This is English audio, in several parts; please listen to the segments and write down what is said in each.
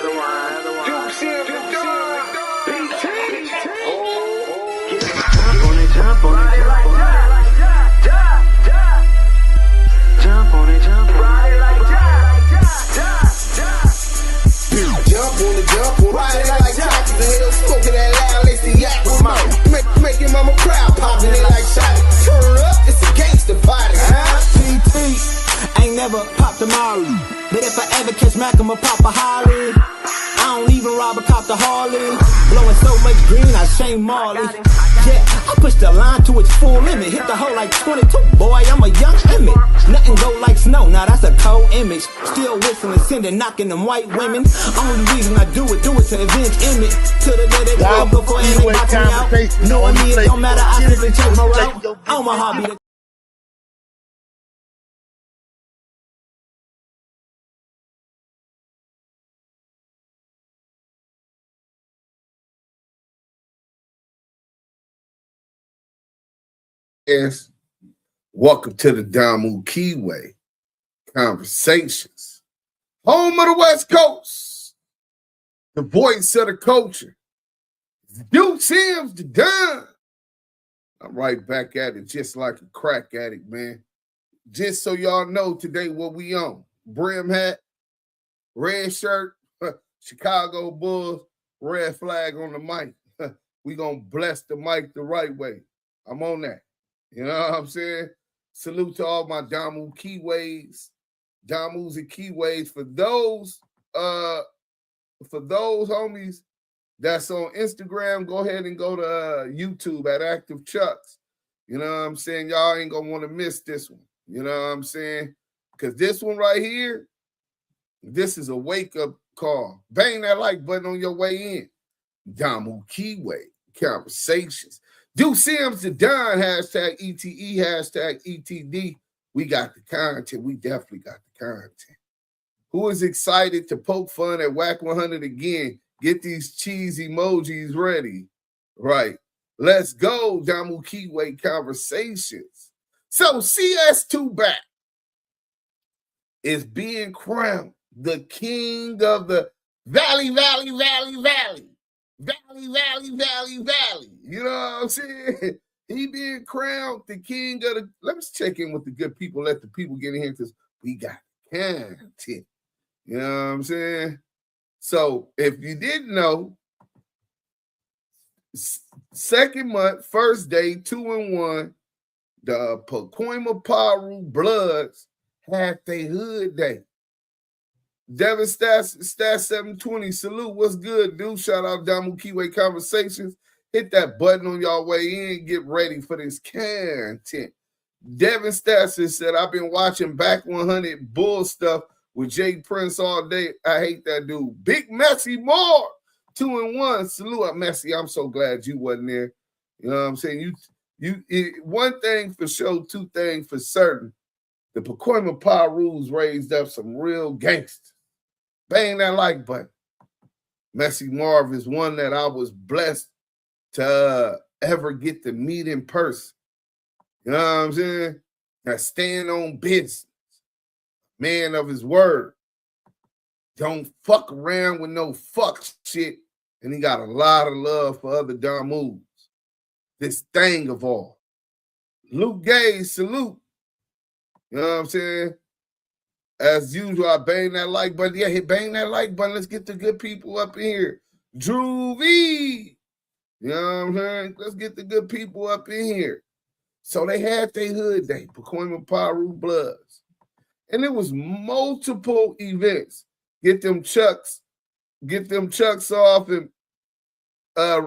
DUSE M, Jump on it, jump on it, ride it like ride it like Jackie, the hell smoking that loud, let's the yak with mouth. Making mama proud, popping it like shot. Turn up, it's a gangster party. PT, ain't never popped a Molly, but if I ever catch Mac, I'ma pop a Holly. I don't even rob a cop the Harley. Blowing so much green, I shame Marley. Yeah, I push the line to its full limit. Hit the hole like 22, boy, I'm a young Emmett. Nothing go like snow, now that's a cold image. Still whistling, sending, knocking them white women. Only reason I do it to avenge image. To the day they go before and they box me out. Knowing me, it don't matter, I simply take my route. On my hobby. Yes, welcome to the DAMU KIWE Conversations, home of the West Coast, the voice of the culture. DUSE M's the done. I'm right back at it, just like a crack addict, man. Just so y'all know today what we on: brim hat, red shirt, Chicago Bulls, red flag on the mic. We gonna bless the mic the right way. I'm on that. You know what I'm saying? Salute to all my DAMU KIWEs, DAMUs and KIWEs. For those homies that's on Instagram, go ahead and go to YouTube at Active Chucks. You know what I'm saying? Y'all ain't gonna want to miss this one. You know what I'm saying? Because this one right here, this is a wake-up call. Bang that like button on your way in. DAMU KIWE Conversations. DUSE M's the Don, hashtag ETE, hashtag ETD. We got the content. We definitely got the content. Who is excited to poke fun at Wack100 again? Get these cheese emojis ready. Right. Let's go, DAMU KIWE Conversations. So CS2 back is being crowned the king of the Valley. You know what I'm saying? He being crowned the king of the. Let's check in with the good people. Let the people get in here because we got content. You know what I'm saying? So if you didn't know, second month, first day, 2-1, the Pacoima Piru Bloods had their hood day. Devin Stats 720, salute. What's good, dude? Shout out DAMU KIWE Conversations. Hit that button on y'all way in. Get ready for this content. Devin Stats said, I've been watching Wack100 bull stuff with Jay Prince all day. I hate that dude. Big Messy Moore, 2-1. Salute, Messy. I'm so glad you wasn't there. You know what I'm saying? One thing for sure, two things for certain. The Pacoima Pirus raised up some real gangsters. Bang that like button. Messy Marv is one that I was blessed to ever get to meet in person. You know what I'm saying? That stand on business. Man of his word. Don't fuck around with no fuck shit. And he got a lot of love for other DAMUs. This thing of all. Luke Gay, salute. You know what I'm saying? As usual, I bang that like button. Yeah, bang that like button. Let's get the good people up in here. Drew V. You know what I'm saying? Let's get the good people up in here. So they had their hood day, Pacoima Piru Bloods. And it was multiple events. Get them chucks off and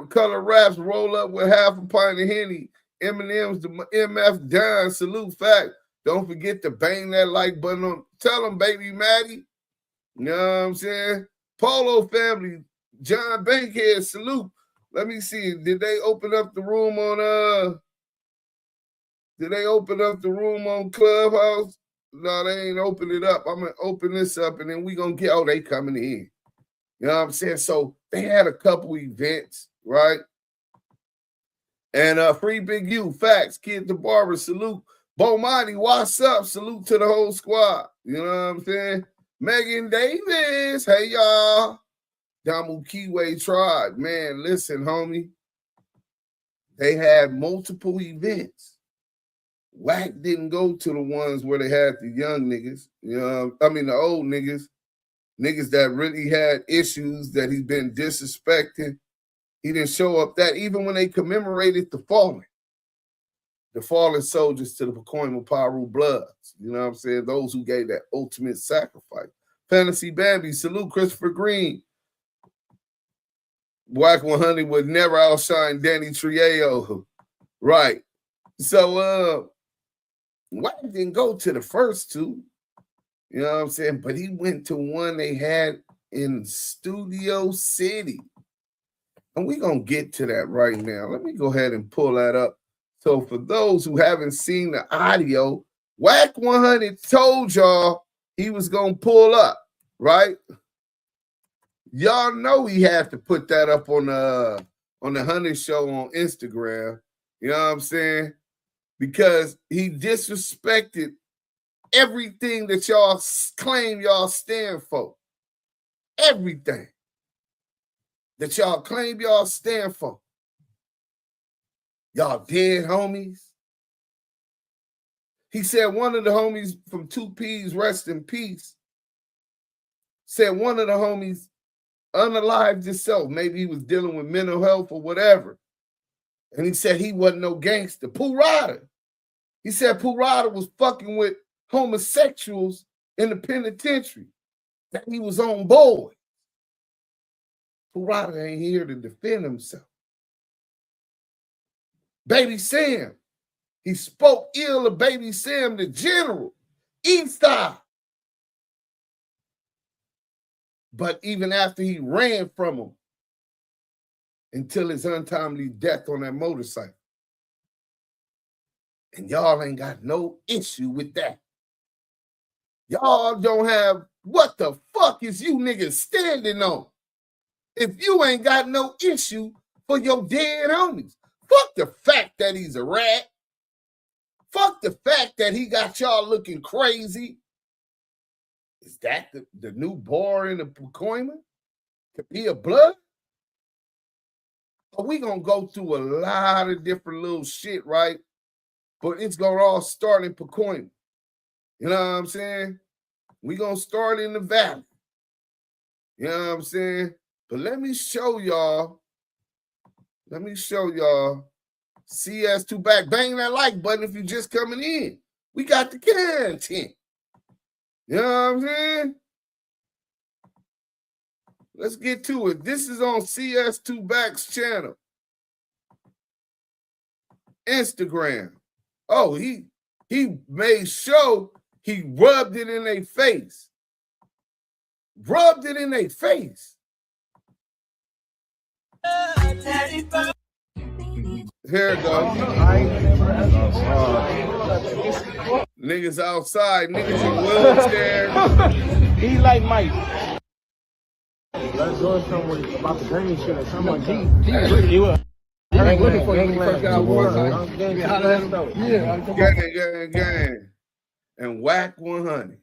color wraps, roll up with half a pint of Henny. M&M's, the MF Don, salute fact. Don't forget to bang that like button on. Tell them, baby Maddie. You know what I'm saying? Polo family, John Bankhead, salute. Let me see. Did they open up the room on Clubhouse? No, they ain't open it up. I'm gonna open this up and then we gonna get they coming in. You know what I'm saying? So they had a couple events, right? And Free Big U, facts, Kid the Barber, salute. Bo Monty, what's up? Salute to the whole squad. You know what I'm saying? Megan Davis, hey y'all. DAMU KIWE tribe, man, listen, homie. They had multiple events. Wack didn't go to the ones where they had the young niggas, the old niggas that really had issues that he's been disrespecting. He didn't show up that even when they commemorated the fallen soldiers to the Pacoima Piru Bloods. You know what I'm saying? Those who gave that ultimate sacrifice. Fantasy Bambi, salute Christopher Green. Wack100 would never outshine Danny Trejo. Right. So Wack didn't go to the first two. You know what I'm saying? But he went to one they had in Studio City. And we're going to get to that right now. Let me go ahead and pull that up. So for those who haven't seen the audio, Wack100 told y'all he was going to pull up, right? Y'all know he had to put that up on the 100 show on Instagram. You know what I'm saying? Because he disrespected everything that y'all claim y'all stand for. Everything that y'all claim y'all stand for. Y'all dead homies. He said one of the homies from 2Ps, rest in peace, said one of the homies unalived himself. Maybe he was dealing with mental health or whatever. And he said he wasn't no gangster. Purada. He said Purada was fucking with homosexuals in the penitentiary. That he was on board. Purada ain't here to defend himself. Baby Sam. He spoke ill of Baby Sam, the general. Eastside. But even after he ran from him until his untimely death on that motorcycle. And y'all ain't got no issue with that. Y'all don't have, what the fuck is you niggas standing on? If you ain't got no issue for your dead homies. Fuck the fact that he's a rat. Fuck the fact that he got y'all looking crazy. Is that the new bar in the Pacoima? Could be a blood? But we gonna go through a lot of different little shit, right? But it's gonna all start in Pacoima. You know what I'm saying? We gonna start in the valley. You know what I'm saying? But let me show y'all. CS2 back. Bang that like button if you're just coming in. We got the content. You know what I'm saying? Let's get to it. This is on CS2 Back's channel. Instagram. Oh, he made sure he rubbed it in their face. Rubbed it in their face. Here it goes. Niggas outside, niggas in wheelchairs. He like Mike. Let's go somewhere about the green shit or something like that. He was. I ain't looking for you when you first got work. Gang. And Wack100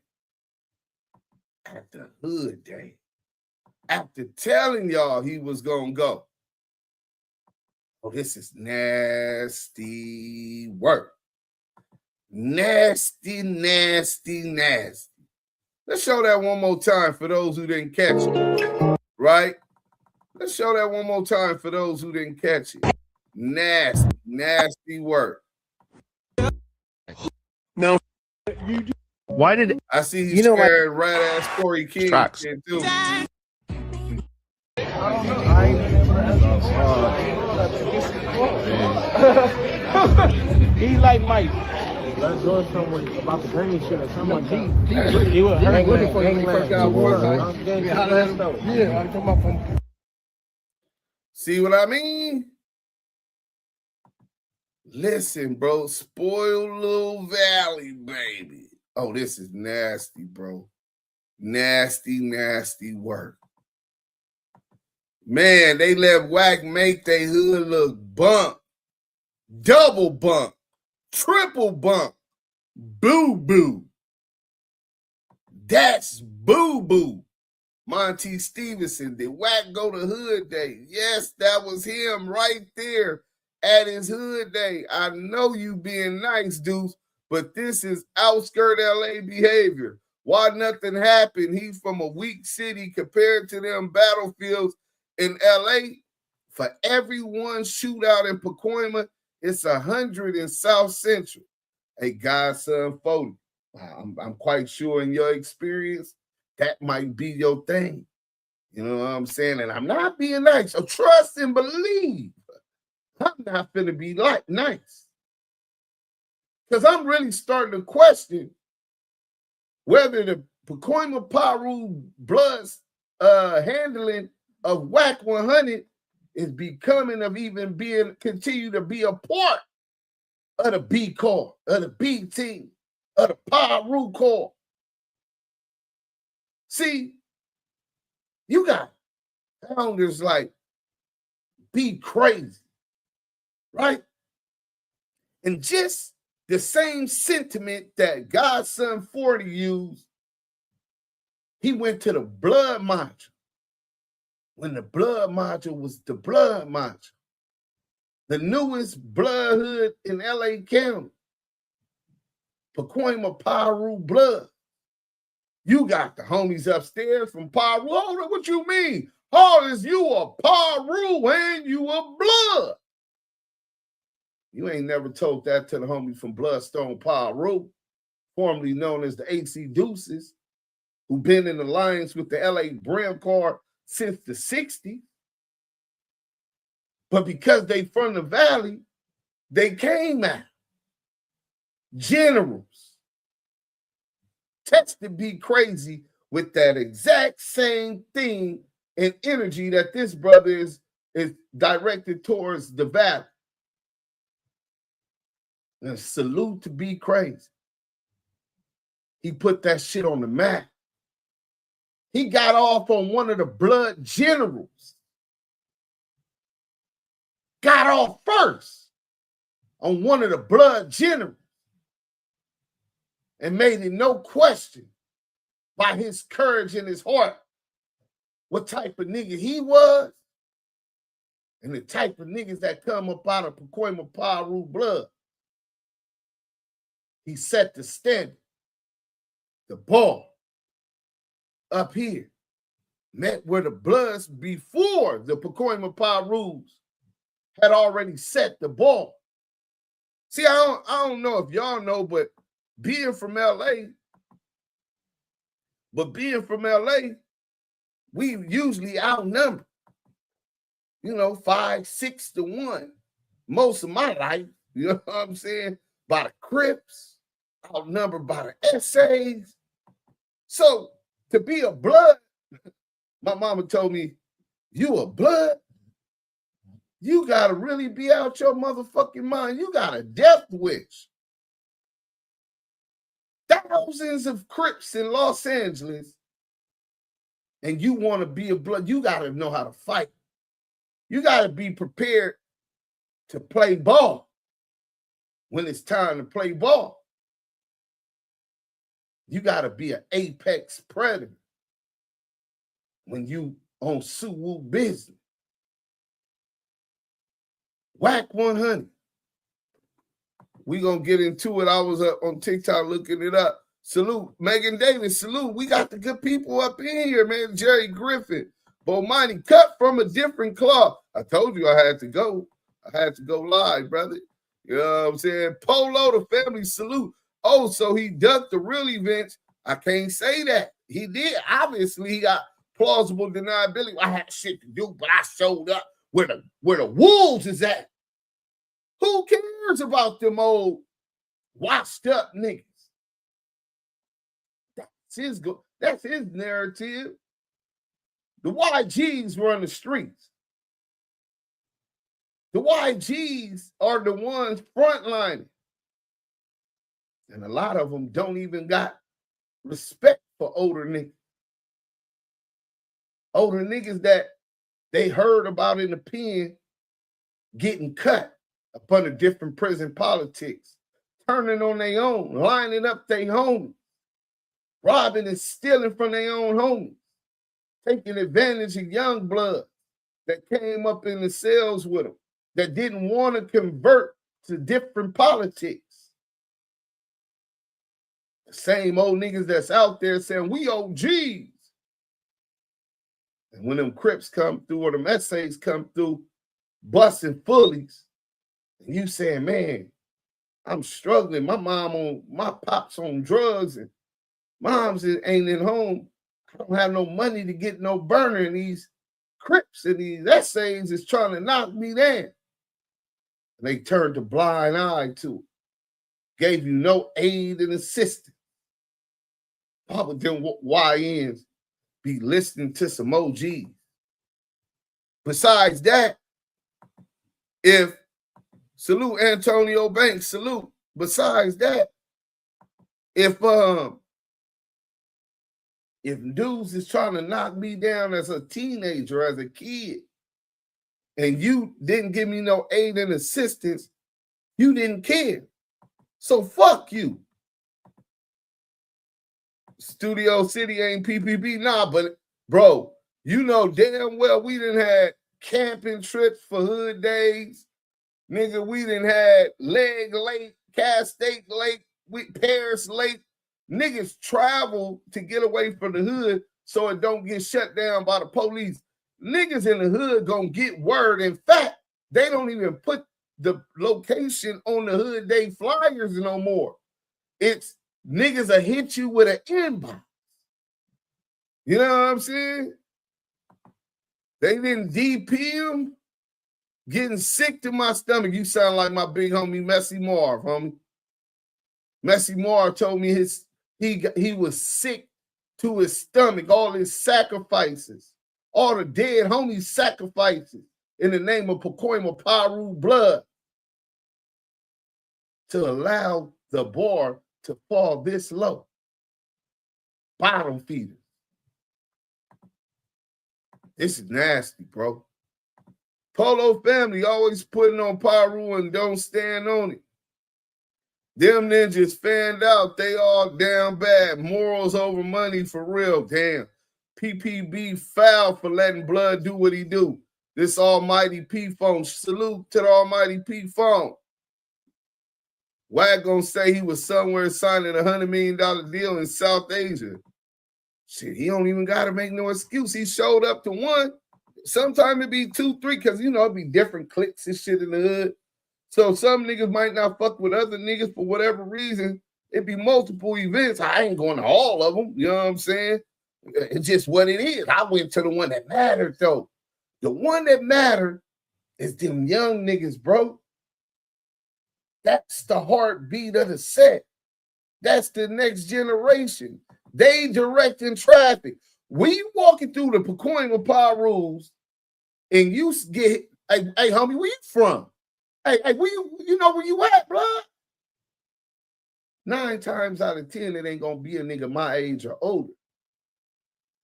at the hood day. After telling y'all he was gonna go. Oh, this is nasty work. Nasty. Let's show that one more time for those who didn't catch it. Right? Let's show that one more time for those who didn't catch it. Nasty work. No. Why did I see he's scared rat ass Corey King too. He like Mike. Let's go somewhere about the green shit or something like that. He was. I ain't looking for you when you first got work. See what I mean? Listen, bro. Spoiled little valley, baby. Oh, this is nasty, bro. Nasty work. Man, they let Wack make their hood look bump. Double bump. Triple bump. Boo-boo. That's boo-boo. Monty Stevenson, did Wack go to Hood Day? Yes, that was him right there at his Hood Day. I know you being nice, Deuce, but this is outskirt LA behavior. Why nothing happened? He's from a weak city compared to them battlefields in LA. For every one shootout in Pacoima, it's 100 in South Central. Hey, Godson 40. I'm quite sure in your experience, that might be your thing. You know what I'm saying? And I'm not being nice. So trust and believe. I'm not going to be like nice. Because I'm really starting to question whether the Pacoima Piru Blood's handling of Wack100 is becoming of even being continue to be a part of the B Corps, of the B team, of the Piru Corps. See, you got founders like Be Crazy, right? And just the same sentiment that Godson 40 used, he went to the blood module. When the blood module was the blood module, the newest blood hood in LA County, Pacoima Piru Blood. You got the homies upstairs from Piru. Hold on, what you mean? Hard as you a Piru and you a blood. You ain't never told that to the homie from Bloodstone Piru, formerly known as the AC DUSEs, who been in alliance with the LA Brim Corps since the 60s. But because they from the valley, they came out. Generals. Tested Be Crazy with that exact same thing and energy that this brother is directed towards the valley. And salute to Be Crazy. He put that shit on the map. He got off on one of the blood generals. Got off first on one of the blood generals. And made it no question by his courage in his heart what type of nigga he was and the type of niggas that come up out of Pacoima Piru blood. He set the standard, the bar up here, met where the Bloods before the Pacoima Pirus had already set the bar. See, I don't know if y'all know, but being from LA, we usually outnumber, 5-6 to 1. Most of my life, you know what I'm saying? By the Crips, outnumbered by the essays. So to be a blood, my mama told me, you a blood? You gotta really be out your motherfucking mind. You got a death wish. Thousands of Crips in Los Angeles, and you want to be a blood, you got to know how to fight. You got to be prepared to play ball when it's time to play ball. You got to be an apex predator when you on Suwoo business. Wack100. We gonna get into it. I was on TikTok looking it up. Salute, Megan Davis. Salute. We got the good people up in here, man. Jerry Griffin, Bomani, cut from a different cloth. I told you I had to go. I had to go live, brother. You know what I'm saying? Polo, the family salute. Oh, so he ducked the real events. I can't say that. He did. Obviously, he got plausible deniability. I had shit to do, but I showed up where the wolves is at. Who cares about them old washed up niggas? That's his narrative. The YGs run the streets. The YGs are the ones frontlining. And a lot of them don't even got respect for older niggas. Older niggas that they heard about in the pen getting cut up under different prison politics, turning on their own, lining up their homies, robbing and stealing from their own homies, taking advantage of young blood that came up in the cells with them, that didn't want to convert to different politics. The same old niggas that's out there saying, we OGs. And when them Crips come through or them essays come through, busting fullies, and you saying, man, I'm struggling. My pop's on drugs, and mom's ain't at home. I don't have no money to get no burner, and these Crips and these essays is trying to knock me down. And they turned a blind eye to it. Gave you no aid and assistance. Why would them YNs be listening to some OGs? Besides that, if salute Antonio Banks, salute. Besides that, if dudes is trying to knock me down as a teenager, as a kid, and you didn't give me no aid and assistance, you didn't care. So fuck you. Studio City ain't PPP, nah, but bro, you know damn well we done had camping trips for hood days. Nigga, we done had Leg Lake, Castaic Lake, Paris Lake. Niggas travel to get away from the hood so it don't get shut down by the police. Niggas in the hood gonna get word. In fact, they don't even put the location on the hood day flyers no more. It's niggas will hit you with an inbox. You know what I'm saying? They didn't DP him. Getting sick to my stomach. You sound like my big homie Messy Marv, homie. Messy Marv told me he was sick to his stomach, all his sacrifices, all the dead homies' sacrifices in the name of Pacoima Piru blood to allow the bar to fall this low. Bottom feeder. This is nasty, bro. Polo family always putting on Piru and don't stand on it. Them ninjas fanned out. They all damn bad. Morals over money for real. Damn. PPB foul for letting blood do what he do. This almighty P-phone. Salute to the almighty P-phone. Wack gonna say he was somewhere signing $100 million deal in South Asia. Shit, he don't even got to make no excuse. He showed up to one. Sometimes it be 2, 3, because, you know, it be different cliques and shit in the hood. So some niggas might not fuck with other niggas for whatever reason. It be multiple events. I ain't going to all of them. You know what I'm saying? It's just what it is. I went to the one that mattered, though. The one that mattered is them young niggas, bro. That's the heartbeat of the set. That's the next generation. They directing traffic. We walking through the Pacoima Pirus, and you get, hey, homie, where you from? Hey, where you know where you at, blood? 9 times out of 10, it ain't gonna be a nigga my age or older.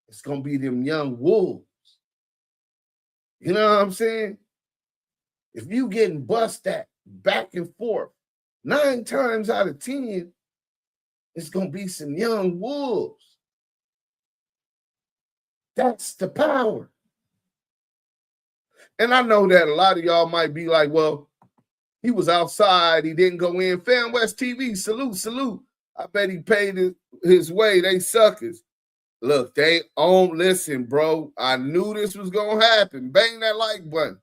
It's gonna be them young wolves. You know what I'm saying? If you getting bust at back and forth, 9 times out of 10, it's gonna be some young wolves. That's the power. And I know that a lot of y'all might be like, well, he was outside. He didn't go in. Fan West TV, salute, salute. I bet he paid his way. They suckers. Look, they own, listen, bro. I knew this was going to happen. Bang that like button.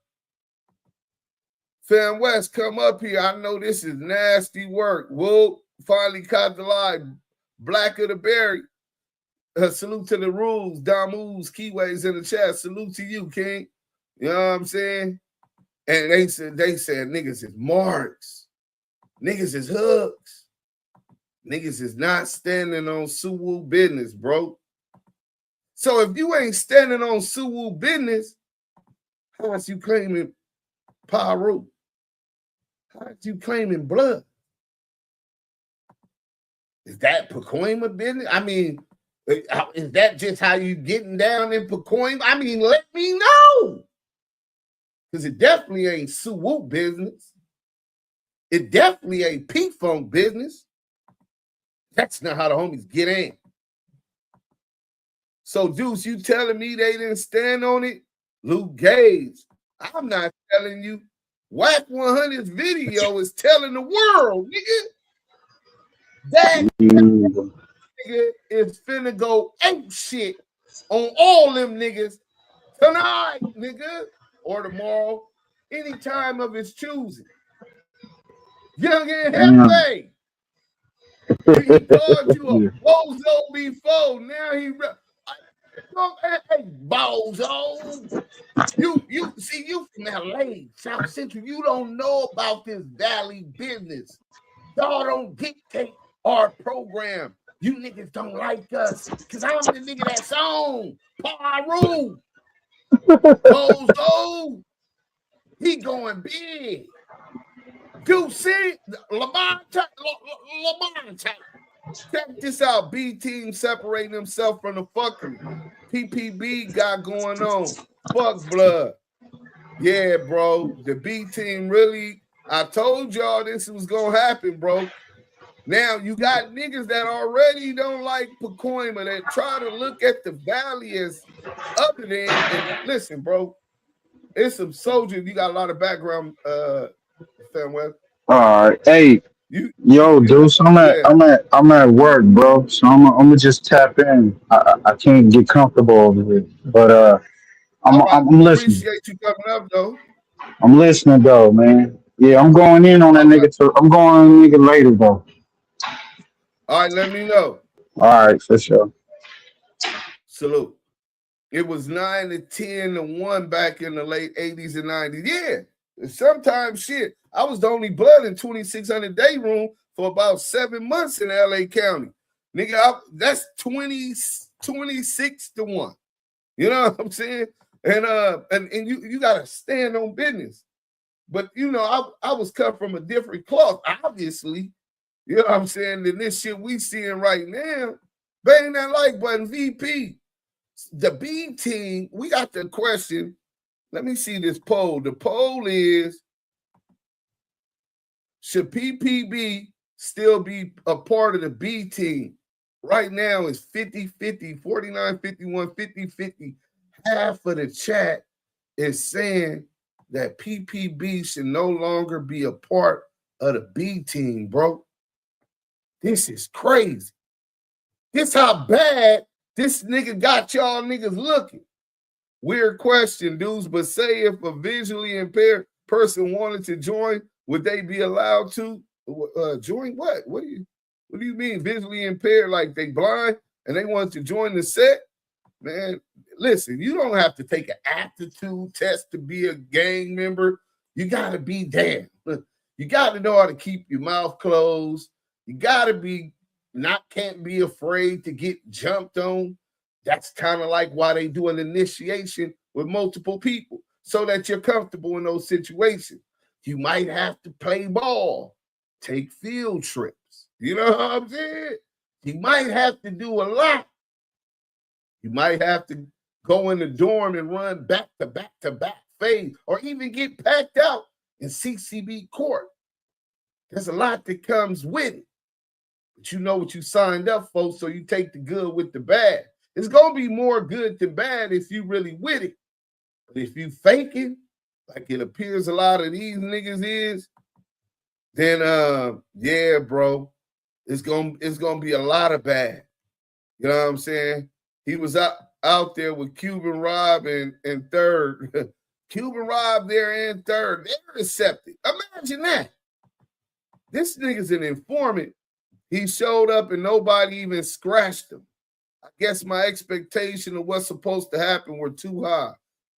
Fan West, come up here. I know this is nasty work. Whoop, finally caught the line. Black of the Berry. Salute to the rules. DAMU KIWE's in the chat. Salute to you, King. You know what I'm saying? And they said niggas is marks. Niggas is hooks. Niggas is not standing on Suwu business, bro. So if you ain't standing on Suwu business, how is you claiming Piru? How is you claiming blood? Is that Pacoima business? I mean, is that just how you getting down in Pacoima? I mean, let me know. Because it definitely ain't Suwu business. It definitely ain't P-Funk business. That's not how the homies get in. So, Deuce, you telling me they didn't stand on it? Luke Gage, I'm not telling you. Wack100's video is telling the world, nigga. That nigga is finna go ape shit on all them niggas tonight, nigga, or tomorrow, any time of his choosing. Young and Hefe. He called you a bozo before. Now he hey, bozo. You see, you from LA, South Central. You don't know about this Valley business. Y'all don't dictate our program. You niggas don't like us because I'm the nigga that's on. Paru. Bozo. He going big. DUSE Lamont. Check this out. B team separating himself from the fuckery. PPB got going on. Fuck blood. Yeah, bro. The B team really, I told y'all this was gonna happen, bro. Now you got niggas that already don't like Pacoima that try to look at the Valley as other than, and listen, bro. It's some soldiers. You got a lot of background, Fanwell. All right, hey, yo, Deuce, I'm at work, bro. So I'm gonna just tap in. I can't get comfortable over here, but I'm listening. Appreciate you coming up, though. I'm listening, though, man. Yeah, I'm going in on that nigga. I'm going on nigga later, though. All right, let me know. All right, for sure. Salute. It was 9-10-1 back in the late 80s and 90s. Yeah, sometimes shit. I was the only blood in 2600 day room for about 7 months in LA County. Nigga, that's 26-1. You know what I'm saying? And you gotta stand on business. But you know, I was cut from a different cloth, obviously. You know what I'm saying? Than this shit we seeing right now. Bang that like button, VP. The B team, we got the question. Let me see this poll. The poll is, should PPB still be a part of the B team? Right now it's 50-50, 49-51, 50-50. Half of the chat is saying that PPB should no longer be a part of the B team, bro. This is crazy. This how bad this nigga got y'all niggas looking. Weird question, dudes, but say if a visually impaired person wanted to join, would they be allowed to join what? What do you mean visually impaired? Like they blind and they want to join the set? Man, listen, you don't have to take an aptitude test to be a gang member. You got to be damn. You got to know how to keep your mouth closed. You got to can't be afraid to get jumped on. That's kind of like why they do an initiation with multiple people so that you're comfortable in those situations. You might have to play ball, take field trips. You know what I'm saying? You might have to do a lot. You might have to go in the dorm and run back to back to back phase or even get packed out in CCB court. There's a lot that comes with it. But you know what you signed up for, so you take the good with the bad. It's going to be more good than bad if you really with it. But if you faking, like it appears a lot of these niggas is, then yeah, bro, it's gonna be a lot of bad. You know what I'm saying? He was out there with Cuban Rob and third. Cuban Rob there and third. They're receptive. Imagine that. This nigga's an informant. He showed up and nobody even scratched him. I guess my expectation of what's supposed to happen were too high.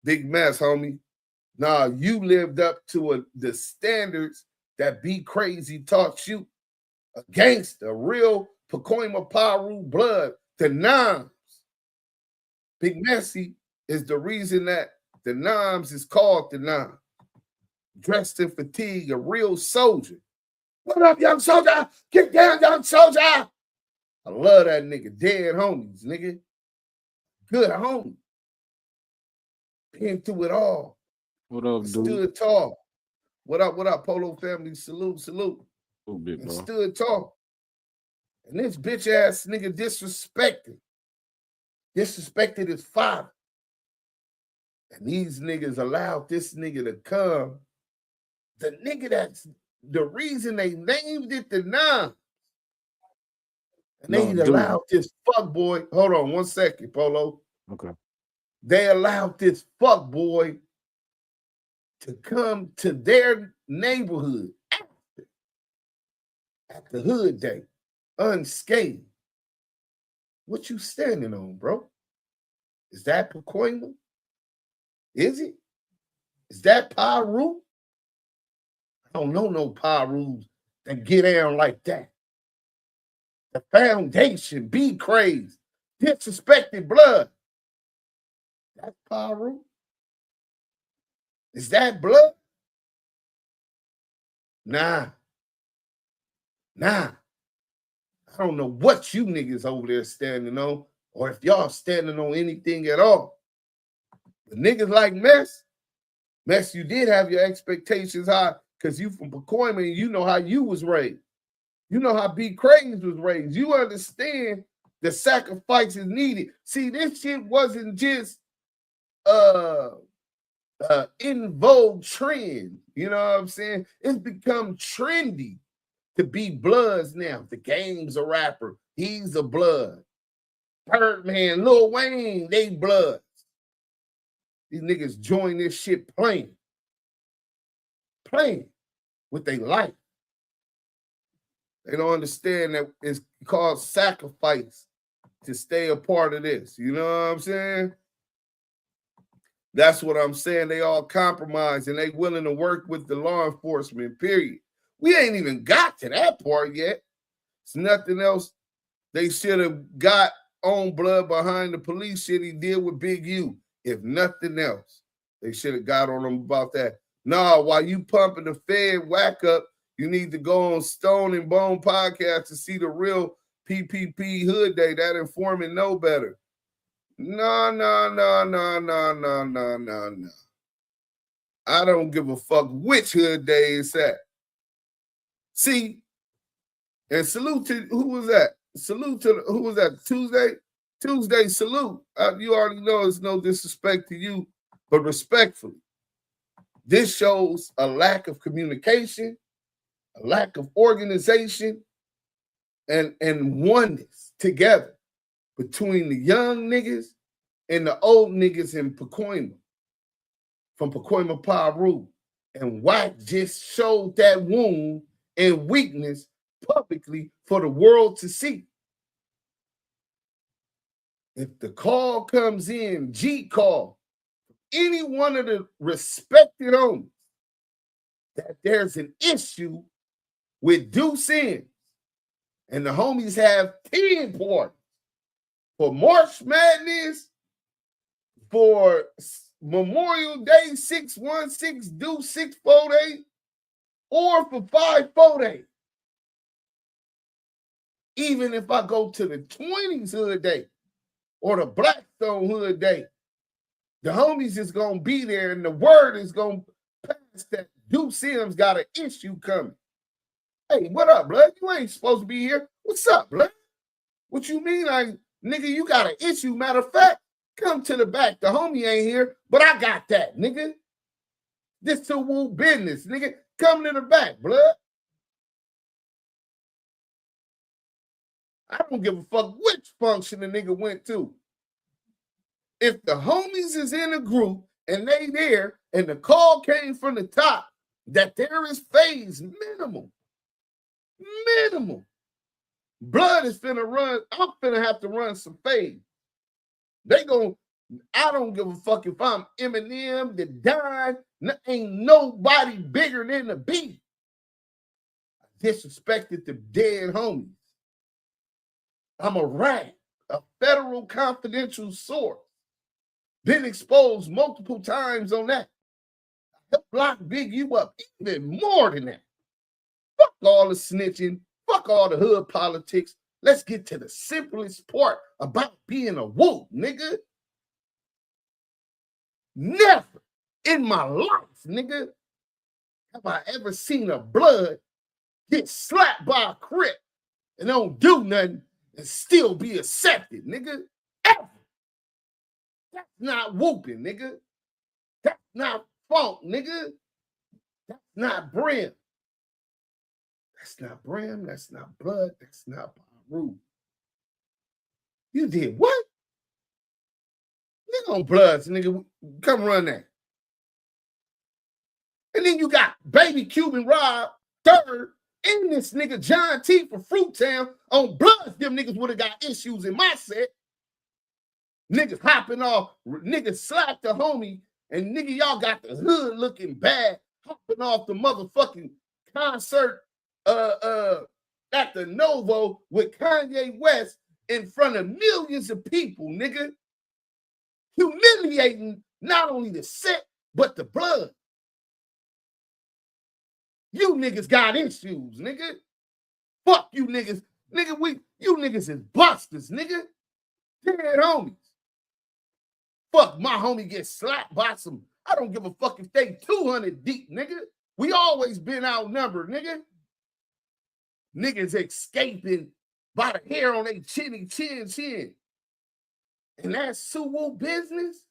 Big mess, homie. Nah, you lived up to the standards that Be Crazy taught you. A gangster, a real Pacoima Piru blood, the Noms. Big Messy is the reason that the Noms is called the Noms. Dressed in fatigue, a real soldier. What up, young soldier? Get down, young soldier. I love that nigga. Dead homies, nigga. Good homie. Been through it all. What up, dude? Stood tall. What up, Polo family? Salute. Bit, and stood tall. And this bitch ass nigga disrespected. disrespected his father. And these niggas allowed this nigga to come. The nigga that's the reason they named it the Nam. And they allowed this fuck boy. Hold on 1 second, Polo. Okay. They allowed this fuck boy to come to their neighborhood at the hood day, unscathed. What you standing on, bro? Is that Pacoima? Is it? Is that Piru? I don't know no Pirus that get down like that. The foundation, be crazy, disrespected blood. That's Piru. Is that blood? Nah. I don't know what you niggas over there standing on, or if y'all standing on anything at all. But niggas like Mess, you did have your expectations high because you from Pacoima and you know how you was raised. You know how B Cranes was raised. You understand the sacrifices needed. See, this shit wasn't just in vogue trend. You know what I'm saying? It's become trendy to be Bloods now. The Game's a rapper. He's a Blood. Birdman, Lil Wayne, they Bloods. These niggas join this shit playing with their life. They don't understand that it's called sacrifice to stay a part of this. You know what I'm saying? That's what I'm saying. They all compromise and they willing to work with the law enforcement, period. We ain't even got to that part yet. It's nothing else they should have got on blood behind the police shit he did with Big U. If nothing else, they should have got on him about that. Nah, while you pumping the Fed whack up, you need to go on Stone and Bone podcast to see the real PPP Hood Day. That informant know better. No. I don't give a fuck which Hood Day it's at. See, and salute to, who was that? Salute to, who was that? Tuesday salute. You already know it's no disrespect to you, but respectfully. This shows a lack of communication, a lack of organization, and oneness together between the young niggas and the old niggas in Pacoima, from Pacoima Piru. And Wack just showed that wound and weakness publicly for the world to see. If the call comes in, G call, any one of the respected owners, that there's an issue with DUSE M, and the homies have 10 parties for March Madness, for Memorial Day 616 DUSE 648, or for 548. Even if I go to the 20s Hood Day or the Blackstone Hood Day, the homies is going to be there and the word is going to pass that DUSE M's got an issue coming. Hey, what up, blood? You ain't supposed to be here. What's up, blood? What you mean? Nigga, you got an issue. Matter of fact, come to the back. The homie ain't here, but I got that, nigga. This to woo business, nigga. Come to the back, blood. I don't give a fuck which function the nigga went to. If the homies is in a group and they there and the call came from the top that there is phase minimal. Blood is finna run. I'm finna have to run some phase. I don't give a fuck if I'm Eminem, the Don. Ain't nobody bigger than the beat. I disrespected the dead homies. I'm a rat, a federal confidential source. Been exposed multiple times on that. I helped block Big U up even more than that. Fuck all the snitching. Fuck all the hood politics. Let's get to the simplest part about being a woo, nigga. Never in my life, nigga, have I ever seen a blood get slapped by a crip and don't do nothing and still be accepted, nigga. Ever. That's not whooping, nigga. That's not funk, nigga. That's not brim. That's not brim. That's not blood. That's not Piru. You did what? Nigga on Bloods, nigga. Come run that. And then you got Baby Cuban Rob, third, and this nigga John T for Fruit Town on Bloods. Them niggas would have got issues in my set. Niggas hopping off, niggas slapped the homie, and nigga, y'all got the hood looking bad, hopping off the motherfucking concert at the Novo with Kanye West in front of millions of people, nigga. Humiliating not only the set, but the blood. You niggas got issues, nigga. Fuck you niggas. Nigga, you niggas is busters, nigga. Dead homies. Fuck, my homie gets slapped by some. I don't give a fuck if they 200 deep, nigga. We always been outnumbered, nigga. Niggas escaping by the hair on their chin. And that's Suwu business?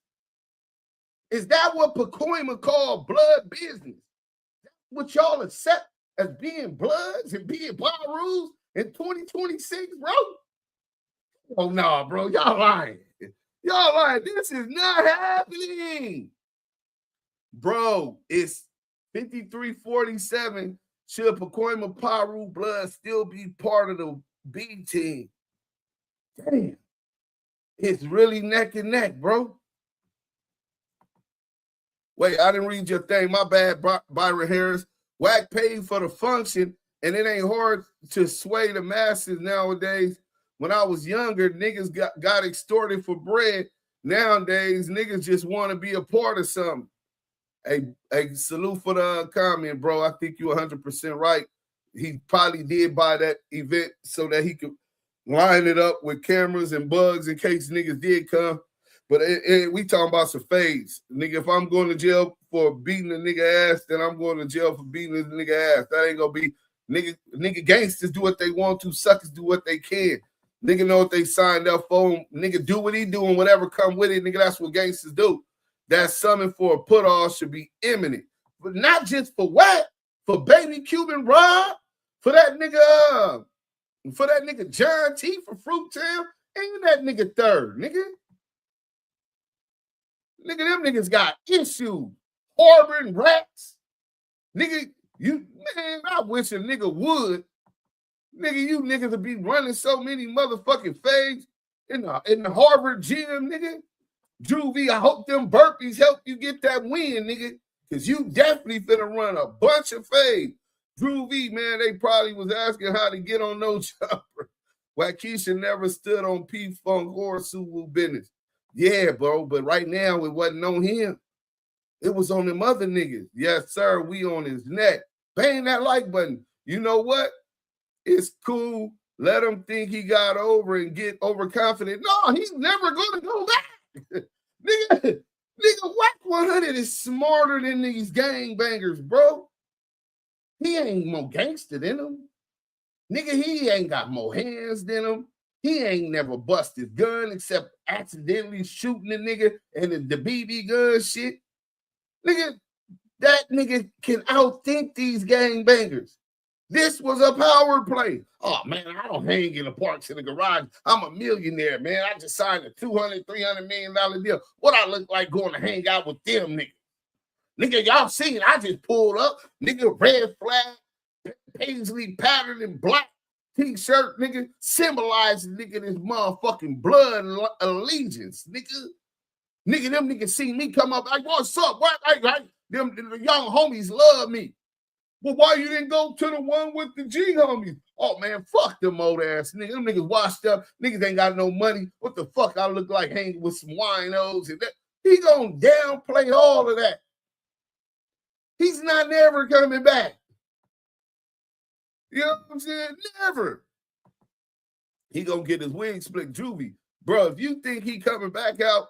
Is that what Pacoima called blood business? What y'all accept as being Bloods and being Pirus in 2026, bro? Oh, no, bro. Y'all lying. Y'all lying. This is not happening. Bro, it's 53-47. Should Pacoima Piru Blood still be part of the B team? Damn. It's really neck and neck, bro. Wait, I didn't read your thing. My bad, Byron Harris. Wack paid for the function, and it ain't hard to sway the masses nowadays. When I was younger, niggas got extorted for bread. Nowadays, niggas just want to be a part of something. Hey, salute for the comment, bro. I think you're 100% right. He probably did buy that event so that he could line it up with cameras and bugs in case niggas did come. But we talking about some fades. Nigga, if I'm going to jail for beating a nigga ass, then I'm going to jail for beating a nigga ass. That ain't going to be nigga gangsters do what they want to. Suckers do what they can. Nigga know what they signed up for. Nigga do what he do and whatever come with it. Nigga, that's what gangsters do. That summon for a put-off should be imminent. But not just for Wack, for Baby Cuban Rob, for that nigga John T for Fruit Town, and that nigga third, nigga. Nigga, them niggas got issues. Harboring rats. Nigga, I wish a nigga would. Nigga, you niggas would be running so many motherfucking fades in the Harvard gym, nigga. Juvie, I hope them burpees help you get that win, nigga. Because you definitely finna run a bunch of fades. Juvie, man, they probably was asking how to get on no jumper. Wackisha never stood on P-Funk or Suwu business. Yeah, bro, but right now it wasn't on him. It was on them other niggas. Yes, sir, we on his neck. Bang that like button. You know what? It's cool. Let him think he got over and get overconfident. No, he's never going to go back. Nigga, Wack100 is smarter than these gangbangers, bro. He ain't more gangster than them. Nigga, he ain't got more hands than them. He ain't never bust his gun except accidentally shooting the nigga and the BB gun shit. Nigga, that nigga can outthink these gangbangers. This was a power play. Oh, man, I don't hang in the parks in the garage. I'm a millionaire, man. I just signed a $200, $300 million deal. What I look like going to hang out with them niggas? Nigga, y'all seen, I just pulled up. Nigga, red flag, paisley pattern in black t-shirt, nigga, symbolizing nigga this motherfucking blood allegiance, nigga. Nigga, them niggas see me come up like, what's up? What? Them young homies love me. Well, why you didn't go to the one with the G homies? Oh, man, fuck them old ass niggas. Them niggas washed up. Niggas ain't got no money. What the fuck I look like hanging with some winos and that? He gonna downplay all of that. He's not never coming back. You know what I'm saying? Never. He gonna get his wing split juvie. Bro, if you think he coming back out,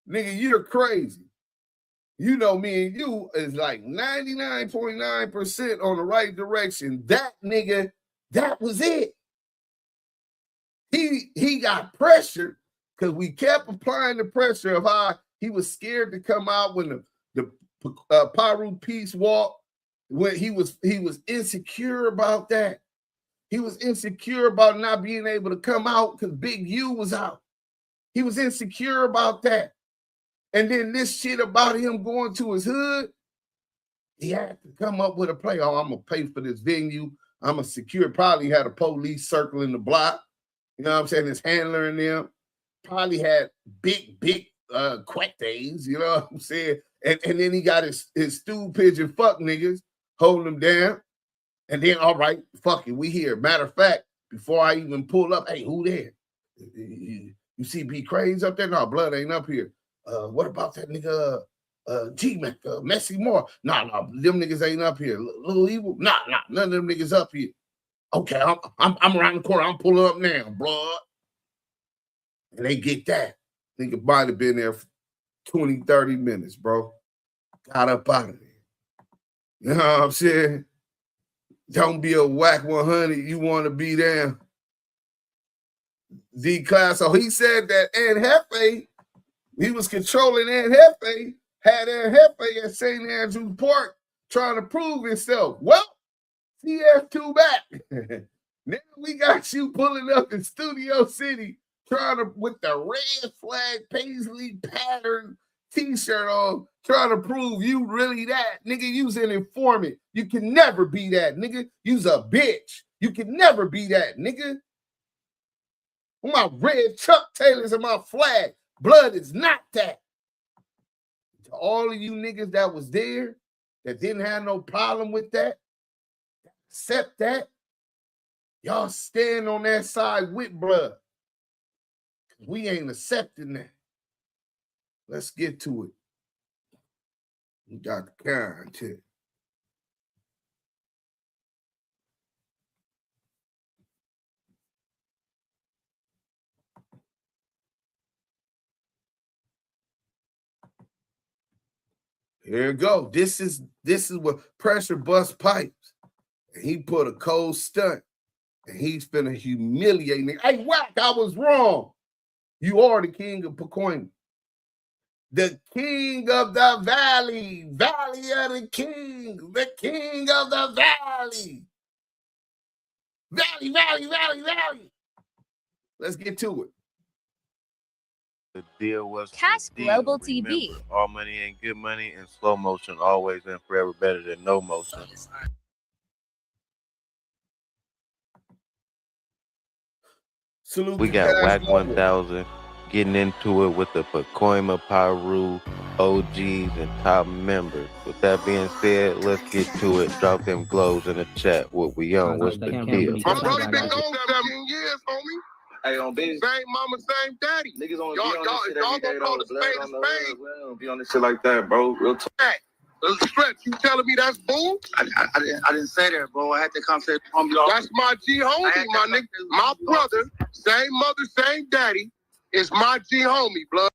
nigga, you're crazy. You know me and you is like 99.9% on the right direction. That nigga, that was it. He got pressured because we kept applying the pressure of how he was scared to come out when the Piru Peace Walk, when he was insecure about that. He was insecure about not being able to come out because Big U was out. He was insecure about that. And then this shit about him going to his hood, he had to come up with a play. Oh, I'm going to pay for this venue. I'm going to secure. Probably had a police circling the block. You know what I'm saying? His handler in them. Probably had big quack days. You know what I'm saying? And then he got his stool pigeon fuck niggas holding him down. And then, all right, fuck it, we here. Matter of fact, before I even pull up, hey, who there? You see B Craze up there? No, Blood ain't up here. What about that nigga G-Mac, Messy Moore? Nah, them niggas ain't up here. Little Evil? Nah, none of them niggas up here. Okay, I'm around the corner. I'm pulling up now, Blood. And they get that. Nigga might have been there for 20, 30 minutes, bro. Got up out of there. You know what I'm saying? Don't be a Wack100. You want to be there. D-Class. So he said that Aunt Hefe, he was controlling Aunt Hefe, had Aunt Hefe at St. Andrews Park trying to prove himself. Well, CF2 back. Now we got you pulling up in Studio City trying to, with the red flag paisley pattern t-shirt on, trying to prove you really that. Nigga, you's an informant. You can never be that, nigga. You's a bitch. You can never be that, nigga. My red Chuck Taylors and my flag. Blood is not that. To all of you niggas that was there, that didn't have no problem with that, accept that, y'all stand on that side with Blood. We ain't accepting that. Let's get to it. We got the content. Here you go. This is what Pressure Bust Pipes. And he put a cold stunt. And he's finna humiliate me. Hey, Wack, I was wrong. You are the king of Pacoima. The king of the valley. Valley of the king. The king of the valley. Valley. Let's get to it. The deal was Cash the deal. Global TV. Remember, all money ain't good money, and slow motion always and forever better than no motion. Salute. We got Wack100 getting into it with the Pacoima Piru OGs and top members. With that being said, let's get to it. Drop them glows in the chat. What we on? What's the deal? My brother been gone 17 years, homie. Hey, on business. Same mama, same daddy. Niggas on y'all gonna call the spade a spade. We don't be on this shit like that, bro. Real talk. Stretch, you telling me that's bull? I didn't say that, bro. I had to come say that's my G homie, my nigga. My brother, same mother, same daddy, is my G homie, blood.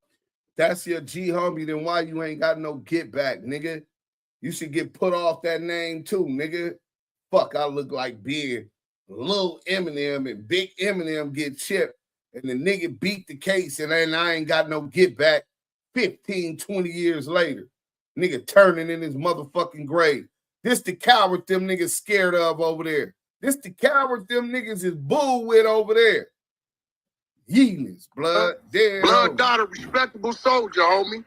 That's your G homie, then why you ain't got no get back, nigga? You should get put off that name too, nigga. Fuck, I look like Big Lil Eminem and Big Eminem get chipped and the nigga beat the case and then I ain't got no get back 15, 20 years later. Nigga turning in his motherfucking grave. This the coward them niggas scared of over there. This the coward them niggas is bull with over there. Yeeless, blood. Blood died a respectable soldier, homie.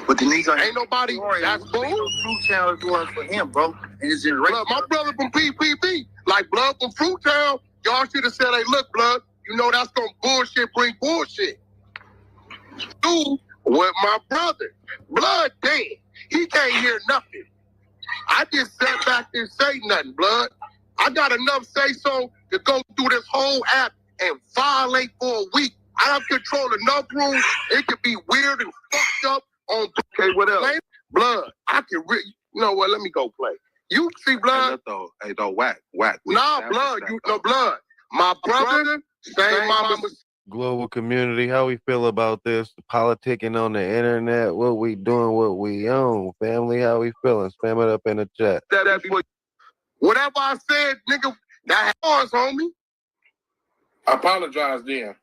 But the nigga ain't nobody. That's bull. Fruit Town doing for him, bro. And it's in blood. My brother from PPP, like Blood from Fruit Town. Y'all should have said, "Hey, look, Blood. You know that's gonna bring bullshit." Dude, with my brother, Blood dead. He can't hear nothing. I just sat back and say nothing, Blood. I got enough say so to go through this whole app and violate for a week. I have control enough rooms. It could be weird and fucked up on. Okay, what else? Blood. I can. You know what? Let me go play. You see, Blood? Hey, don't Wack. Nah, Blood. You know, Blood. My brother, same mama. Global community, how we feel about this? Politicking on the internet, what we doing, what we own. Family, how we feeling? Spam it up in the chat. Whatever I said, nigga, that was, homie. I apologize then.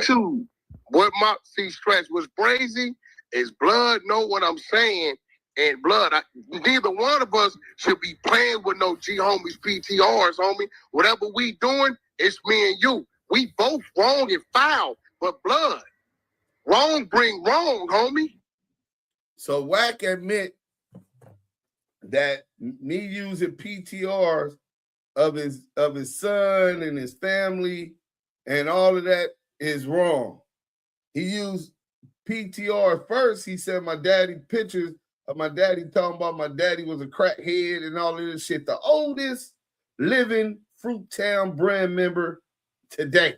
Two, what my stretch was crazy is Blood know what I'm saying, and Blood, neither one of us should be playing with no G homies PTRs, homie. Whatever we doing, it's me and you. We both wrong and foul, but Blood, wrong bring wrong, homie. So Wack admit that me using PTRs of his son and his family and all of that is wrong. He used PTR first. He said my daddy pictures of my daddy talking about my daddy was a crackhead and all of this shit. The oldest living Fruittown brand member today.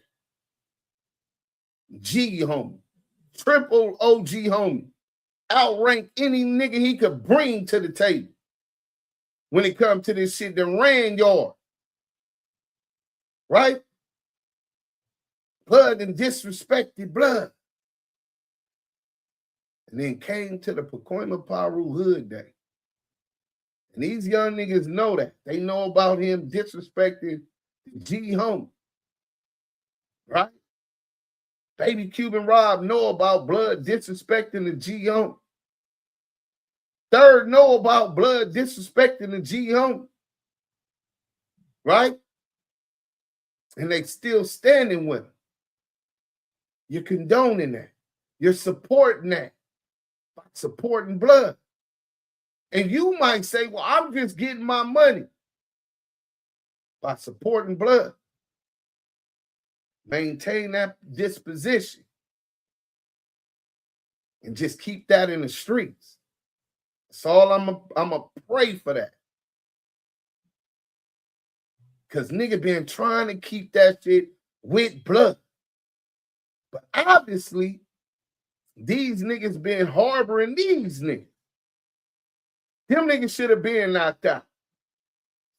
G homie. Triple OG homie. Outrank any nigga he could bring to the table when it comes to this shit that ran yard. Right? Blood and disrespected Blood. And then came to the Pacoima Piru Hood day. And these young niggas know that. They know about him disrespecting G homie. Right? Baby Cuban Rob know about Blood disrespecting the G homie. Third know about Blood disrespecting the G homie. Right? And they still standing with him. You're condoning that. You're supporting that. By supporting Blood. And you might say, well, I'm just getting my money. By supporting Blood. Maintain that disposition. And just keep that in the streets. That's all I'm a pray for that. Because nigga been trying to keep that shit with Blood. But obviously, these niggas been harboring these niggas. Them niggas should have been knocked out.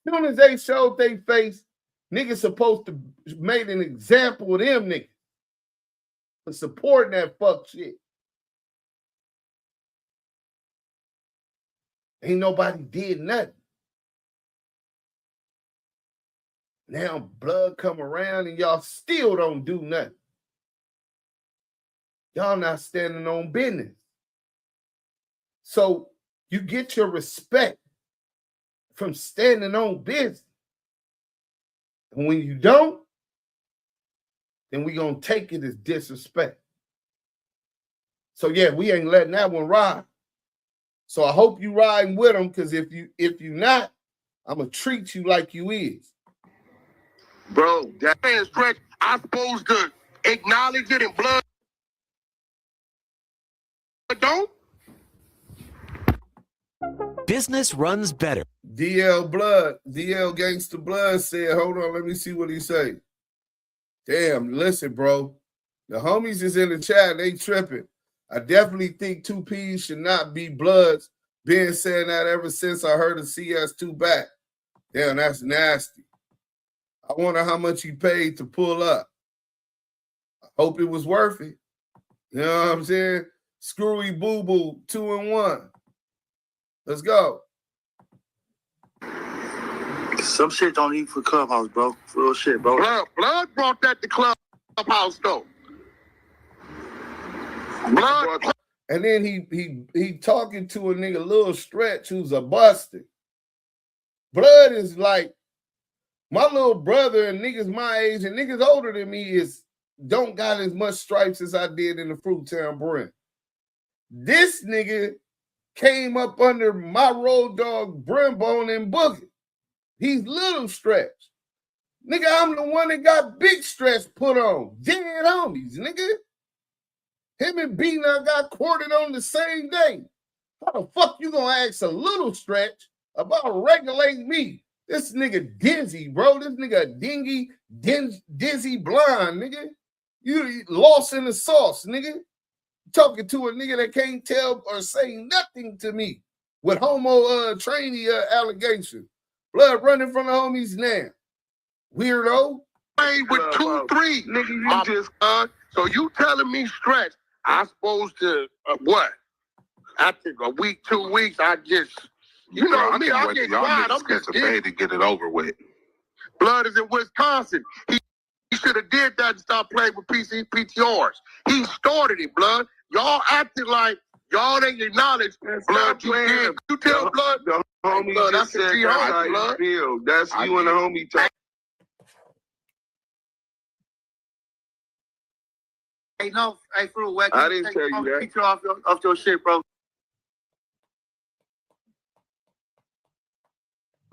As soon as they showed their face, niggas supposed to made an example of them niggas for supporting that fuck shit. Ain't nobody did nothing. Now Blood come around and y'all still don't do nothing. Y'all not standing on business. So you get your respect from standing on business. And when you don't, then we gonna take it as disrespect. So yeah, we ain't letting that one ride. So I hope you riding with them, because if you not, I'm gonna treat you like you is. Bro, that man's stretch, I'm supposed to acknowledge it in Blood. Don't? Business runs better. DL Gangsta Blood said, hold on, let me see what he say. Damn, listen, bro. The homies is in the chat, they tripping. I definitely think 2Ps should not be Bloods. Been saying that ever since I heard of CS2 back. Damn, that's nasty. I wonder how much he paid to pull up. I hope it was worth it. You know what I'm saying? Screwy Boo Boo 2-1. Let's go. Some shit don't eat for Clubhouse, bro. Real shit, bro. Blood brought that to Clubhouse, though. Blood. And then he talking to a nigga Lil Stretch who's a buster. Blood is like my little brother, and niggas my age and niggas older than me don't got as much stripes as I did in the Fruittown brand. This nigga came up under my road dog Brimbone and Boogie. He's Little Stretch. Nigga, I'm the one that got Big Stretch put on. Dead homies, nigga. Him and B-Nut got courted on the same day. How the fuck you gonna ask a Little Stretch about regulating me? This nigga dizzy, bro. This nigga dingy, dizzy blind, nigga. You lost in the sauce, nigga. Talking to a nigga that can't tell or say nothing to me with homo trainee allegations. Blood running from the homies now. Weirdo. With 2-3, nigga, you just so you telling me Stretch, I supposed to what? After a week, 2 weeks, I just you know me, I get quiet. I'm just to get it over with. Blood is in Wisconsin. should have did that and stopped playing with PTRs. He started it, blood. Y'all acted like y'all ain't acknowledge blood. You did. You tell blood. The homie blood, just that's said the that's homie, how blood. you feel. That's you and the homie talk. Hey, no, hey, for Wack, I didn't tell you that. Picture off your shit, bro.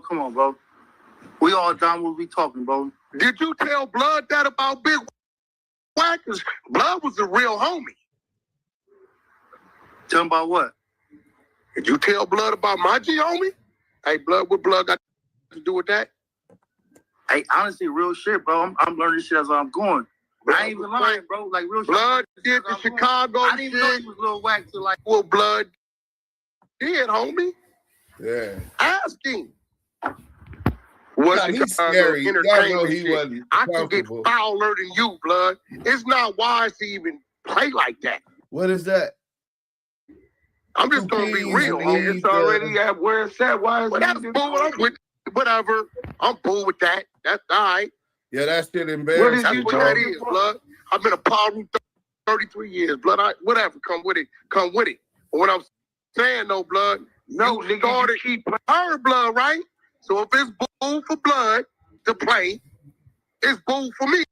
Come on, bro. We all done what we talking, bro. Did you tell blood that about Big Wack? Blood was the real homie. Tell him about what? Did you tell blood about my G homie? Hey, blood, what blood got to do with that? Hey, honestly, real shit, bro. I'm learning shit as I'm going. I ain't even lying, bro. Like real shit. Blood did the Chicago I didn't even know he was Lil Wack till like. Well, blood did, homie. Yeah. Ask him. Nah, he's scary. Y'all know he wasn't I can get comfortable. fouler than you, blood. It's not wise to even play like that. What is that? I'm just gonna be real. Homie. It's already at where it's at. Why is Well, that's cool. I'm with whatever. I'm cool with that. That's all right. Yeah, that shit embarrassing. That's what that is, blood. I've been a Paru 33 years, blood. Whatever, come with it. Come with it. But what I'm saying, though, blood, no, you started her blood, right? So if it's boo for blood to play, it's boo for me.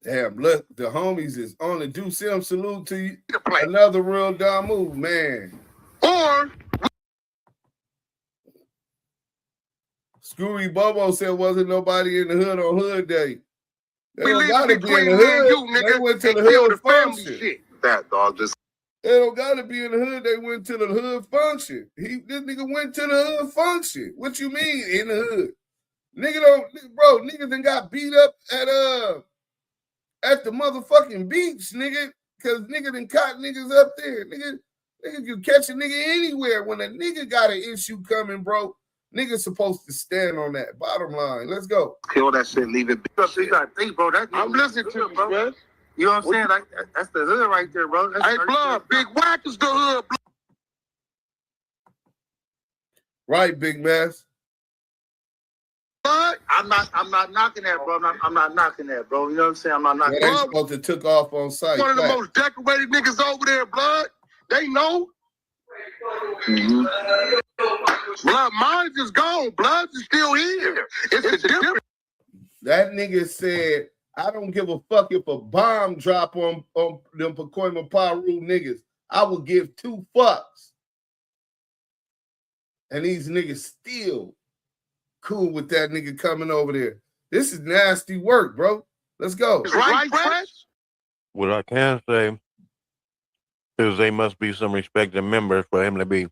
Damn, look, the homies is on the DUSE M. Salute to you. Another real DAMU, man. Or Screwy Bobo said wasn't nobody in the hood on Hood Day. They we don't live gotta be in between the me and hood. you, nigga. They went to the kill hood family function. shit. That dog just. They don't gotta be in the hood. They went to the hood function. This nigga went to the hood function. What you mean in the hood? Nigga don't, bro. Niggas done got beat up at the motherfucking beach, nigga. Cause nigga done caught niggas up there. Nigga can catch a nigga anywhere. When a nigga got an issue coming, bro, niggas supposed to stand on that. Bottom line. Let's go. Kill that shit, leave it. You gotta think, bro. I'm listening to you, bro. You know what I'm saying? Like that's the hood right there, bro. That's Hey, blood, Big Wack is the hood, blood. Right, Big Mass. I'm not knocking that, bro. I'm not knocking that, bro. You know what I'm saying? I'm not knocking They that. supposed to took off on site. One of the most decorated niggas over there, blood. They know. Blood, mine is gone. Blood is still here. It's different. That nigga said, I don't give a fuck if a bomb drop on them Pacoima Piru niggas. I will give 2 fucks. And these niggas still cool with that nigga coming over there. This is nasty work, bro. Let's go. Right, Fresh? What I can say is they must be some respected members for him to be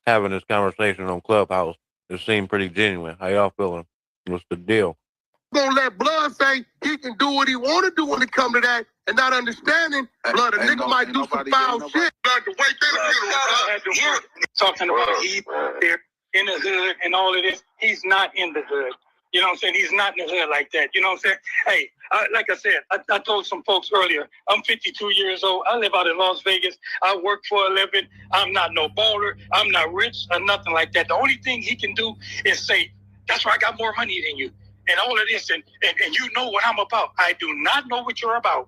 having this conversation on Clubhouse. It seemed pretty genuine. How y'all feeling? What's the deal? Gonna let blood say he can do what he want to do when it come to that, and not understanding blood. A nigga might do some foul shit. Blood, the way they feel, talking about he's there in the hood and all of this. He's not in the hood. You know what I'm saying? He's not in the hood like that. You know what I'm saying? Hey, like I said, I told some folks earlier, I'm 52 years old. I live out in Las Vegas. I work for a living. I'm not no baller. I'm not rich or nothing like that. The only thing he can do is say, that's why I got more money than you. And all of this, and you know what I'm about. I do not know what you're about.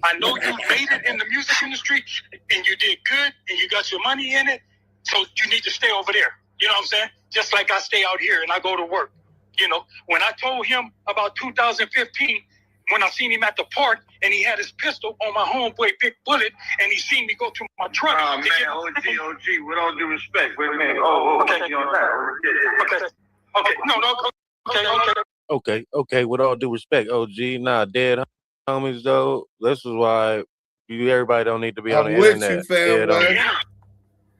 I know you made it in the music industry, and you did good, and you got your money in it, so you need to stay over there. You know what I'm saying? Just like I stay out here and I go to work. You know, when I told him about 2015, when I seen him at the park, and he had his pistol on my homeboy Big Bullet, and he seen me go to my truck. Oh, man, OG, with all due respect. Wait a minute. Okay. Okay, no. Okay. With all due respect, OG, nah, dead homies though. This is why everybody don't need to be on the internet. I'm with you, fam.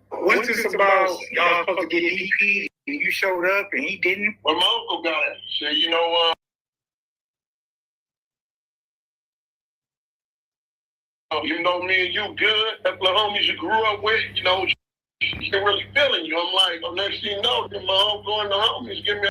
What's this about? Y'all supposed to get DP, and you showed up, and he didn't. Well, my uncle got it. So, you know, you know me and you good. That's the homies you grew up with. You know, they're really feeling you. I'm like, next thing you know, my uncle and the homies give me.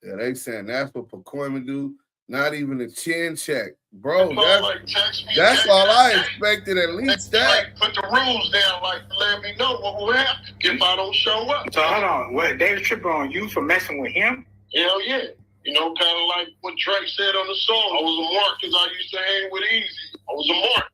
Yeah, they saying that's what Pacoima do. Not even a chin check. Bro, that's all I expected, at least that. Put the rules down, like, let me know what will happen if I don't show up. So hold on, what, they were tripping on you for messing with him? Hell yeah. You know, kind of like what Drake said on the song, I was a mark because I used to hang with Easy. I was a mark.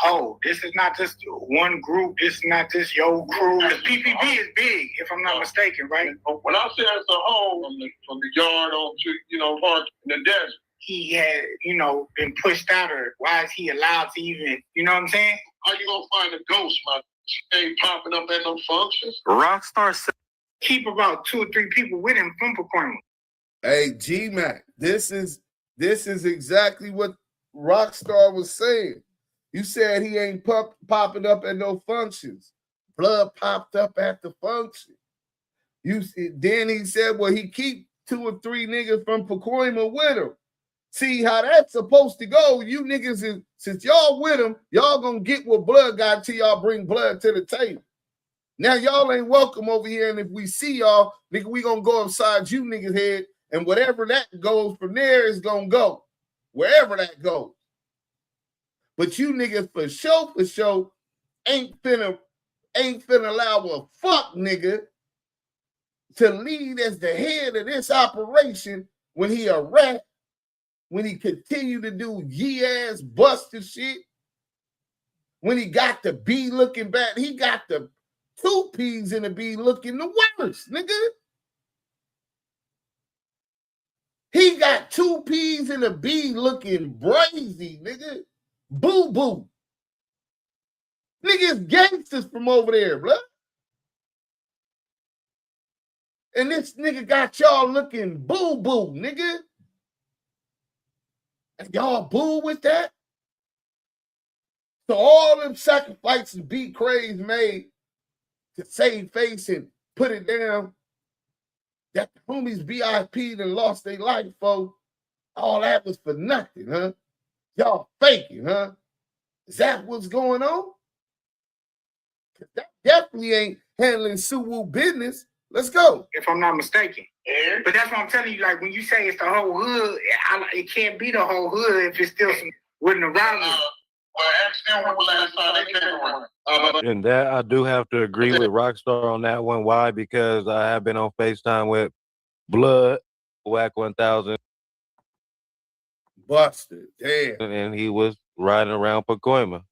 Oh, this is not just one group. This is not just your crew. The PPP is big, if I'm not mistaken, right? When I say as a whole, from the yard on to, you know, park in the desert. He had, you know, been pushed out, or why is he allowed to even, you know what I'm saying? How you gonna find a ghost, man? Ain't popping up at no functions. Rockstar said Keep about 2 or 3 people with him from Pacoima. Hey, G-Mac, this is exactly what Rockstar was saying. You said he ain't popping up at no functions. Blood popped up at the function. Then he said, well, he keep 2 or 3 niggas from Pacoima with him. See how that's supposed to go. You niggas, since y'all with him, y'all gonna get what Blood got till y'all bring Blood to the table. Now y'all ain't welcome over here, and if we see y'all, nigga, we gonna go upside you niggas' head, and whatever that goes from there is gonna go. Wherever that goes. But you niggas for sure ain't finna allow a fuck nigga to lead as the head of this operation when he a rat, when he continue to do ye-ass busted shit, when he got the B looking bad. He got the 2 P's in the B looking the worst, nigga. He got 2 P's in the B looking brazy, nigga. Boo-boo. Niggas gangsters from over there, bro. And this nigga got y'all looking boo-boo, nigga. And y'all boo with that? So all them sacrifices B Craze made to save face and put it down, that the homies BIP'd and lost their life, folks, all that was for nothing, huh? Y'all faking, huh? Is that what's going on? That definitely ain't handling Suwu business. Let's go. If I'm not mistaken. Yeah. But that's what I'm telling you, like, when you say it's the whole hood, it can't be the whole hood if it's still some wooden around. Well, ask them when was the last time they came around. And that I do have to agree with Rockstar on that one. Why? Because I have been on FaceTime with Blood, Wack100. Busted, damn. And he was riding around Pacoima.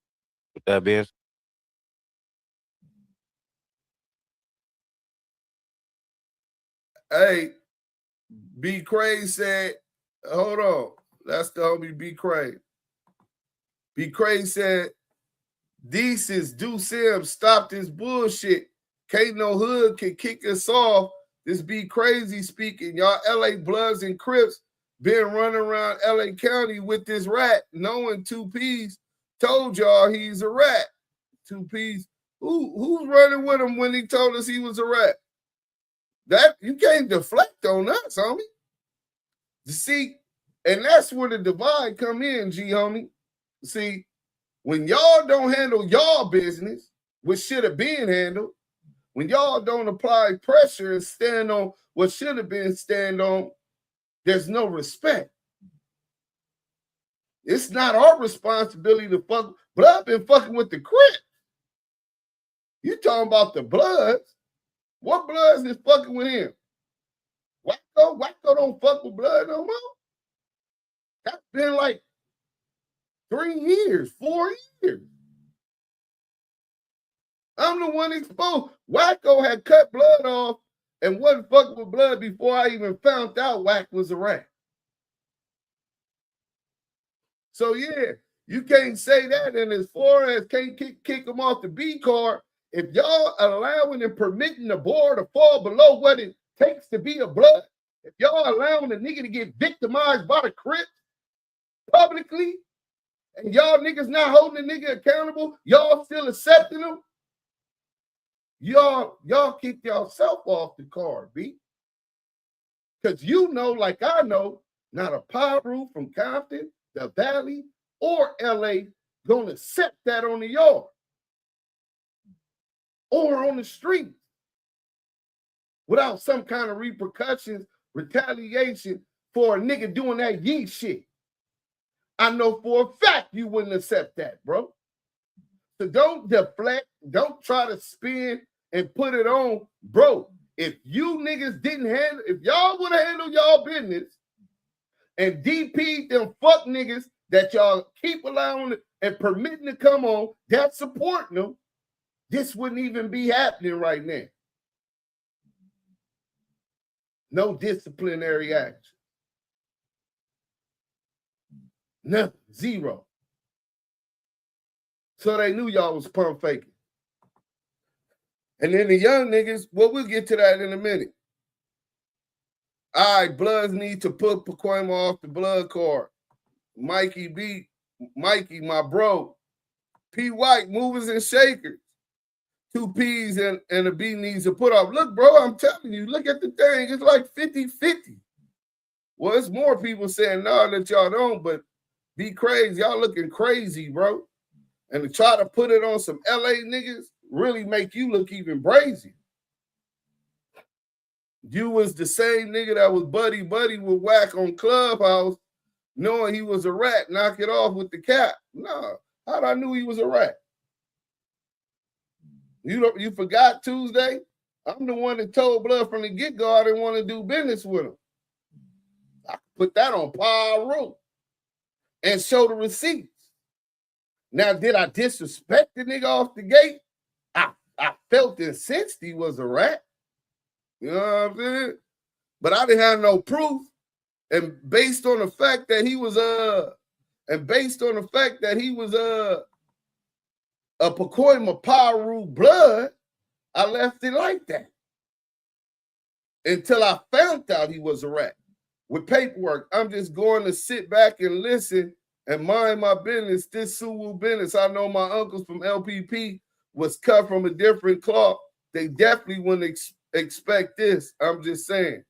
With that being said, hey, B Craze said, hold on. That's the homie B Craze. B Craze said, DUSE M, stop this bullshit. Can't no hood can kick us off. This be crazy speaking. Y'all LA Bloods and Crips been running around LA County with this rat, knowing 2 P's told y'all he's a rat. 2 P's. Who's running with him when he told us he was a rat? That you can't deflect on us, homie. See, and that's where the divide come in, G homie. See, when y'all don't handle y'all business, which should have been handled, when y'all don't apply pressure and stand on what should have been stand on, there's no respect. It's not our responsibility to fuck. Blood been fucking with the Crips. You talking about the Bloods? What Bloods is fucking with him? Wacko don't fuck with Blood no more. That's been like 3 years, 4 years. I'm the one exposed. Wacko had cut Blood off and wasn't fucking with Blood before I even found out Wack was a rat. So yeah, you can't say that. And as far as can't kick him off the B card, if y'all allowing and permitting the board to fall below what it takes to be a Blood, if y'all allowing a nigga to get victimized by the Crips publicly, and y'all niggas not holding the nigga accountable, y'all still accepting him, y'all kick yourself off the card, B. Because you know, like I know, not a Piru from Compton, the Valley, or LA gonna accept that on the yard or on the street without some kind of repercussions, retaliation for a nigga doing that yeet shit. I know for a fact you wouldn't accept that, bro. So don't deflect, don't try to spin and put it on, bro. If you niggas didn't handle, if y'all would have handled y'all business and DP'd them fuck niggas that y'all keep allowing and permitting to come on, that supporting them, this wouldn't even be happening right now. No disciplinary action. Nothing. Zero. So they knew y'all was pump faking. And then the young niggas, well, we'll get to that in a minute. All right, Bloods need to put Pacoima off the blood card. Mikey, my bro. P. White, movers and shakers. 2 P's and a B needs to put off. Look, bro, I'm telling you, look at the thing. It's like 50-50. Well, it's more people saying no that y'all don't, but be crazy. Y'all looking crazy, bro. And to try to put it on some LA niggas really make you look even brazy. You was the same nigga that was buddy with Wack on Clubhouse, knowing he was a rat, knock it off with the cap. No, how'd I knew he was a rat? You forgot Tuesday? I'm the one that told Blood from the get-go I didn't want to do business with him. I put that on Piru and show the receipts. Now, did I disrespect the nigga off the gate? I felt incensed he was a rat. You know what I'm saying? But I didn't have no proof. And based on the fact that he was a Pacoima Piru blood, I left it like that. Until I found out he was a rat. With paperwork, I'm just going to sit back and listen and mind my business, this Suwu business. I know my uncles from LPP was cut from a different cloth. They definitely wouldn't expect this. I'm just saying.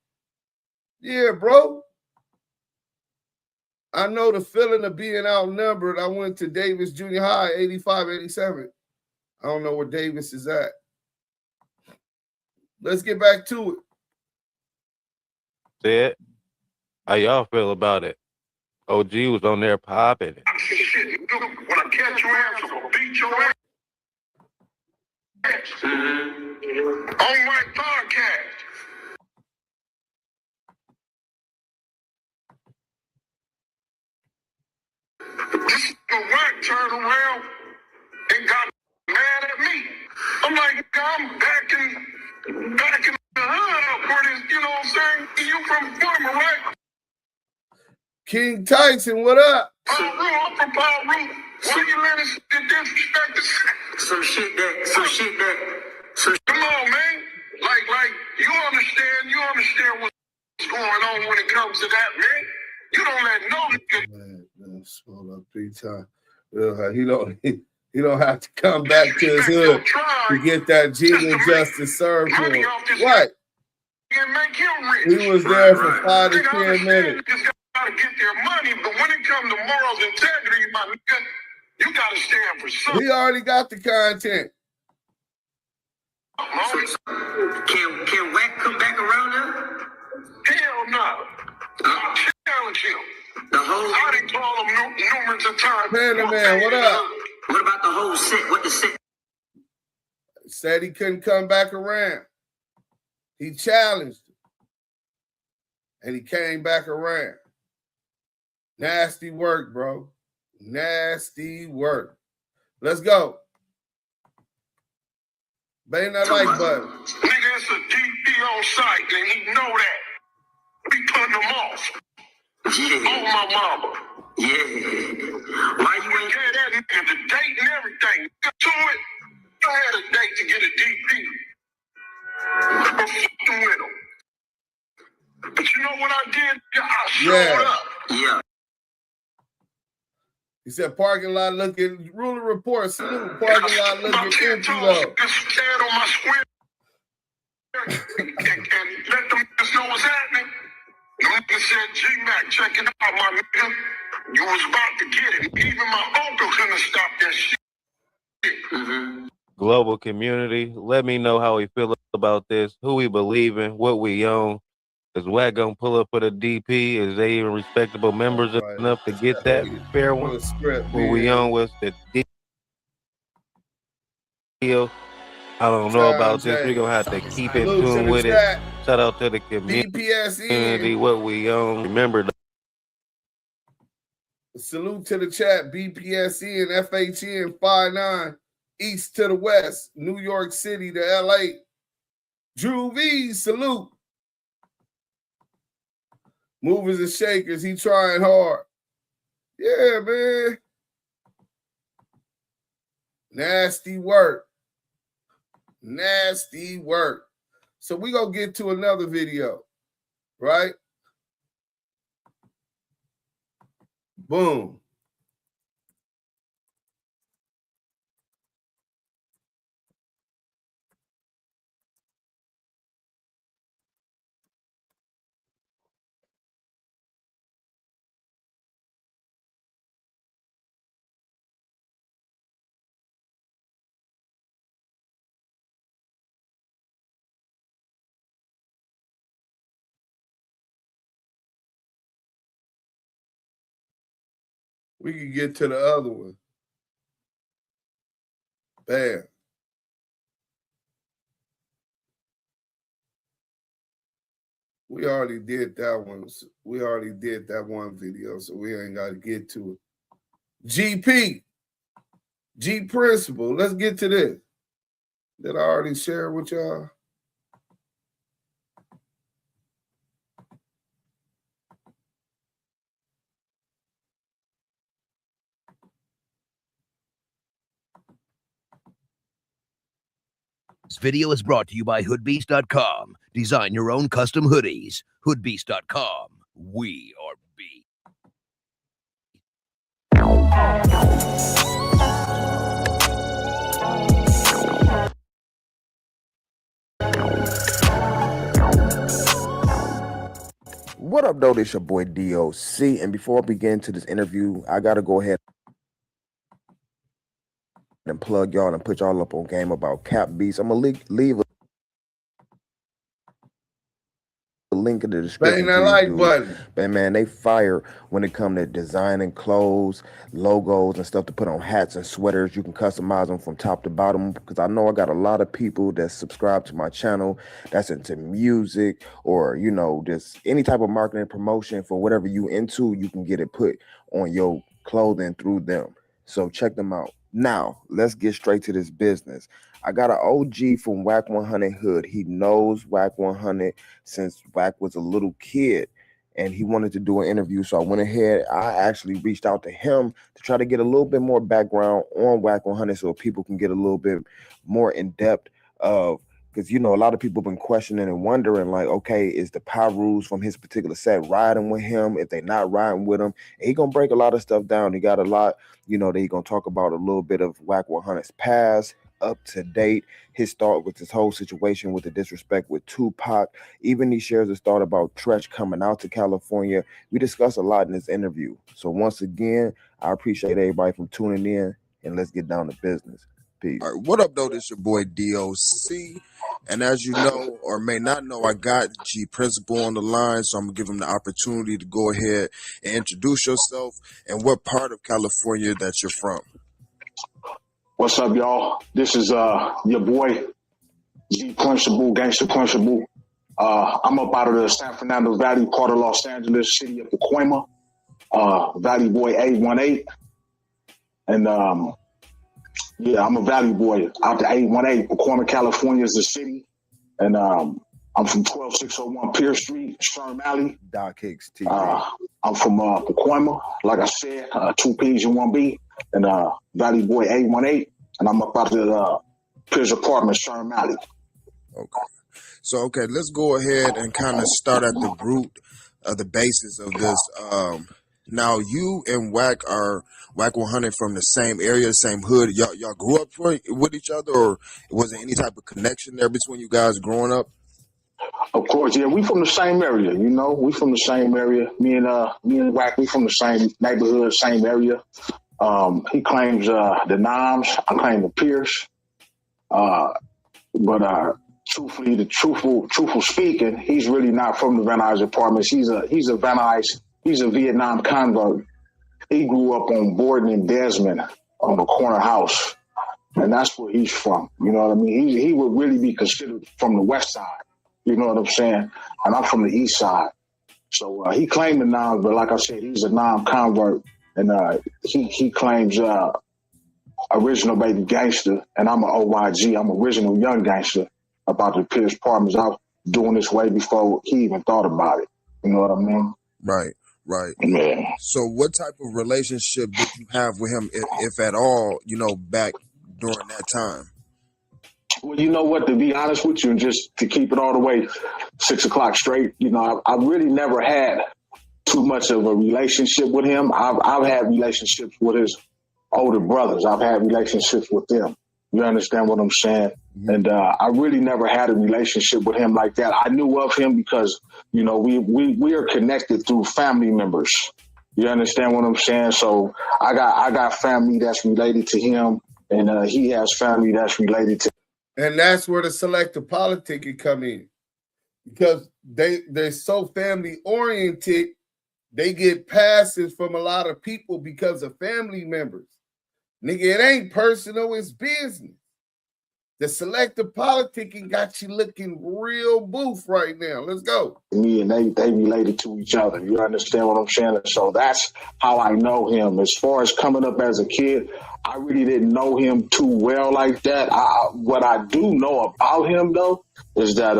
Yeah, bro. I know the feeling of being outnumbered. I went to Davis Junior High, 85, 87. I don't know where Davis is at. Let's get back to it. Said, how y'all feel about it? OG was on there popping it. When I catch your ass, I'm gonna beat your ass. On my podcast. This Wack turned around and got mad at me. I'm like, I'm back in the hood up for this, you know what I'm saying? You from Pacoima, right? King Tyson, what up? I'm from Piru. Why you letting disrespect some shit that. Come on, man. Like you understand what's going on when it comes to that, man. You don't let no nigga. Man, hold up 3 times. He don't have to come back to his hood to get that genuine justice served to him. Right. He was there for 5 to 10 minutes. Gotta get their money, but when it comes to morals, integrity, my nigga, you gotta stand for something. He already got the content. Can Wack come back around now? Hell no. I'll challenge him. I didn't call him numerous of times. Panda Man, what up? What about the whole set? What the set? Said he couldn't come back around. He challenged him. And he came back around. Nasty work, bro. Nasty work. Let's go. Bang that like button. Nigga, it's a DP on site, and he know that. We putting him off. Yeah. On my mama. Yeah. Why you ain't get that nigga the date and everything? Get to it. I had a date to get a DP. I'm fucking with him. But you know what I did? I showed up. Yeah. He said parking lot looking, ruler report, salute, parking lot looking empty though. Just stand on my square and let them know what's happening. The nigga said, G-Mac, check it out, my nigga. You was about to get it. Even my uncle couldn't stop that shit. Mm-hmm. Global community, let me know how we feel about this, who we believe in, what we own. Is Wack gonna pull up with a DP? Is they even respectable members enough to get that fair one? What we on with the deal? I don't know about this. We're gonna have to keep in tune with it. Shout out to the community. What we on? Remember. Salute to the chat. BPSE and FHN 59, east to the west, New York City to LA. Drew V, salute. Movers and shakers, he trying hard. Yeah, man. Nasty work. Nasty work. So we gonna get to another video, right? Boom. We can get to the other one. Bam. We already did that one. We already did that one video, so we ain't got to get to it. GP. G Principle. Let's get to this. Did I already share with y'all? This video is brought to you by hoodbeast.com. Design your own custom hoodies. Hoodbeast.com. We are beast. What up, though? This your boy DOC. And before I begin to this interview, I got to go ahead and plug y'all and put y'all up on game about Cap Beats. I'm going to leave a link in the description. Bang that like button. But man, they fire when it comes to designing clothes, logos, and stuff to put on hats and sweaters. You can customize them from top to bottom, because I know I got a lot of people that subscribe to my channel that's into music or, you know, just any type of marketing promotion for whatever you into. You can get it put on your clothing through them. So check them out. Now, let's get straight to this business. I got an OG from Wack100 Hood. He knows Wack100 since Wack was a little kid, and he wanted to do an interview. So I went ahead. I actually reached out to him to try to get a little bit more background on Wack100 so people can get a little bit more in depth of, because, you know, a lot of people have been questioning and wondering, like, okay, is the Pirus from his particular set riding with him? If they not riding with him, and he going to break a lot of stuff down. He got a lot, you know, that he going to talk about a little bit of Wack100's past, up to date, his thought with this whole situation with the disrespect with Tupac. Even he shares his thought about Tretch coming out to California. We discuss a lot in this interview. So once again, I appreciate everybody from tuning in, and let's get down to business. Peace. All right, what up, though? This your boy DOC. And as you know, or may not know, I got G Principle on the line, so I'm going to give him the opportunity to go ahead and introduce yourself and what part of California that you're from. What's up, y'all? This is your boy, G Principle, Gangster Principle. I'm up out of the San Fernando Valley, part of Los Angeles, city of Pacoima. Valley Boy A18. And yeah, I'm a Valley Boy out to 818. Pacoima, California is the city. And I'm from 12601 Pierce Street, Sherm Alley. Doc Hicks TV. I'm from Pacoima, like I said, 2 P's and 1 B. And Valley Boy 818, and I'm up out the Pierce Apartment, Sherm Alley. Okay. So, okay, let's go ahead and kind of start at the root of the basis of this. Now, you and Wack are Wack100 from the same area, the same hood. Y'all grew up with each other, or was there any type of connection there between you guys growing up? Of course, yeah, we from the same area, you know. We from the same area. Me and Wack, we from the same neighborhood, same area. He claims the Noms, I claim the Pierce. But truthfully, the truthful speaking, he's really not from the Van Nuys apartments. He's a Van Nuys, he's a Vietnam convert. He grew up on Borden and Desmond on a corner house, and that's where he's from. You know what I mean? He would really be considered from the west side. You know what I'm saying? And I'm from the east side. So he claimed the Noms, but like I said, he's a non-convert, and he claims original baby gangster, and I'm an OYG. I'm original young gangster about the Pierce Partners. I was doing this way before he even thought about it. You know what I mean? Right. Yeah. So what type of relationship did you have with him, if at all, you know, back during that time? Well, you know what, to be honest with you, and just to keep it all the way 6 o'clock straight, you know, I really never had too much of a relationship with him. I've had relationships with his older brothers. I've had relationships with them. You understand what I'm saying? Mm-hmm. And I really never had a relationship with him like that. I knew of him because, you know, we are connected through family members. You understand what I'm saying? So I got family that's related to him, and he has family that's related to. And that's where the selective politicking come in, because they're so family oriented. They get passes from a lot of people because of family members. Nigga, it ain't personal, it's business. The selective politicking got you looking real booth right now. Let's go. Me and they related to each other. You understand what I'm saying? So that's how I know him. As far as coming up as a kid, I really didn't know him too well like that. What I do know about him, though, is that,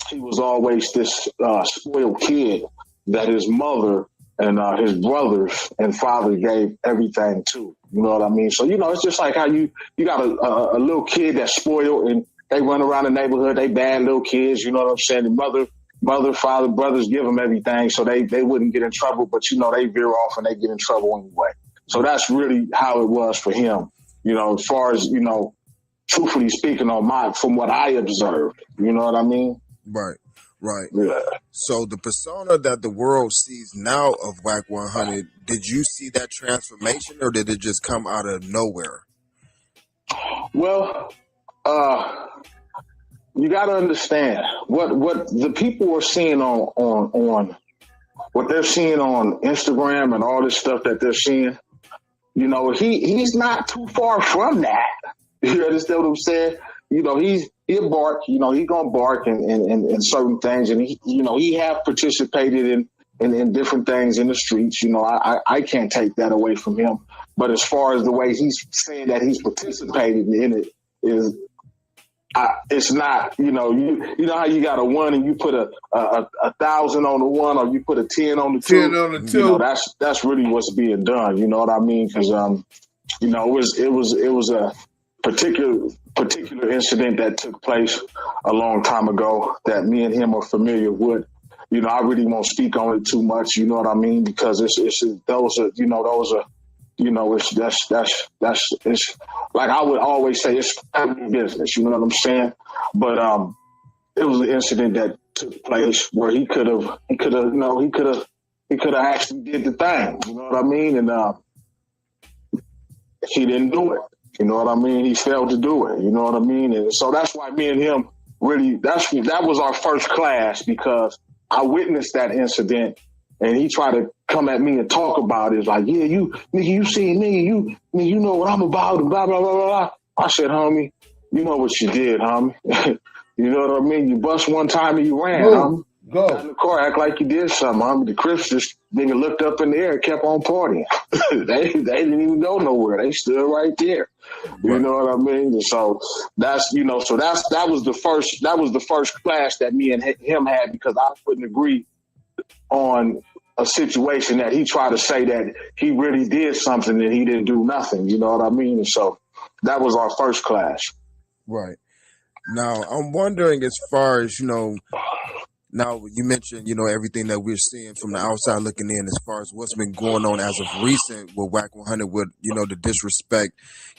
he was always this spoiled kid that his mother and his brothers and father gave everything to. You know what I mean? So, you know, it's just like how you got a little kid that's spoiled and they run around the neighborhood. They bad little kids. You know what I'm saying? The mother, father, brothers give them everything so they wouldn't get in trouble. But, you know, they veer off and they get in trouble anyway. So that's really how it was for him. You know, as far as, you know, truthfully speaking from what I observed. You know what I mean? Right. Yeah. So the persona that the world sees now of Wack100, did you see that transformation, or did it just come out of nowhere? Well, you got to understand what the people are seeing on what they're seeing on Instagram and all this stuff that they're seeing. You know, he's not too far from that. You understand what I'm saying? You know, he'll bark. You know, he's gonna bark and certain things, and he have participated in different things in the streets. You know, I can't take that away from him. But as far as the way he's saying that he's participated in it is, it's not. You know, you know how you got a 1 and you put a 1,000 on the 1, or you put a 10 on the 2. 10 on the 2. You know, that's really what's being done. You know what I mean? Because you know, it was a particular incident that took place a long time ago that me and him are familiar with. You know, I really won't speak on it too much. You know what I mean? Because it's like I would always say, it's family business. You know what I'm saying? But it was an incident that took place where he could have actually did the thing. You know what I mean? And he didn't do it. You know what I mean? He failed to do it. You know what I mean? And so that's why me and him really, that was our first clash, because I witnessed that incident and he tried to come at me and talk about it. It's like, yeah, you see me, you know what I'm about, and blah, blah, blah, blah. I said, homie, you know what you did, homie. You know what I mean? You bust one time and you ran, homie. Go. Got in the car, act like you did something, homie. The Crips just nigga looked up in the air and kept on partying. they didn't even go nowhere. They stood right there. You know what I mean? And so that was the first clash that me and him had, because I couldn't agree on a situation that he tried to say that he really did something and he didn't do nothing. You know what I mean? And so that was our first clash. Right. Now I'm wondering, as far as, you know, now you mentioned, you know, everything that we're seeing from the outside looking in, as far as what's been going on as of recent with Wack100, with, you know, the disrespect.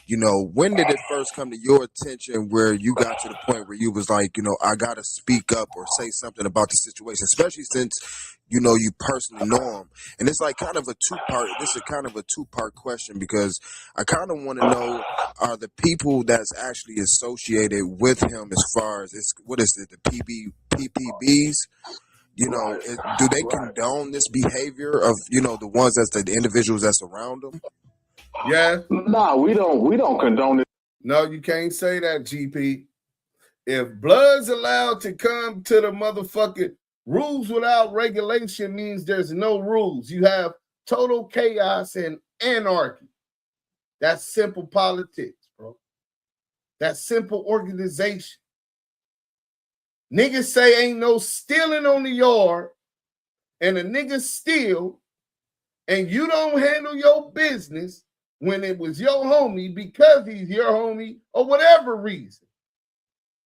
You know, when did it first come to your attention where you got to the point where you was like, you know, I got to speak up or say something about the situation, especially since you personally know him. And it's like kind of a two-part, this is kind of a two-part question, because I kind of want to know, are the people that's actually associated with him, as far as the PPBs, do they condone this behavior of, the ones the individuals that's around them? Yeah. No, we don't condone it. No, you can't say that, GP. If Blood's allowed to come to the motherfucking rules without regulation means there's no rules. You have total chaos and anarchy. That's simple politics, bro. That's simple organization. Niggas say ain't no stealing on the yard, and a nigga steal, and you don't handle your business when it was your homie because he's your homie or whatever reason,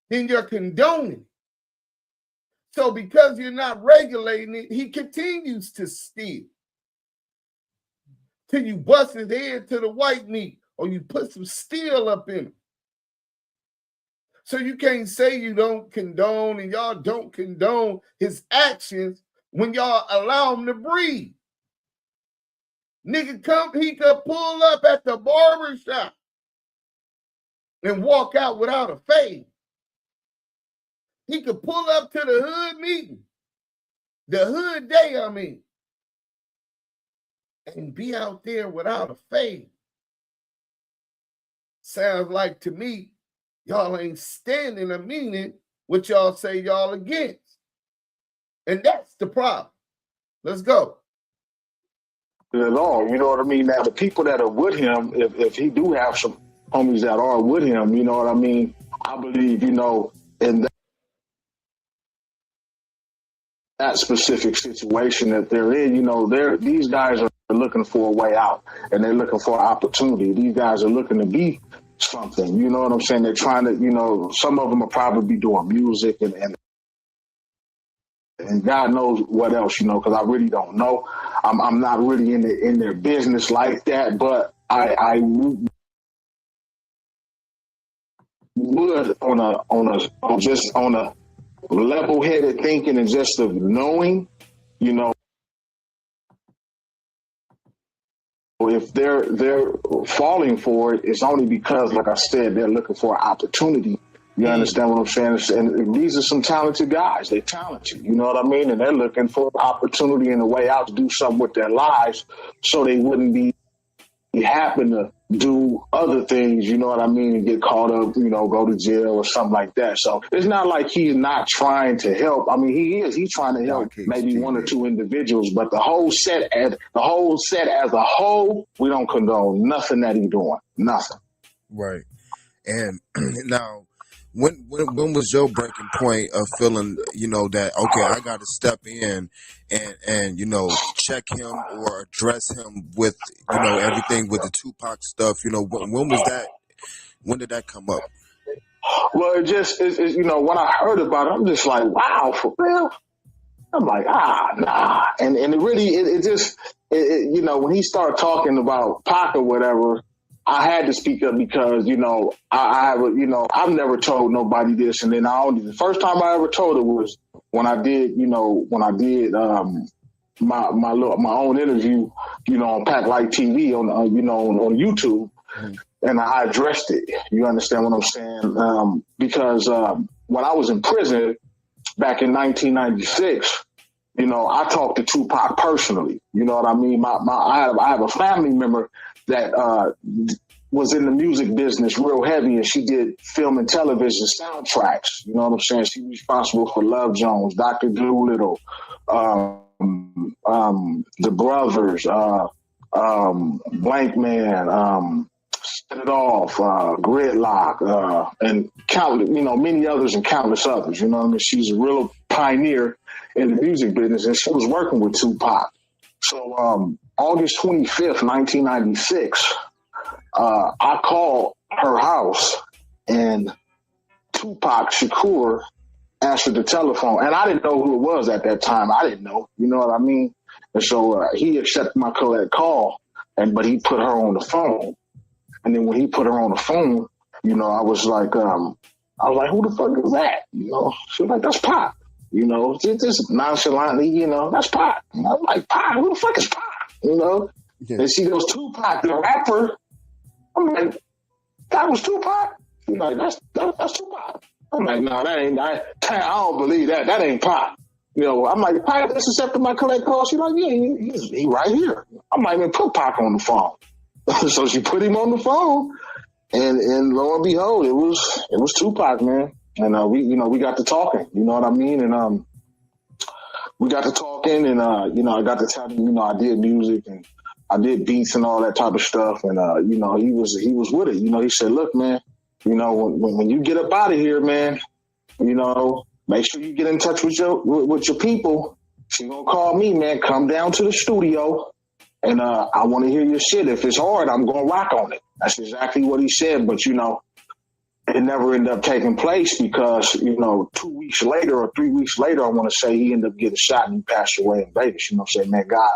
then you're condoning it. So because you're not regulating it, he continues to steal till you bust his head to the white meat or you put some steel up in him. So you can't say you don't condone, and y'all don't condone his actions when y'all allow him to breathe. Nigga, he could pull up at the barber shop and walk out without a fade. He could pull up to the hood meeting, the hood day, and be out there without a fade. Sounds like to me, y'all ain't standing a meaning what y'all say y'all against. And that's the problem. Let's go. At all, you know what I mean? Now, the people that are with him, if he do have some homies that are with him, you know what I mean? I believe, in that specific situation that they're in, these guys are looking for a way out, and they're looking for an opportunity. These guys are looking to be something, you know what I'm saying? They're trying to, some of them will probably be doing music and God knows what else, because I really don't know. I'm not really in their business like that, but I would on a level-headed thinking and just of knowing, if they're falling for it, it's only because, like I said, they're looking for an opportunity. You understand what I'm saying? And these are some talented guys. They're talented, you know what I mean? And they're looking for an opportunity and a way out to do something with their lives so they wouldn't be happen to do other things, you know what I mean, and get caught up, go to jail or something like that. So it's not like he's not trying to help. I mean, he is. He's trying to help maybe one or two individuals, but the whole set as a whole, we don't condone nothing that he's doing. Nothing. Right. And now, when was your breaking point of feeling, that, okay, I got to step in and check him or address him with, everything with the Tupac stuff? When was that? When did that come up? Well, when I heard about it, I'm just like, wow, for real? I'm like, nah. And it really, when he started talking about Pac or whatever, I had to speak up because, I've never told nobody this. And then the first time I ever told it was when I did my own interview, on Pac Light TV on YouTube. Mm-hmm. And I addressed it. You understand what I'm saying? Because when I was in prison back in 1996, I talked to Tupac personally. You know what I mean? I have a family member that was in the music business real heavy, and she did film and television soundtracks. You know what I'm saying? She was responsible for Love Jones, Dr. Dolittle, The Brothers, Blank Man, Set It Off, Gridlock, and countless, many others and countless others. You know what I mean? She's a real pioneer in the music business, and she was working with Tupac. So August 25th, 1996, I called her house, and Tupac Shakur answered the telephone. And I didn't know who it was at that time. I didn't know, you know what I mean? And so he accepted my call, but he put her on the phone. And then when he put her on the phone, I was like, who the fuck is that? She was like, that's Pac. You know, just nonchalantly, you know, that's Pac. I'm like, Pac, who the fuck is Pac? You know? Yeah. And she goes, Tupac, the rapper. I'm like, that was Tupac? She's like, that's Tupac. I'm like, no, that ain't, I don't believe that. That ain't Pac. You know, I'm like, Pac, this is after my collect call. She's like, yeah, he right here. I'm like, man, put Pac on the phone. So she put him on the phone, and lo and behold, it was Tupac, man. And we got to talking. You know what I mean? And we got to talking, and you know, I got to tell him, you know, I did music and I did beats and all that type of stuff. And you know, he was with it. You know, he said, look, man, you know, when you get up out of here, man, you know, make sure you get in touch with your people. She gonna call me, man. Come down to the studio. And I want to hear your shit. If it's hard, I'm going to rock on it. That's exactly what he said. But, you know, it never ended up taking place because, you know, 2 weeks later or 3 weeks later, I want to say he ended up getting shot and he passed away in Vegas. You know what I'm saying? Man, God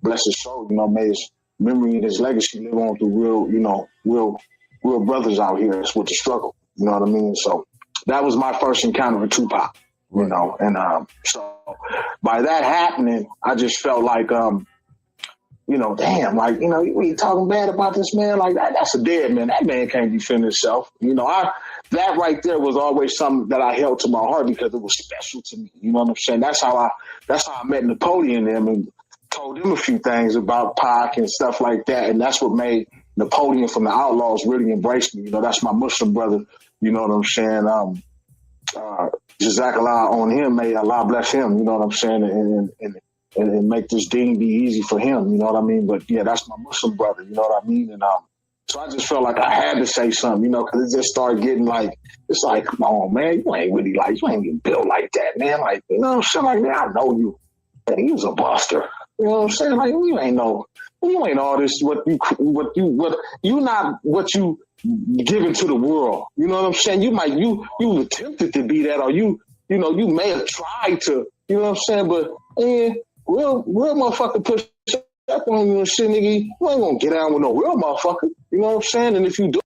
bless his soul. You know, may his memory and his legacy live on through real brothers out here. That's what the struggle. You know what I mean? So that was my first encounter with Tupac, you know. And so by that happening, I just felt like, you know, damn, like, you know, you talking bad about this man, like that's a dead man. That man can't defend himself. You know, that right there was always something that I held to my heart because it was special to me. You know what I'm saying? That's how I met Napoleon and them and told him a few things about Pac and stuff like that. And that's what made Napoleon from the Outlaws really embrace me. You know, that's my Muslim brother. You know what I'm saying? Jazakallah on him, may Allah bless him. You know what I'm saying? And make this deen be easy for him, you know what I mean? But yeah, that's my Muslim brother, you know what I mean? And so I just felt like I had to say something, you know, because it just started getting like, it's like, come on, man, you ain't even built like that, man. Like, you know what I'm saying? Like, man, I know you. Man, he was a buster. You know what I'm saying? Like, you ain't all this, you not what you giving to the world. You know what I'm saying? You attempted to be that, or you may have tried to, you know what I'm saying? But, real motherfucker push up on you and shit, nigga. You ain't gonna get down with no real motherfucker. You know what I'm saying? And if you do.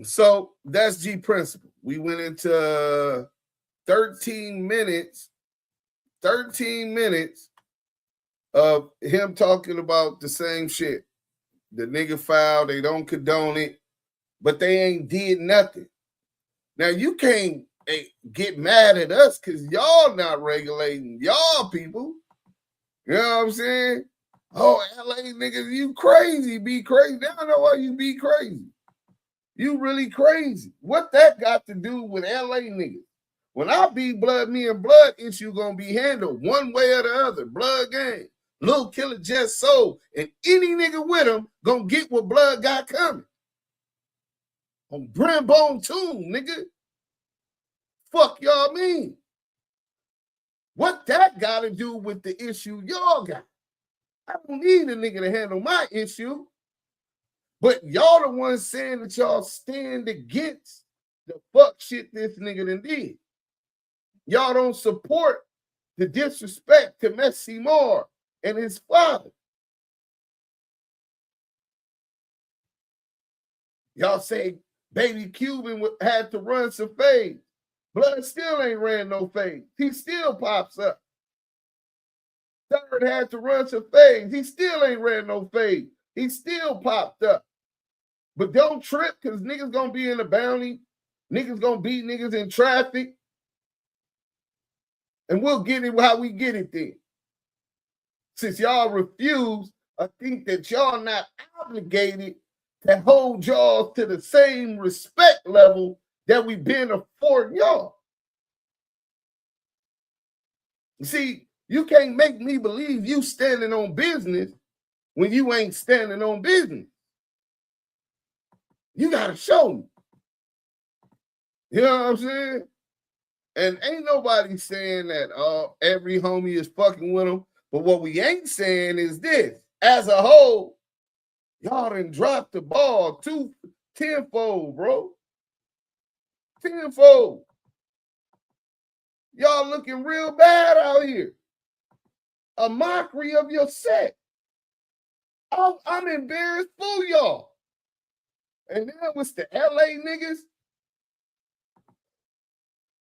So that's G Principle. We went into 13 minutes of him talking about the same shit. The nigga filed, they don't condone it, but they ain't did nothing. Now you can't get mad at us because y'all not regulating y'all people. You know what I'm saying? Oh, LA niggas, you crazy, be crazy. Now I know why you be crazy. You really crazy. What that got to do with LA niggas? When I be blood, me and blood issue gonna be handled one way or the other. Blood gang, Lil Killer Just Soul, and any nigga with him gonna get what blood got coming. On Brimstone Tune, nigga. Fuck y'all mean? What that got to do with the issue y'all got? I don't need a nigga to handle my issue. But y'all the ones saying that y'all stand against the fuck shit this nigga done did. Y'all don't support the disrespect to Messi Moore and his father. Y'all say Baby Cuban had to run some fades. Blood still ain't ran no fades. He still pops up. Third had to run some fades. He still ain't ran no fades. He still popped up. But don't trip because niggas gonna be in the bounty. Niggas gonna beat niggas in traffic. And we'll get it how we get it then. Since y'all refuse, I think that y'all not obligated to hold y'all to the same respect level that we've been affording y'all. You see, you can't make me believe you standing on business when you ain't standing on business. You got to show me. You know what I'm saying? And ain't nobody saying that every homie is fucking with them. But what we ain't saying is this. As a whole, y'all done dropped the ball tenfold, bro. Tenfold. Y'all looking real bad out here. A mockery of your set. I'm embarrassed for y'all. And then with the LA niggas,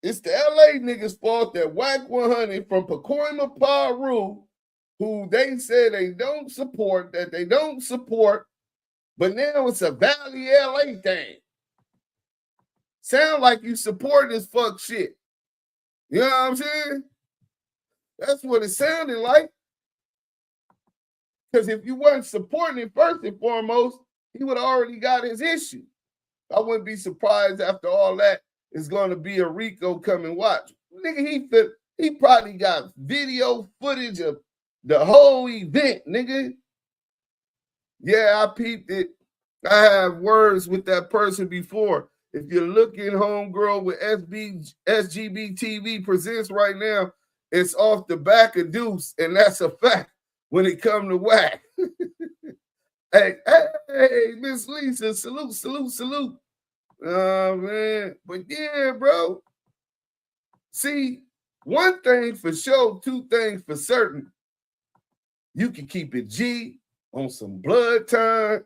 It's the LA niggas' fault that Wack100 from Pacoima Piru, who they say they don't support, but now it's a Valley LA thing. Sound like you support this fuck shit. You know what I'm saying? That's what it sounded like. Because if you weren't supporting it first and foremost, he would have already got his issue. I wouldn't be surprised after all that it's going to be a Rico come and watch. Nigga, he probably got video footage of the whole event, nigga. Yeah, I peeped it. I have words with that person before. If you're looking, homegirl, with SGB TV presents right now, it's off the back of DUSE, and that's a fact when it come to Wack. Hey, Miss Lisa, salute. Oh, man. But yeah, bro. See, one thing for sure, two things for certain. You can keep it G on some blood time,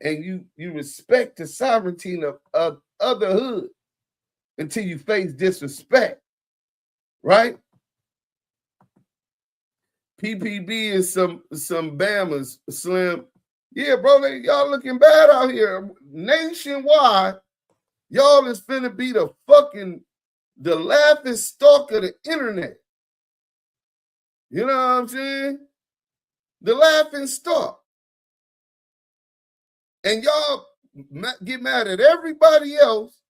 and you respect the sovereignty of other hood until you face disrespect, right? PPB is some Bamas, Slim. Yeah, bro, y'all looking bad out here. Nationwide, y'all is finna be the laughing stock of the internet. You know what I'm saying? The laughing stock. And y'all get mad at everybody else,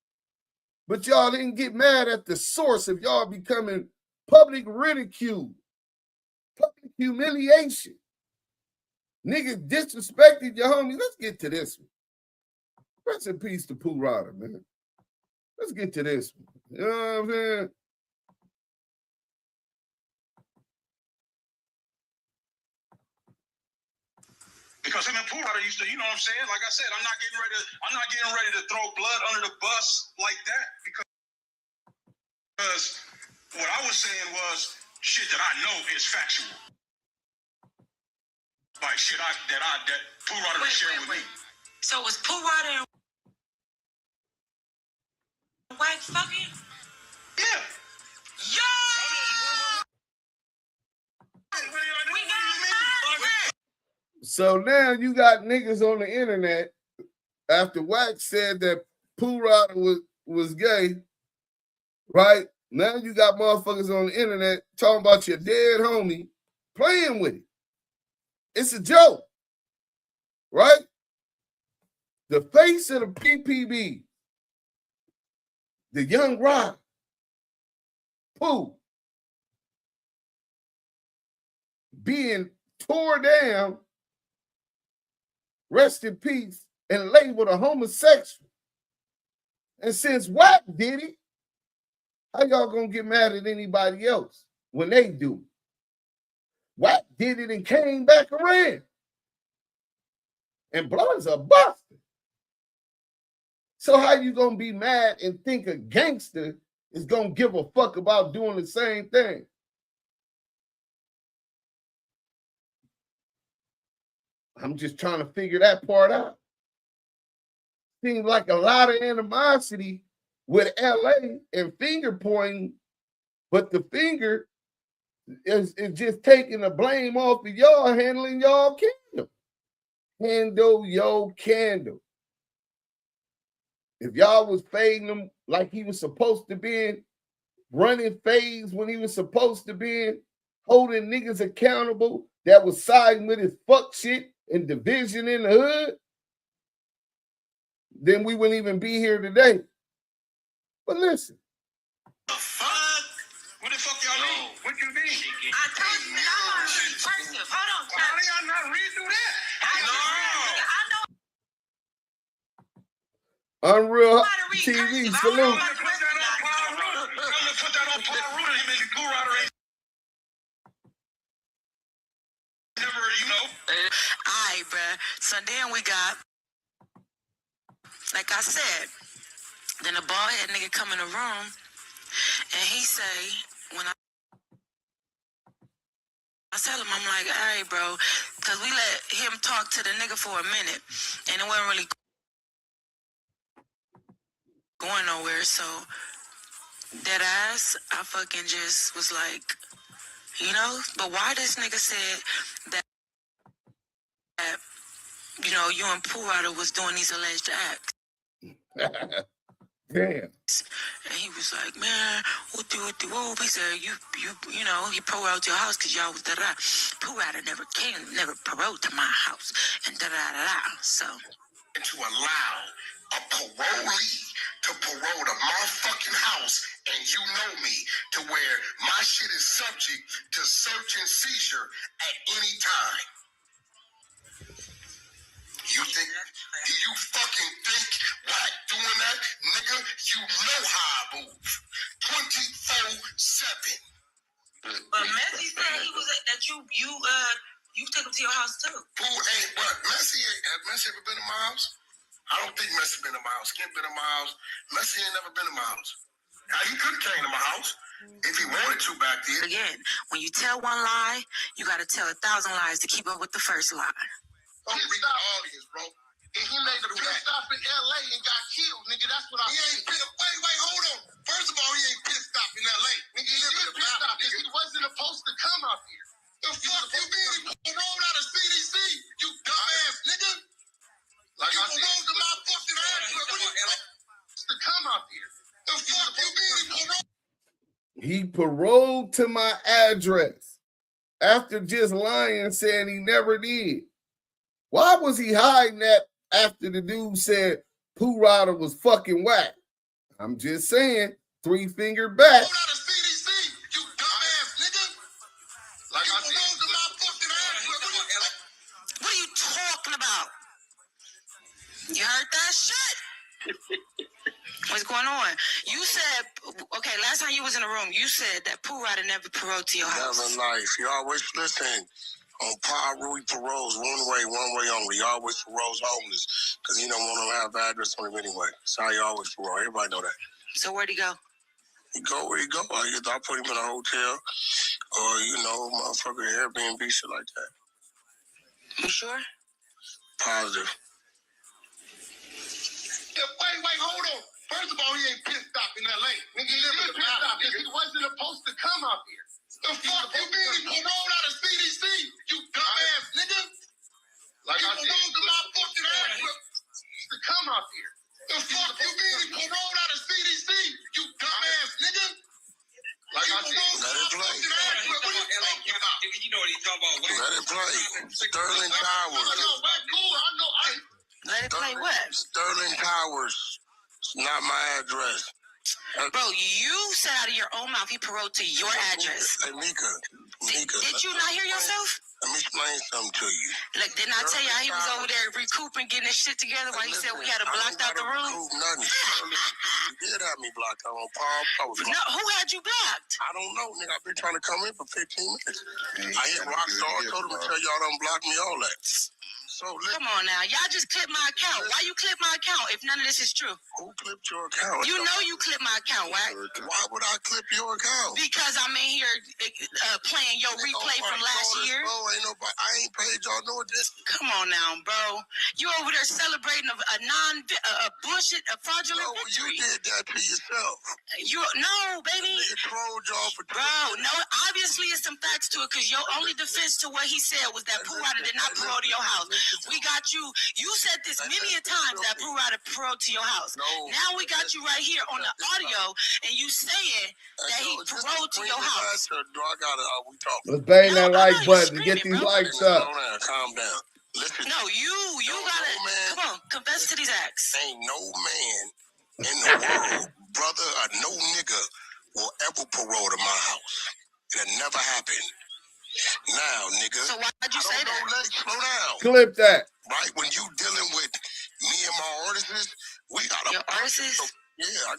but y'all didn't get mad at the source of y'all becoming public ridicule, public humiliation. Niggas disrespected your homies. Let's get to this one. Rest in peace to Pooh Rider, man. Let's get to this one. You know what I'm saying? Because him and Pooh Rider used to, you know what I'm saying? Like I said, I'm not getting ready to throw blood under the bus like that, because what I was saying was shit that I know is factual. Like shit that Pooh Rider shared with me. So was Pooh Rider and Wack fucking? Yeah. Yo! We got So now you got niggas on the internet after Wack said that Pooh Rider was gay, right? Now you got motherfuckers on the internet talking about your dead homie playing with it. It's a joke, right? The face of the PPB, the young rock, Pooh, being tore down, rest in peace, and labeled a homosexual. And since Wack did it, how y'all gonna get mad at anybody else when they do? Wack did it and came back around. And Blood's a buster. So how you gonna be mad and think a gangster is gonna give a fuck about doing the same thing? I'm just trying to figure that part out. Seems like a lot of animosity with LA and finger pointing, but the finger is just taking the blame off of y'all handling y'all candle. Handle your candle. If y'all was fading him like he was supposed to be, running fades when he was supposed to be, holding niggas accountable that was siding with his fuck shit and division in the hood, then we wouldn't even be here today. But listen. The fuck? What the fuck y'all mean? What you mean? I told you not to read first. Hold on, How do y'all not read through that? Unreal TV, salute. Alright, bruh. So then we got, like I said, then a bald head nigga come in the room and he say, when I tell him, I'm like, hey, bro, because we let him talk to the nigga for a minute and it wasn't really going nowhere. So Dead ass, I fucking just was like, you know, but why this nigga said that you know, you and Pooh Rider was doing these alleged acts. Damn. And he was like, man, whoop. He said, you know, he paroled to your house because y'all was da-da. Pooh Rider never paroled to my house and da-da-da-da. So. To allow a parolee to parole to my fucking house, and you know me, to where my shit is subject to search and seizure at any time. You think, do you fucking think Wack doing that? Nigga, you know how I move. 24/7. But Messi said he was that you took him to your house too. Who ain't what? Messi ever been in my house? I don't think Messi been in my house. Skip been in my house. Messi ain't never been in my house. Now, he could have came to my house if he wanted to back then. Again, when you tell one lie, you got to tell 1,000 lies to keep up with the first lie. Don't read the audience, bro. And he made the pit stop in LA and got killed, nigga. That's what I ain't pit. Wait, hold on. First of all, he ain't pit stop in LA. Nigga, he lived pit stop because he wasn't supposed to come out here. The fuck you mean he paroled out of CDC? You dumbass nigga. Like I said, to my fucking ass. To come out here. The fuck you mean he paroled? He paroled to my address after just lying, saying he never did. Why was he hiding that after the dude said Pooh Rider was fucking whack? I'm just saying, 3 finger back. Like I said, what are you talking about? You heard that shit? What's going on? You said, okay, last time you was in the room, you said that Pooh Rider never paroled to your house. Never life. You always listen. On Piru, he paroles one way only. He always paroles homeless because he don't want to have address on him anyway. That's how he always parole. Everybody know that. So where'd he go? He go where he go. I put him in a hotel or, you know, motherfucker Airbnb, shit like that. You sure? Positive. Yeah, wait, hold on. First of all, he ain't pissed stop in LA. Nigga, he lived pissed stop because he wasn't supposed to come out here. The fuck you mean he paroled out of CDC? You dumbass nigga. Like I said, to my fucking ass to come out here. The fuck you mean he paroled out of CDC? You dumbass nigga. Like I said, let it play. You know what he's talking about. Let it play. Sterling Towers. Let it play what? Sterling Towers. It's not my address. Bro, you said out of your own mouth he paroled to your address. Hey, Mika. Did you not hear yourself? Let me explain something to you. Like, didn't I tell you how he was over there recouping, getting his shit together while he said we had him blocked out the room? Nothing. You did have me blocked out on Paul. No, who had you blocked? I don't know, nigga. I've been trying to come in for 15 minutes. I hit Rockstar, told him to tell y'all don't block me, all that. So come on now. Y'all just clipped my account. Why you clip my account if none of this is true? Who clipped your account? You know you clipped my account, Wack. Why would I clip your account? Because I'm in here playing your replay from last year. Ain't nobody, I ain't paid y'all no attention. Come on now, bro. You over there celebrating a bullshit, a fraudulent victory. You did that to yourself. No, baby. They trolled y'all for bro, no, obviously it's some facts to it because your only defense to what he said was that Pooh Rider did not parole to your house. We got you. You said this many a times that Pooh Rider paroled to your house. Now we got you right here on the audio, and you saying that he paroled to your house. Let's bang that like button. Get these likes up. Calm down. Listen. No, you gotta come on, confess to these acts. Ain't no man in the world, brother, or no nigga will ever parole to my house. It'll never happen. Now, nigga. So why'd you say that? Slow down. Clip that. Right when you dealing with me and my artists, we got your artists. Yeah, I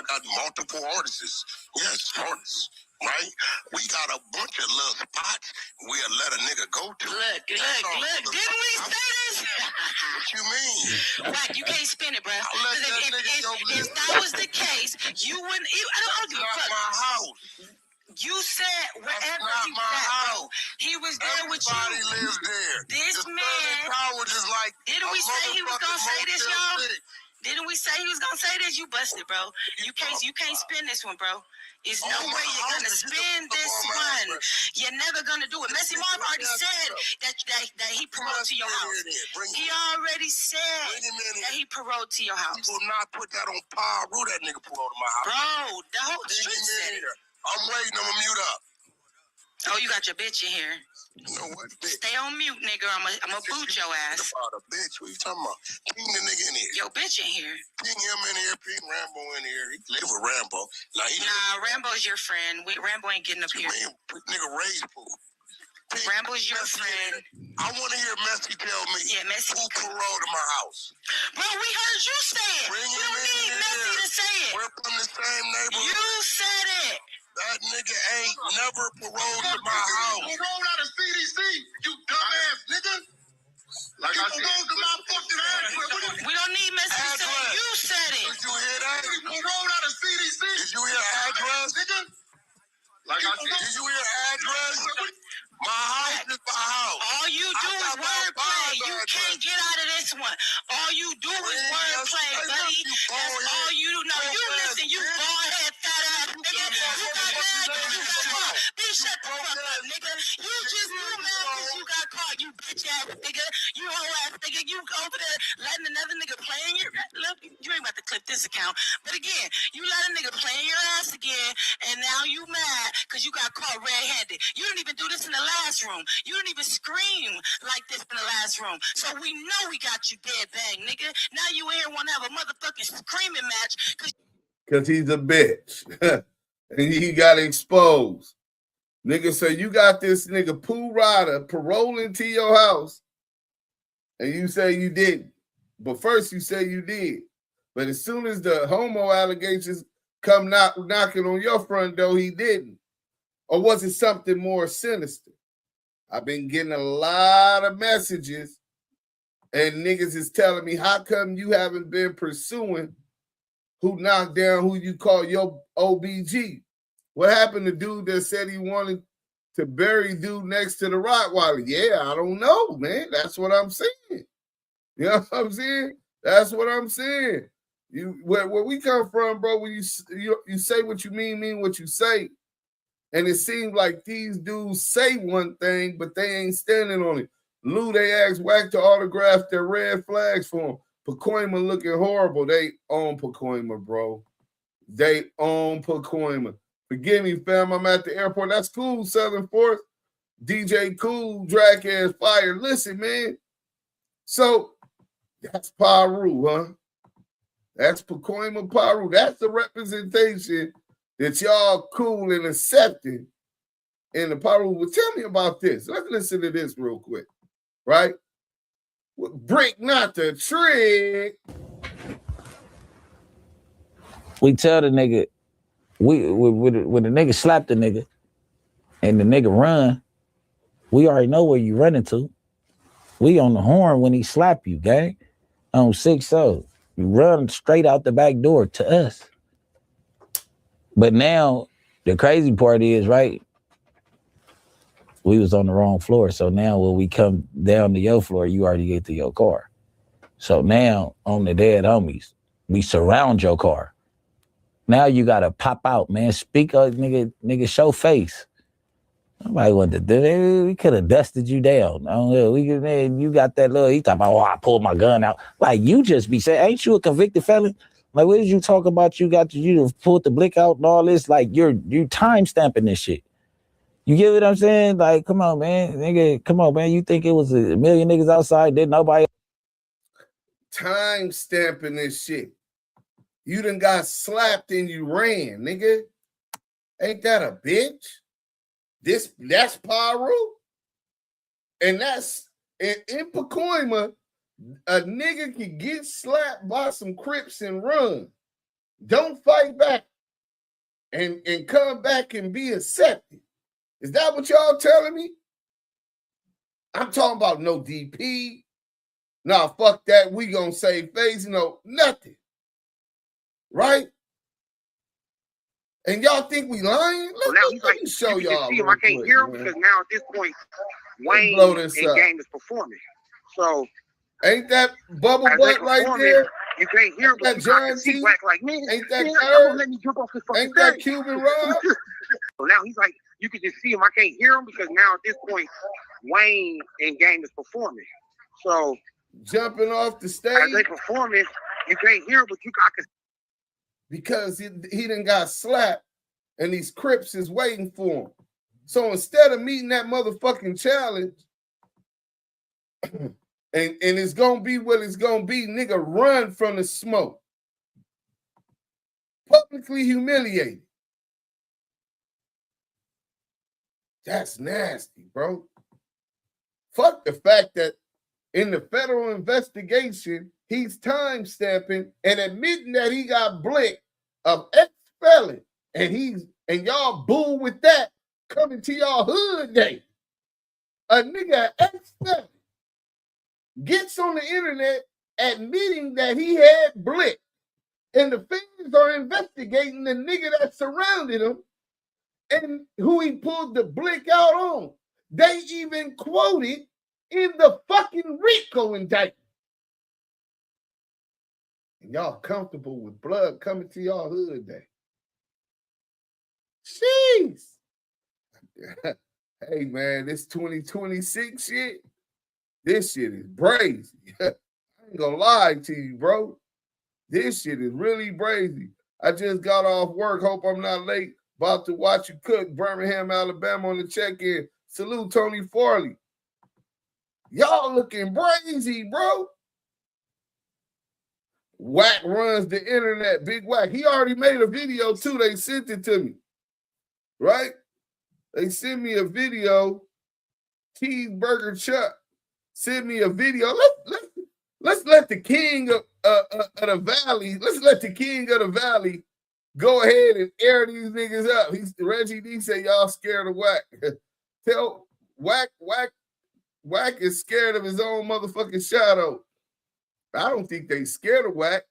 got multiple artists. Yes, artists. Right? We got a bunch of little spots we'll let a nigga go to. Look. Didn't we say this? What you mean? Wack, you can't spin it, bro. If that was the case, you wouldn't. I don't give a fuck. My house. You said wherever he was at, bro. He was there with you. Everybody lives there. This man. Power just like didn't we say he was gonna say this, y'all? Didn't we say he was gonna gonna say this, you busted, bro. You can't spin this one, bro. There's no way you're gonna spin this one. You're never gonna do it. Messy Marv already said that he paroled to your house. He already said that he paroled to your house. You will not put that on Piru. That nigga paroled to my house. Bro, the whole street said it. I'm waiting. I'm gonna mute up. Oh, you got your bitch in here. You know what, bitch? Stay on mute, nigga. I'm gonna boot your ass. About a bitch. What you talking about? Ping the nigga in here. Your bitch in here. Ping him in here. Ping Rambo in here. He live with Rambo. Nah, Rambo's your friend. Rambo ain't getting up here. Nigga raised pool. Rambo's your friend. I want to hear Messy tell me who paroled to my house. Bro, we heard you say it. We don't need Messy to say it. We're from the same neighborhood. You said it. That nigga ain't never paroled to my house. Paroled out of CDC, you dumbass nigga. Like I said, to my fucking address. We don't need Messy to say it. You said it. Did you hear that? Paroled out of CDC. Did you hear address? Nigga. Like I said, did you hear address? My house is my house. All you do is wordplay. You can't get out of this one. All you do is wordplay, buddy. That's all you do. No, you listen, you bald head, fat ass nigga. You got mad because you got caught. Bitch, shut the fuck up, nigga. You just mad because you got caught, you bitch ass nigga. You hoe ass nigga. You over there letting another nigga play in your... Look, you ain't about to clip this account. But again, you let a nigga play in your ass again, and now you mad because you got caught red-handed. You didn't even do this in the last room. You didn't even scream like this in the last room. So we know we got you dead bang, nigga. Now you in here want to have a motherfucking screaming match because he's a bitch. And he got exposed. Nigga, so you got this nigga Pooh Rider paroling to your house, and you say you didn't. But first you say you did. But as soon as the homo allegations come knocking on your front door, he didn't. Or was it something more sinister? I've been getting a lot of messages, and niggas is telling me, how come you haven't been pursuing who knocked down who you call your OBG? What happened to dude that said he wanted to bury dude next to the Rottweiler? Yeah, I don't know, man. That's what I'm saying. You know what I'm saying? That's what I'm saying. Where we come from, bro, when you say what you mean what you say. And it seems like these dudes say one thing, but they ain't standing on it. Lou, they asked Wack to autograph their red flags for him. Pacoima looking horrible. They own Pacoima, bro. They own Pacoima. Forgive me, fam. I'm at the airport. That's cool, Southern Force. DJ Cool, Drag Ass Fire. Listen, man. So that's Piru, huh? That's Pacoima Piru. That's the representation that y'all cool and accepting in the Piru. Well, tell me about this. Let's listen to this real quick, right? Brick not the trick. We tell the nigga, when the nigga slap the nigga and the nigga run, we already know where you running to. We on the horn when he slap you, gang. On 6-0. You run straight out the back door to us. But now, the crazy part is, right, we was on the wrong floor. So now when we come down to your floor, you already get to your car. So now, on the dead homies, we surround your car. Now you got to pop out, man. Speak up, nigga, show face. Nobody wanted to do it. We could have dusted you down. Man, you got that little, he talking about, I pulled my gun out. Like, you just be saying, ain't you a convicted felon? Like, what did you talk about? You pulled the blick out and all this. Like, you time stamping this shit. You get what I'm saying? Like, come on, man. Nigga, come on, man. You think it was a million niggas outside? Didn't nobody? Time stamping this shit. You done got slapped and you ran, nigga. Ain't that a bitch? That's Piru. And that's in Pacoima. A nigga can get slapped by some Crips and run. Don't fight back and come back and be accepted. Is that what y'all telling me? I'm talking about no DP. Nah, fuck that. We gonna save face. No, nothing. Right? And y'all think we lying? Let me show y'all. I can't hear him because now at this point, Wayne and Game is performing. So ain't that bubble butt right there? You can't hear him, but you can see Wack like, man, ain't that y'all gonna let me jump off this fucking ain't that stage. Cuban Rob? So now he's like, you can just see him. I can't hear him because now at this point, Wayne and Game is performing. So jumping off the stage. As they performing, you can't hear him, but I can. Because he done got slapped and these Crips is waiting for him. So instead of meeting that motherfucking challenge, and it's gonna be what it's gonna be, nigga, run from the smoke. Publicly humiliated. That's nasty, bro. Fuck the fact that in the federal investigation, he's time stamping and admitting that he got blicked of ex-felon. And y'all boo with that coming to y'all hood day. A nigga ex-felon gets on the internet admitting that he had blick. And the feds are investigating the nigga that surrounded him and who he pulled the blick out on. They even quoted in the fucking RICO indictment. And y'all comfortable with blood coming to y'all hood day. Jeez. Hey, man, this 2026 shit, this shit is brazy. I ain't gonna lie to you, bro. This shit is really brazy. I just got off work. Hope I'm not late. About to watch you cook. Birmingham, Alabama on the check-in. Salute Tony Farley. Y'all looking brazy, bro. Wack runs the internet. Big Wack. He already made a video, too. They sent it to me. Right? They sent me a video. Cheeseburger Chuck sent me a video. Let's let the king of the valley, let's let the king of the valley go ahead and air these niggas up. Reggie D say y'all scared of Wack. Tell Wack is scared of his own motherfucking shadow. I don't think they scared of Wack.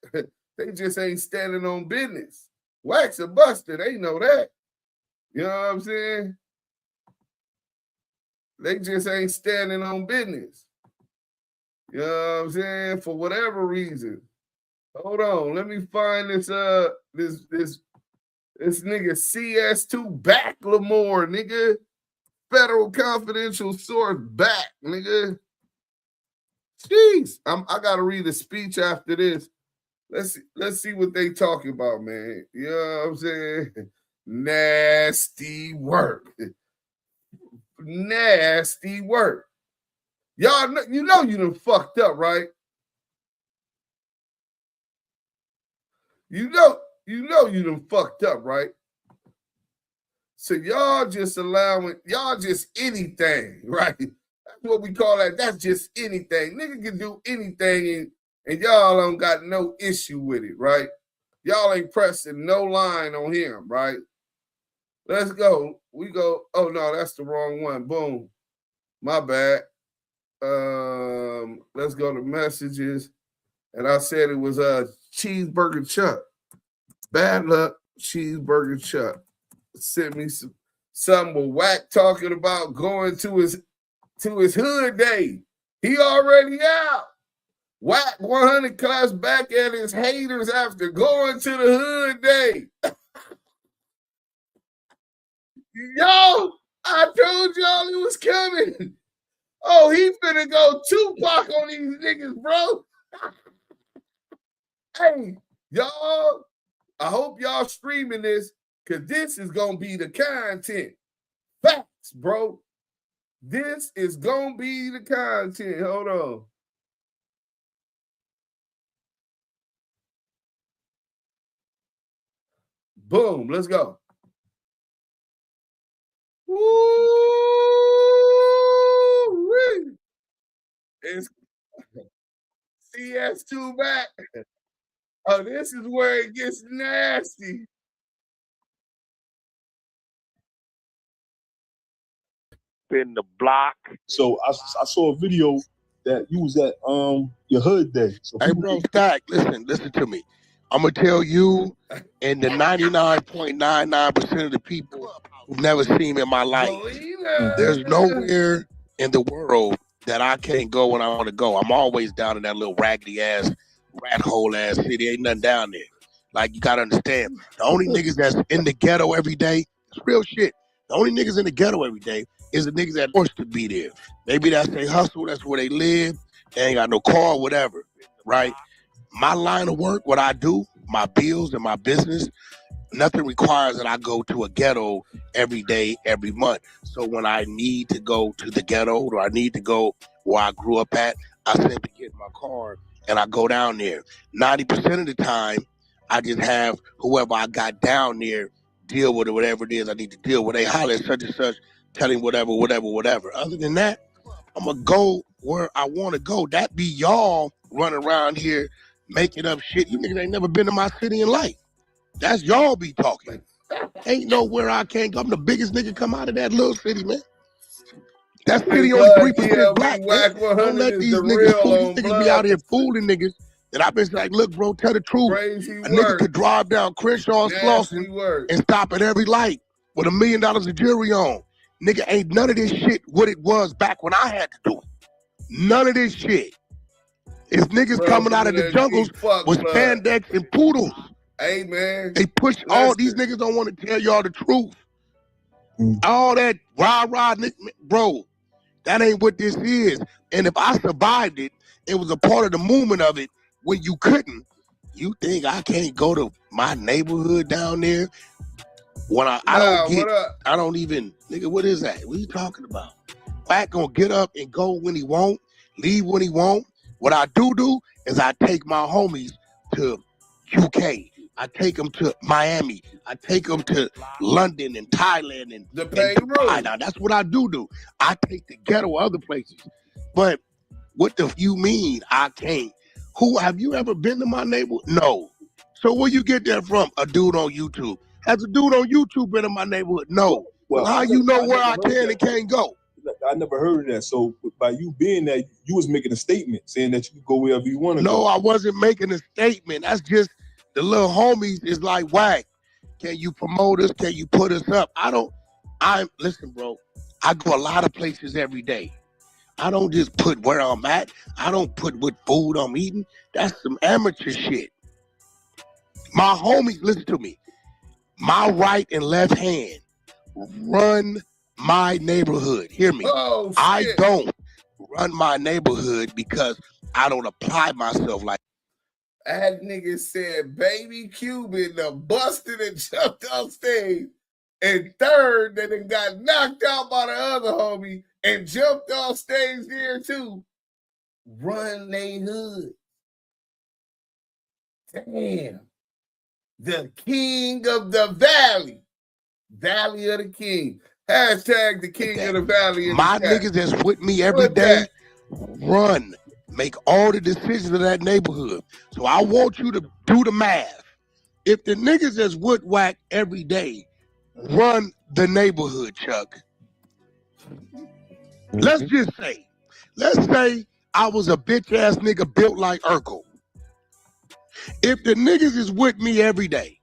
They just ain't standing on business. Wack's a buster. They know that. You know what I'm saying? They just ain't standing on business. You know what I'm saying? For whatever reason. Hold on. Let me find this this nigga CS2 back Lamore, nigga. Federal confidential source back, nigga. Jeez. I gotta read a speech after this. Let's see what they talking about, man. You know what I'm saying? Nasty work. Nasty work. Y'all know, you done fucked up, right? You know you done fucked up, right? So y'all just anything, right? That's what we call that. That's just anything. Nigga can do anything and y'all don't got no issue with it, right? Y'all ain't pressing no line on him, right? Let's go. We go. Oh, no, that's the wrong one. Boom. My bad. Let's go to messages. And I said it was a cheeseburger Chuck. Bad luck, cheeseburger Chuck. Sent me something with Wack talking about going to his hood day. He already out. Wack100 claps back at his haters after going to the hood day. Yo, I told y'all it was coming. Oh, he finna go Tupac on these niggas, bro. Hey, y'all, I hope y'all streaming this because this is going to be the content. Facts, bro. This is going to be the content. Hold on. Boom, let's go. Woo! It's CS2 back. Oh, this is where it gets nasty. In the block. So I saw a video that you was at your hood day. So hey, bro, Stack, listen to me. I'm gonna tell you, and the 99.99% of the people who've never seen me in my life, there's nowhere in the world that I can't go when I want to go. I'm always down in that little raggedy ass rat hole ass city. Ain't nothing down there. Like, you gotta understand, the only niggas that's in the ghetto every day, it's real shit. The only niggas in the ghetto every day is the niggas that forced to be there. Maybe that's their hustle, that's where they live, they ain't got no car, whatever, right? My line of work, what I do, my bills and my business, nothing requires that I go to a ghetto every day, every month. So when I need to go to the ghetto or I need to go where I grew up at, I simply get in my car and I go down there. 90% of the time, I just have whoever I got down there deal with it, whatever it is I need to deal with. They holler at such and such, telling whatever. Other than that, I'm going to go where I want to go. That be y'all running around here making up shit. You niggas ain't never been to my city in life. That's y'all be talking. Ain't nowhere I can't go. I'm the biggest nigga come out of that little city, man. That city only 3% black, man. Don't let these niggas fool. These niggas be out here fooling niggas. And I've been like, look, bro, tell the truth. A nigga could drive down Crenshaw and Slauson and stop at every light with $1 million of jewelry on. Nigga, ain't none of this shit what it was back when I had to do it. None of this shit. It's niggas coming out of the jungles with spandex and poodles. Hey, man. They push all these niggas don't want to tell y'all the truth. All that rah-rah, bro, that ain't what this is. And if I survived it, it was a part of the movement of it when you couldn't. You think I can't go to my neighborhood down there? When I don't even, nigga, what is that? What are you talking about? Wack gonna get up and go when he won't, leave when he won't. What I do is I take my homies to UK. I take them to Miami. I take them to London and Thailand and Dubai. Now, that's what I do. I take the ghetto other places. But what the you mean I can't? Who have you ever been to my neighborhood? No. So where you get that from? A dude on YouTube. Has a dude on YouTube been in my neighborhood? No. Well, how you know where I can and can't go? I never heard of that. So by you being that, you was making a statement saying that you could go wherever you want to go. No, I wasn't making a statement. That's just the little homies is like, Wack, can you promote us? Can you put us up? Listen, bro, I go a lot of places every day. I don't just put where I'm at. I don't put what food I'm eating. That's some amateur shit. My homies, listen to me. My right and left hand run my neighborhood. Hear me. Oh, shit. I don't run my neighborhood because I don't apply myself like that nigga said baby Cuban done busted and jumped off stage. And third, that it got knocked out by the other homie and jumped off stage there too. Run they hood. Damn. The king of the valley. Valley of the king. Hashtag the king of the valley. My niggas that's with me every day run. Make all the decisions of that neighborhood. So I want you to do the math. If the niggas that's with Wack every day run the neighborhood, Chuck, let's say I was a bitch ass nigga built like Urkel. If the niggas is with me every day,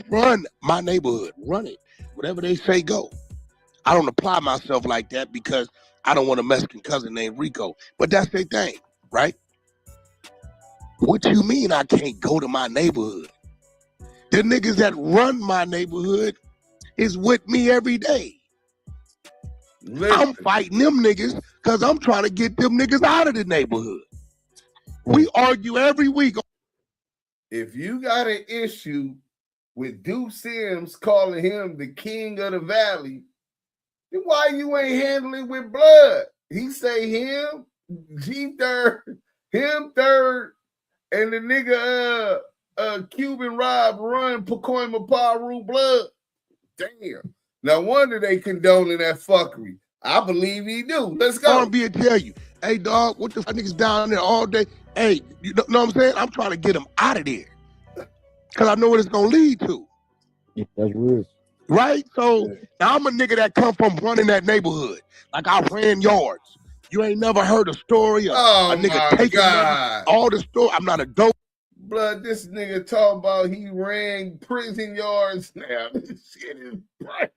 run my neighborhood, run it. Whatever they say, go. I don't apply myself like that because I don't want a Mexican cousin named Rico. But that's their thing, right? What you mean I can't go to my neighborhood? The niggas that run my neighborhood is with me every day. I'm fighting them niggas because I'm trying to get them niggas out of the neighborhood. We argue every week. If you got an issue with DUSE M calling him the king of the valley, then why you ain't handling with blood? He say him, G third, him third, and the nigga Cuban Rob run Pacoima Piru blood. Damn. No wonder they condoning that fuckery. I believe he do. Let's go. R&B will tell you, hey dog, what the fuck niggas down there all day? Hey, you know what I'm saying? I'm trying to get them out of there. Cause I know what it's gonna lead to. Yeah, that's weird. Right? So now I'm a nigga that come from running that neighborhood. Like I ran yards. You ain't never heard a story of a nigga taking all the story. I'm not a dope. Blood, this nigga talking about he ran prison yards now. This shit is bright.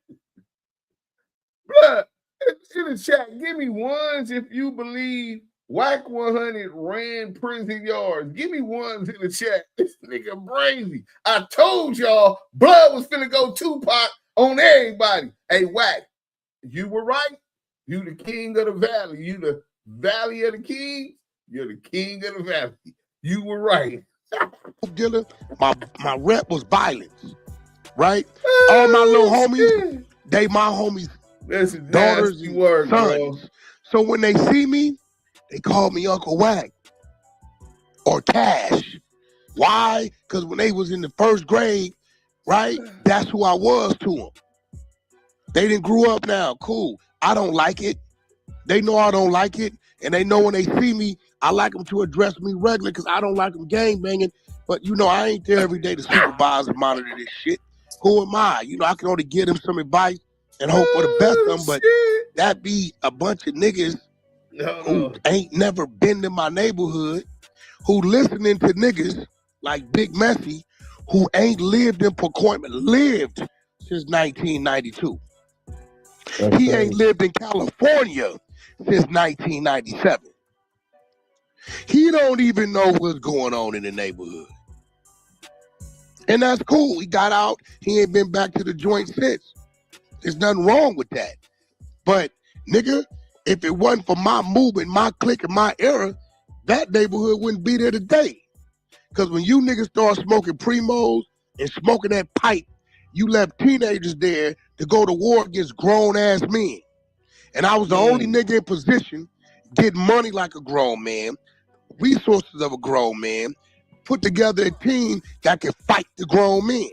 Blood, in the chat, give me ones if you believe Wack100 ran prison yards. Give me ones in the chat. This nigga crazy. I told y'all blood was finna go Tupac on everybody. Hey, Wack, you were right. You the king of the valley. You the valley of the kings. You're the king of the valley. You were right. Dealer, my rep was violence, right? All my little homies, they my homies, daughters and work, sons. bro. So when they see me, they call me Uncle Wack or Cash. Why? Because when they was in the first grade, right, that's who I was to them. They didn't grew up now. Cool. I don't like it. They know I don't like it. And they know when they see me, I like them to address me regularly because I don't like them gang banging. But, you know, I ain't there every day to supervise and monitor this shit. Who am I? You know, I can only give them some advice and hope for the best of them. But that be a bunch of niggas who ain't never been in my neighborhood, who listening to niggas like Big Messy, who ain't lived in Pacoima, lived since 1992. He ain't lived in California since 1997. He don't even know what's going on in the neighborhood. And that's cool. He got out. He ain't been back to the joint since. There's nothing wrong with that. But, nigga, if it wasn't for my movement, my clique, and my era, that neighborhood wouldn't be there today. Because when you niggas start smoking Primos and smoking that pipe, you left teenagers there to go to war against grown-ass men. And I was the only nigga in position, getting money like a grown man, resources of a grown man, put together a team that can fight the grown men.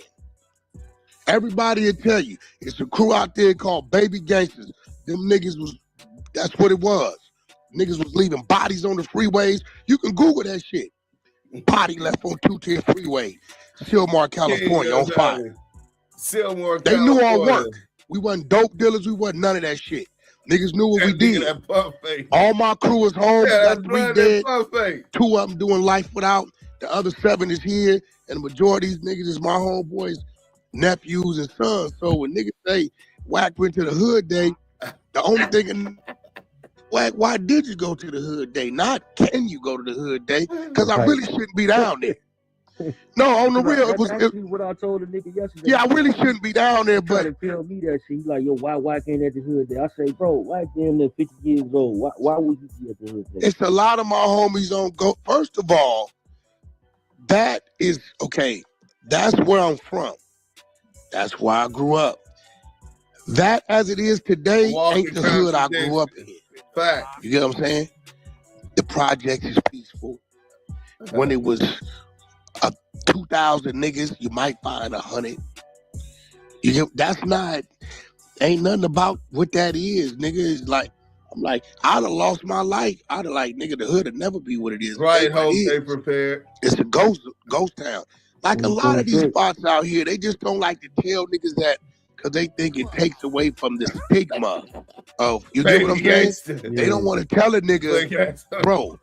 Everybody will tell you, it's a crew out there called Baby Gangsters. Them niggas that's what it was. Niggas was leaving bodies on the freeways. You can Google that shit. Body left on 210 freeway, Silmar, California, on fire. Silmar, they knew our work. We wasn't dope dealers. We wasn't none of that shit. Niggas knew what we did. All my crew is home. Got 3 dead. 2 of them doing life without. The other 7 is here. And the majority of these niggas is my homeboys, nephews, and sons. So when niggas say Wack went to the hood day, the only thing, Wack, why did you go to the hood day? Not can you go to the hood day? Because I really shouldn't be down there. No, on the real, That's actually what I told the nigga yesterday. Yeah, I really shouldn't be down there, but to tell me that shit. He's like, yo, why ain't at the hood day? I say, bro, why damn near 50 years old? Why would you be at the hood day? It's a lot of my homies on go. First of all, that is okay. That's where I'm from. That's where I grew up. That, as it is today, ain't the hood I grew up in. Fact. You get what I'm saying? The project is peaceful. When it was 2,000 niggas, you might find 100. You get, that's not, ain't nothing about what that is, nigga. It's like, I'm like, I'd have lost my life. I'd have like, nigga, the hood would never be what it is. Right, hope they prepared. It's a ghost town. Like a lot of these spots out here, they just don't like to tell niggas that because they think it takes away from the stigma of, you get what I'm saying? They don't want to tell a nigga, bro,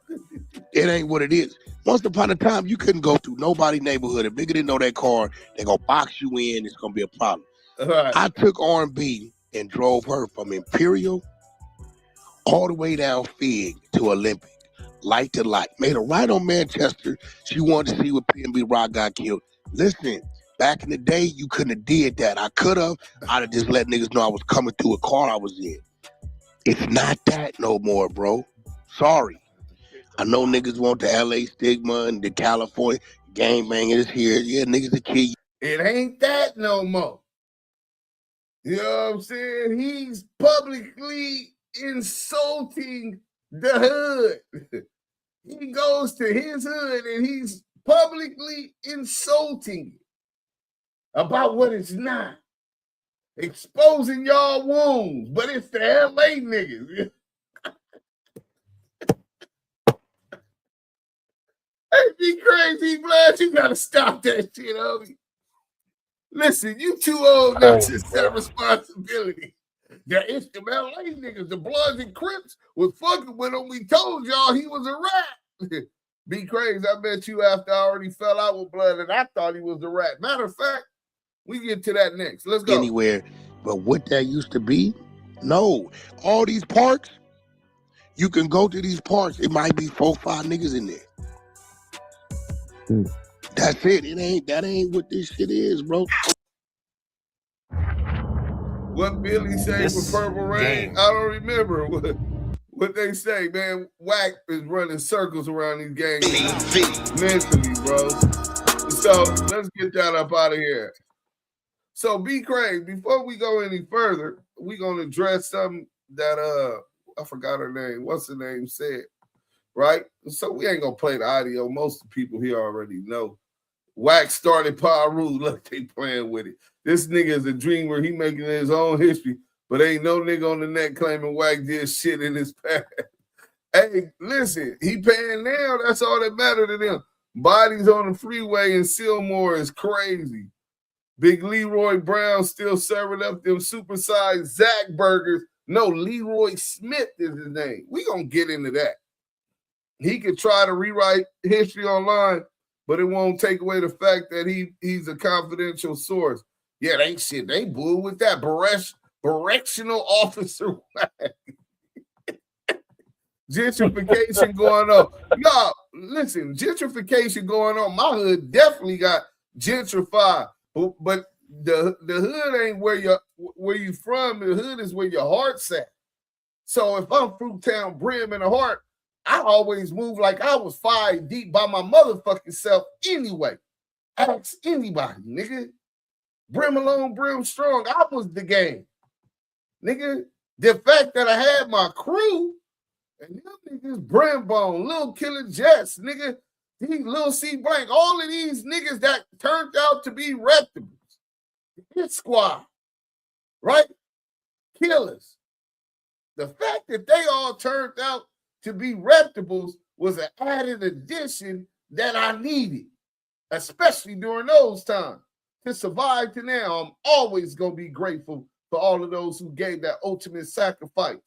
it ain't what it is. Once upon a time, you couldn't go through nobody's neighborhood. If nigga didn't know that car, they gonna box you in. It's gonna be a problem. Right. I took R&B and drove her from Imperial all the way down Fig to Olympic, light to light. Made a right on Manchester. She wanted to see what P&B Rock got killed. Listen, back in the day, you couldn't have did that. I could have. I'd have just let niggas know I was coming through a car I was in. It's not that no more, bro. Sorry. I know niggas want the LA stigma and the California gang banging is here. Yeah, niggas will kill you. It ain't that no more. You know what I'm saying? He's publicly insulting the hood. He goes to his hood and he's publicly insulting it about what it's not. Exposing y'all wounds, but it's the LA niggas. Hey, be crazy, blood. You gotta stop that shit, homie. Listen, you too old not to accept responsibility. It's the LA niggas, the Bloods and Crips was fucking with him. We told y'all he was a rat. Be crazy. I bet you after I already fell out with Blood and I thought he was a rat. Matter of fact, we get to that next. Let's go. Anywhere. But what that used to be, no. All these parks, You can go to these parks. It might be 4 or 5 niggas in there. That's it. That ain't what this shit is, bro. What Billy say for Purple Rain? I don't remember what they say, man. Wack is running circles around these gangs mentally, bro. So let's get that up out of here. So B Craig, before we go any further, we're gonna address something that I forgot her name. What's the name said? Right? So we ain't gonna play the audio. Most of the people here already know. Wack started Piru. Look, they playing with it. This nigga is a dreamer. He making his own history, but ain't no nigga on the net claiming Wack did shit in his past. Hey, listen, he paying now. That's all that matter to them. Bodies on the freeway in Seymour is crazy. Big Leroy Brown still serving up them supersized Zach burgers. No, Leroy Smith is his name. We gonna get into that. He could try to rewrite history online, but it won't take away the fact that he's a confidential source. Yeah, they shit. They blew with that. Correctional officer. Gentrification going on. No, listen, gentrification going on. My hood definitely got gentrified. But the hood ain't where you from. The hood is where your heart's at. So if I'm Fruittown Brim in the heart, I always move like I was 5 deep by my motherfucking self anyway. Ask anybody, nigga. Brim alone, Brim strong. I was the game. Nigga, the fact that I had my crew, and them niggas, Brimbone, Lil Killer Jets, nigga, these Lil C Blank, all of these niggas that turned out to be reputables. Hit squad, right? Killers. The fact that they all turned out to be reputables was an added addition that I needed, especially during those times. To survive to now, I'm always going to be grateful for all of those who gave that ultimate sacrifice,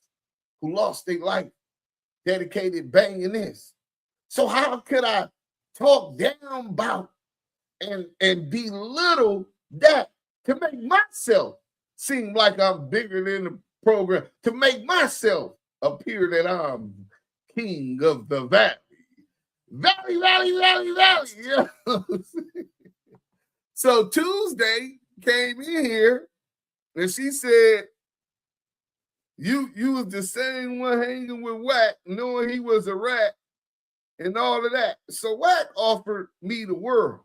who lost their life, dedicated banging this. So how could I talk down about and belittle that to make myself seem like I'm bigger than the program, to make myself appear that I'm king of the valley. Valley. You know what I'm saying? So Tuesday came in here and she said, you was the same one hanging with Wack, knowing he was a rat and all of that. So Wack offered me the world.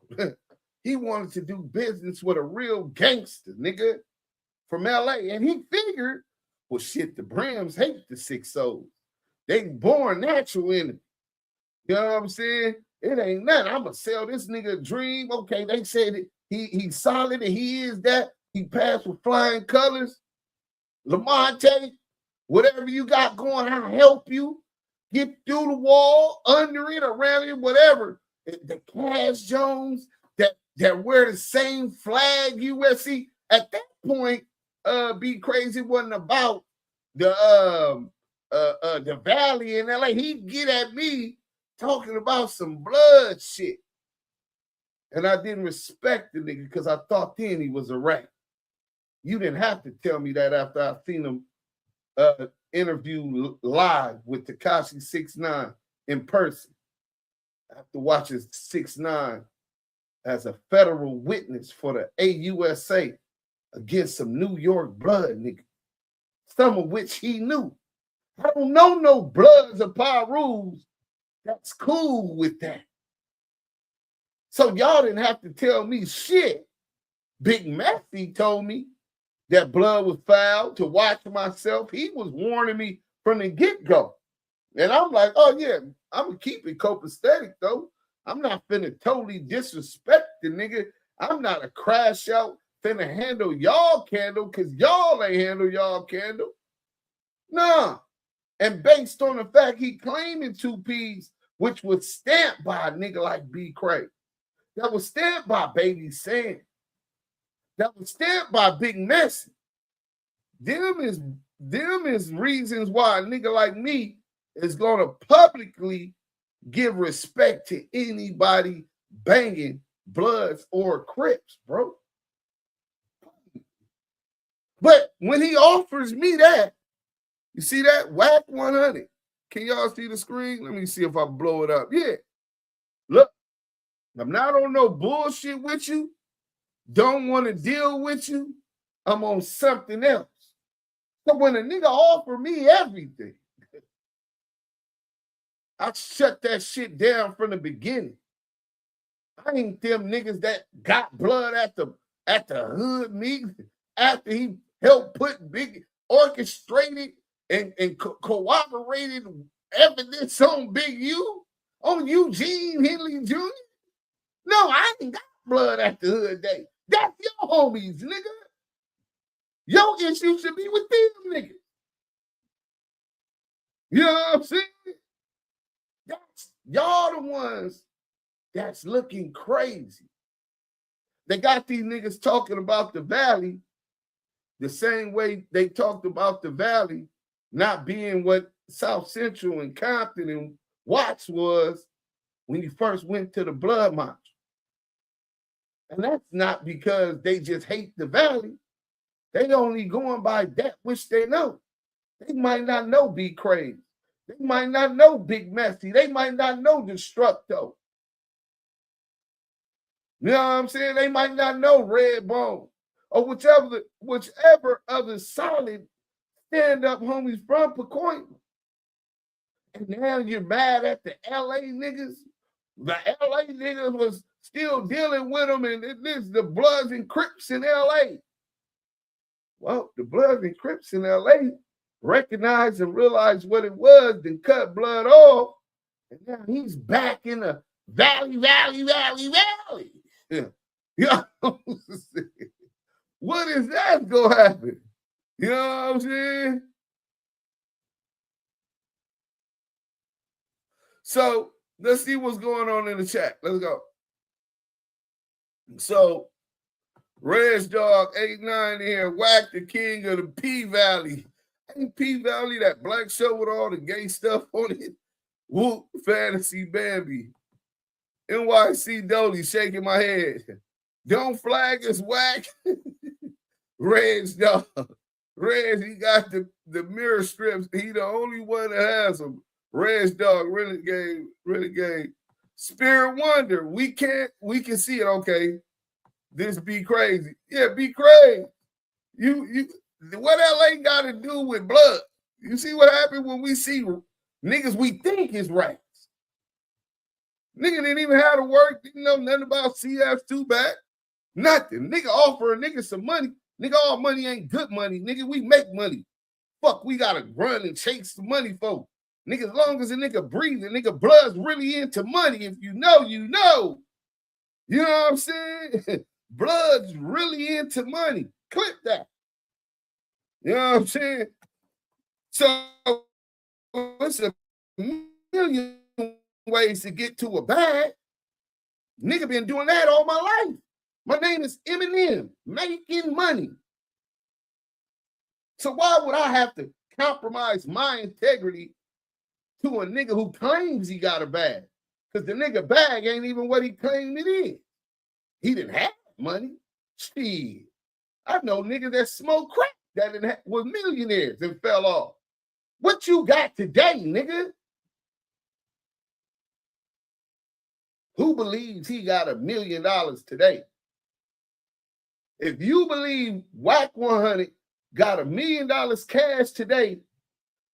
He wanted to do business with a real gangster, nigga, from LA. And he figured, well, shit, the Brams hate the 6-0s. They born natural in it. You know what I'm saying? It ain't nothing. I'm going to sell this nigga a dream. Okay, they said it. He's solid and he is that. He passed with flying colors. Lamonte, whatever you got going, I'll help you. Get through the wall, under it, around it, whatever. The Cash Jones that wear the same flag, USC. At that point, Be Crazy wasn't about the Valley in LA. He'd get at me talking about some blood shit. And I didn't respect the nigga because I thought then he was a rat. You didn't have to tell me that after I seen him interview live with Tekashi 6ix9ine in person. After watching 6ix9ine as a federal witness for the AUSA against some New York blood nigga, some of which he knew. I don't know no Bloods or Pirus that's cool with that. So y'all didn't have to tell me shit. Big Matthew told me that blood was foul, to watch myself. He was warning me from the get-go. And I'm like, oh yeah, I'm going to keep it copacetic though. I'm not finna totally disrespect the nigga. I'm not a crash out finna handle y'all candle because y'all ain't handle y'all candle. Nah. And based on the fact he claiming 2 Ps, which was stamped by a nigga like B. Craig, that was stamped by Baby Sam, that was stamped by Big Messi. Them is reasons why a nigga like me is gonna publicly give respect to anybody banging Bloods or Crips, bro. But when he offers me that, you see that? Wack100 Can y'all see the screen? Let me see if I blow it up. Yeah. Look, I'm not on no bullshit with you. Don't want to deal with you. I'm on something else. So when a nigga offer me everything, I shut that shit down from the beginning. I ain't them niggas that got blood at the hood meeting after he helped put big orchestrated and cooperated evidence on Big U, on Eugene Henley Jr. No, I ain't got blood at the hood day. That's your homies, nigga. Your issue should be with them niggas. You know what I'm saying? That's y'all the ones that's looking crazy. They got these niggas talking about the valley the same way they talked about the valley not being what South Central and Compton and Watts was when you first went to the Blood March. And that's not because they just hate the valley. They only going by that which they know. They might not know Be Crazy. They might not know Big Messy. They might not know Destructo. You know what I'm saying? They might not know Red Bone or whichever other solid stand-up homies from Pacoima. And now you're mad at the LA niggas. The LA niggas was still dealing with them, and this the Bloods and Crips in LA. Well, the Bloods and Crips in LA recognized and realized what it was, then cut Blood off, and now he's back in the valley. Yeah. What is that gonna happen? You know what I'm saying? So let's see what's going on in the chat. Let's go. So Reg Dog 89 here, Wack the king of the P Valley. Ain't P Valley that black show with all the gay stuff on it? Whoop Fantasy Bambi. NYC Dolly shaking my head. Don't flag us, Wack. Reg Dog. Reg, he got the mirror strips. He the only one that has them. Reg Dog, Renegade. Spirit Wonder. We can see it. Okay. This Be Crazy. Yeah, Be Crazy. You what LA got to do with blood? You see what happened when we see niggas we think is rats. Nigga didn't even have to work, didn't know nothing about CS2 back. Nothing. Nigga offer a nigga some money. Nigga, all money ain't good money. Nigga, we make money. Fuck, we gotta run and chase the money, folks. Nigga, as long as a nigga breathing, nigga blood's really into money. If you know, you know. You know what I'm saying? Blood's really into money. Clip that. You know what I'm saying? So it's a million ways to get to a bag. Nigga been doing that all my life. My name is Eminem, making money. So why would I have to compromise my integrity to a nigga who claims he got a bag? Because the nigga bag ain't even what he claimed it is. He didn't have money. Shit. I know niggas that smoke crack that was millionaires and fell off. What you got today, nigga? Who believes he got $1 million today? If you believe Wack100 got $1 million cash today,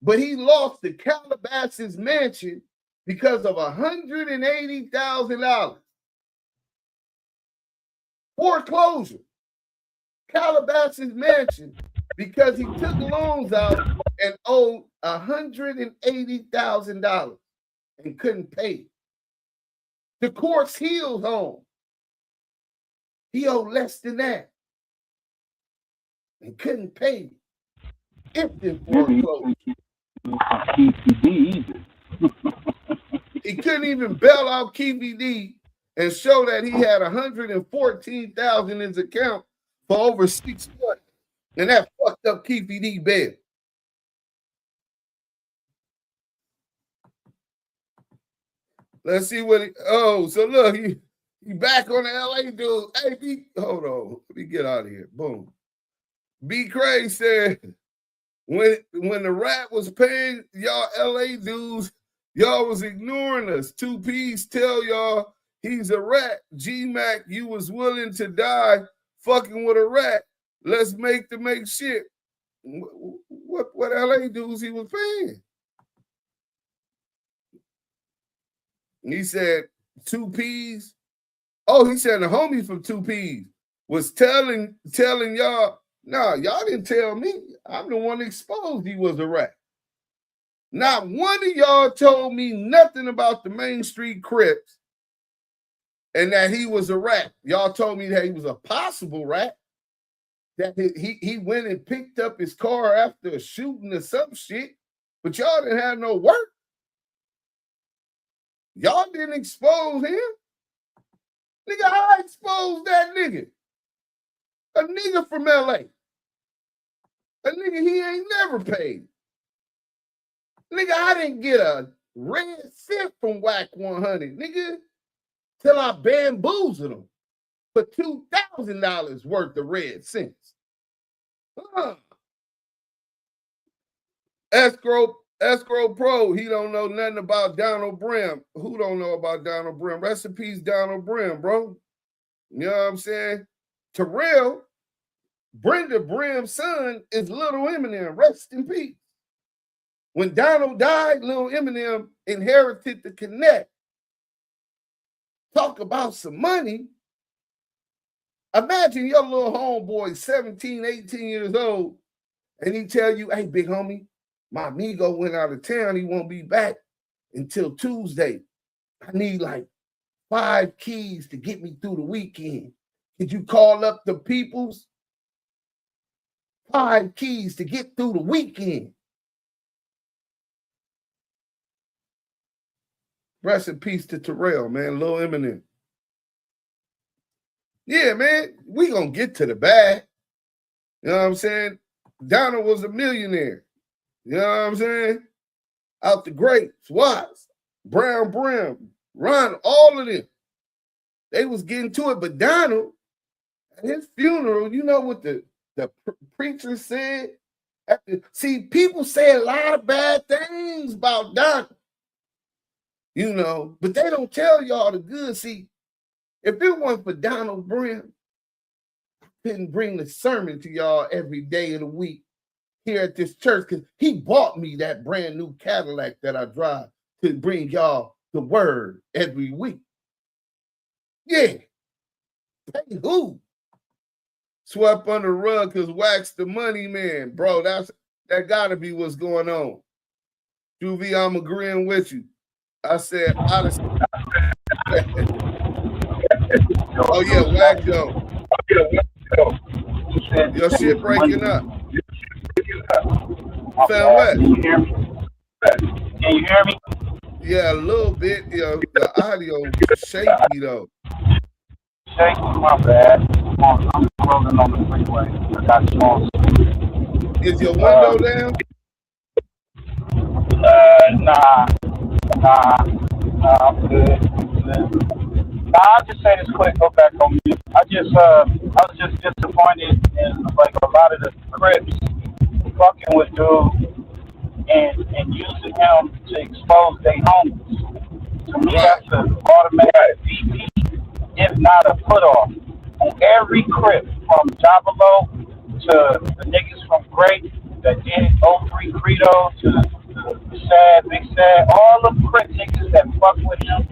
but he lost the Calabasas mansion because of $180,000. Foreclosure. Calabasas mansion because he took loans out and owed $180,000 and couldn't pay. The Courts Hills home. He owed less than that and couldn't pay. Instant foreclosure. He couldn't even bail out KVD and show that he had $114,000 in his account for over 6 months. And that fucked up KVD bail. Let's see what so look, he back on the LA dude. Hey, hold on. Let me get out of here. Boom. Be Crazy said, When the rat was paying y'all LA dudes, y'all was ignoring us. 2Ps tell y'all he's a rat. G-Mac, you was willing to die fucking with a rat. Let's make shit. What LA dudes he was paying? He said 2Ps. Oh, he said the homie from 2Ps was telling y'all, nah, y'all didn't tell me. I'm the one that exposed he was a rat. Not one of y'all told me nothing about the Main Street Crips and that he was a rat. Y'all told me that he was a possible rat, that he went and picked up his car after a shooting or some shit, but y'all didn't have no work. Y'all didn't expose him. Nigga, I exposed that nigga. A nigga from LA. A nigga he ain't never paid. Nigga, I didn't get a red cent from Wack100, nigga, till I bamboozled him for $2,000 worth of red cents. Escrow Pro, he don't know nothing about Donald Brim. Who don't know about Donald Brim? Rest in peace, Donald Brim, bro. You know what I'm saying? Terrell, Brenda Brim's son, is Little Eminem. Rest in peace. When Donald died, Little Eminem inherited the Connect. Talk about some money. Imagine your little homeboy, 17, 18 years old, and he tell you, hey, big homie, my amigo went out of town. He won't be back until Tuesday. I need like 5 keys to get me through the weekend. Could you call up the peoples? 5 keys to get through the weekend. Rest in peace to Terrell, man. Lil Eminem. Yeah, man, we gonna get to the bag. You know what I'm saying? Donald was a millionaire. You know what I'm saying? Out the greats, Watts, Brown Brim, Ron, all of them. They was getting to it, but Donald, at his funeral, you know what the preacher said? See, people say a lot of bad things about Donald. You know, but they don't tell y'all the good. See, if it wasn't for Donald Brim, I couldn't bring the sermon to y'all every day of the week here at this church, because he bought me that brand new Cadillac that I drive to bring y'all the word every week. Yeah. Pay who? Swept under the rug because Wax the money man. Bro, that gotta be what's going on. Juvie, I'm agreeing with you. I said, honestly. Oh, yeah, Wack Joe. Your shit breaking up. Found what? Can you hear me? Yeah, a little bit. You know, the audio shaky, though. Shaky, my bad. I'm rolling on the freeway. I got you on. Is your window down? Nah, I'm good. I'll just say this quick, go back on mute. I was just disappointed in like a lot of the Crips fucking with dude and using him to expose their homies. To me, that's an automatic VP, if not a put off. On every Crip, from Jabalo to the niggas from Great that did 03 Credo to the Sad, Big Sad, all them Crip niggas that fuck with him,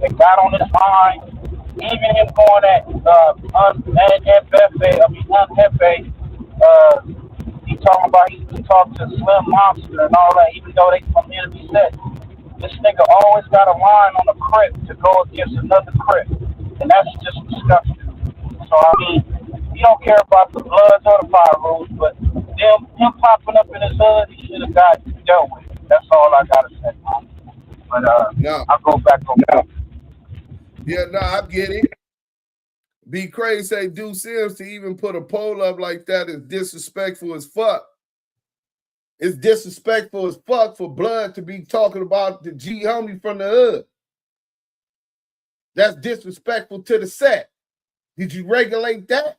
that got on his mind, even him going at he talking about he talked to Slim Monster and all that, even though they from enemy set. This nigga always got a line on a Crip to go against another Crip, and that's just disgusting. So I mean, he don't care about the Bloods or the Fire Rules, but him popping up in his hood, he should have got dealt with. That's all I gotta say, man. But no. I'll go back on that. Yeah, no, I get it. Be crazy, say DUSE M to even put a poll up like that is disrespectful as fuck. It's disrespectful as fuck for Blood to be talking about the G homie from the hood. That's disrespectful to the set. Did you regulate that?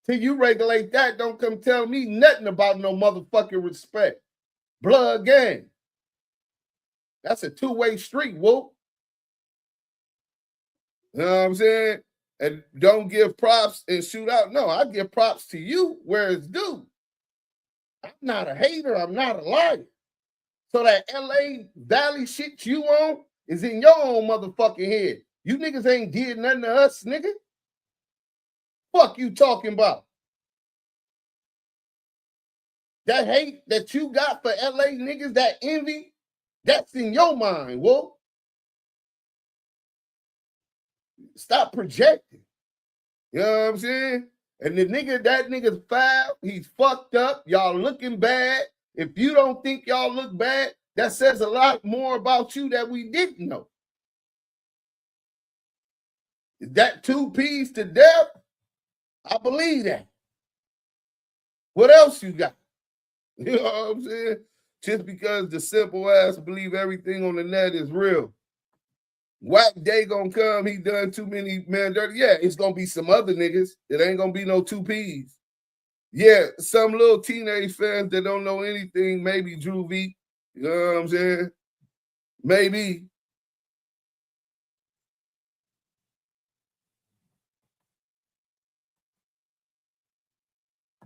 Till you regulate that, don't come tell me nothing about no motherfucking respect. Blood gang. That's a two-way street, whoop. You know what I'm saying? And don't give props and shoot out. No, I give props to you where it's due. I'm not a hater. I'm not a liar. So that LA Valley shit you on is in your own motherfucking head. You niggas ain't did nothing to us, nigga. Fuck you talking about? That hate that you got for LA niggas, that envy, that's in your mind, whoa. Stop projecting. You know what I'm saying? And that nigga's foul. He's fucked up. Y'all looking bad. If you don't think y'all look bad, that says a lot more about you that we didn't know. Is that 2 P's to death? I believe that. What else you got? You know what I'm saying? Just because the simple ass believe everything on the net is real. Wack day gonna come, he done too many man dirty. Yeah, it's gonna be some other niggas. It ain't gonna be no 2 P's. Yeah, some little teenage fans that don't know anything, maybe Drew V. You know what I'm saying? Maybe.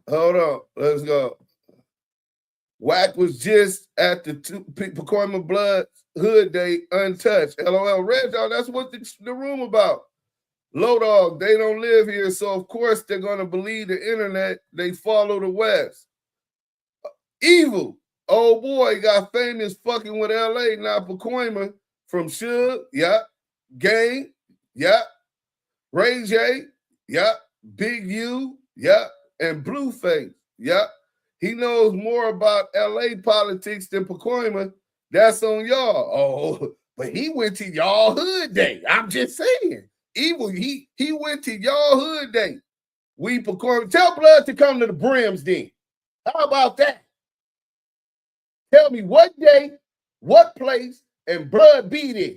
Hold on, let's go. Wack was just at the Pacoima Blood Hood Day untouched. LOL. Red Dog, that's what the room about. Low Dog, they don't live here, so of course they're going to believe the internet. They follow the West. Evil. Oh boy, got famous fucking with LA, now Pacoima from Suge, yeah. Gang, yeah. Ray J, yeah. Big U, yeah. And Blueface, yeah. He knows more about LA politics than Pacoima. That's on y'all. Oh, but he went to y'all hood day. I'm just saying. Evil, he went to y'all hood day. We Pacoima. Tell Blood to come to the Brims then. How about that? Tell me what day, what place, and Blood be there.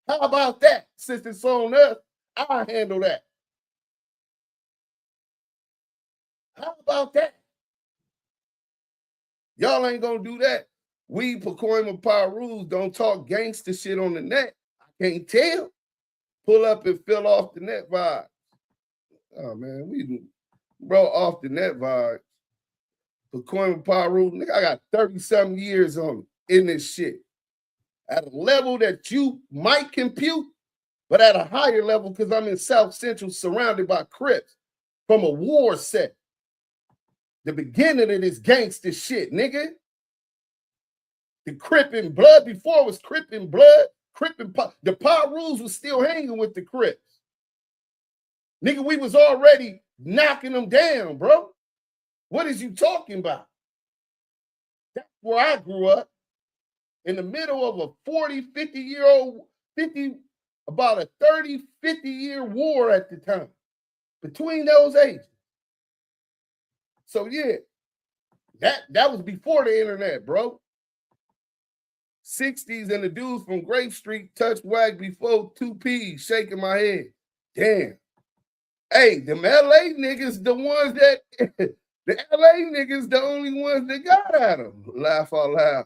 How about that? Since it's on us, I'll handle that. How about that? Y'all ain't gonna do that. We Pacoima Piru don't talk gangster shit on the net. I can't tell. Pull up and fill off the net vibes. Oh man, we bro off the net vibes. Pacoima Piru, nigga, I got 30-something years on in this shit. At a level that you might compute, but at a higher level because I'm in South Central surrounded by Crips from a war set. The beginning of this gangster shit, nigga. The Crip and Blood before it was Crip and Blood. Crip and the Pirus was still hanging with the Crips. Nigga, we was already knocking them down, bro. What is you talking about? That's where I grew up. In the middle of a 40, 50-year-old, about a 30, 50-year war at the time. Between those ages. So yeah, that was before the internet, bro. 60s and the dudes from Grape Street touched Wack before 2 P's, shaking my head. Damn. Hey, them LA niggas, the ones that, the LA niggas, the only ones that got at them. Laugh out loud.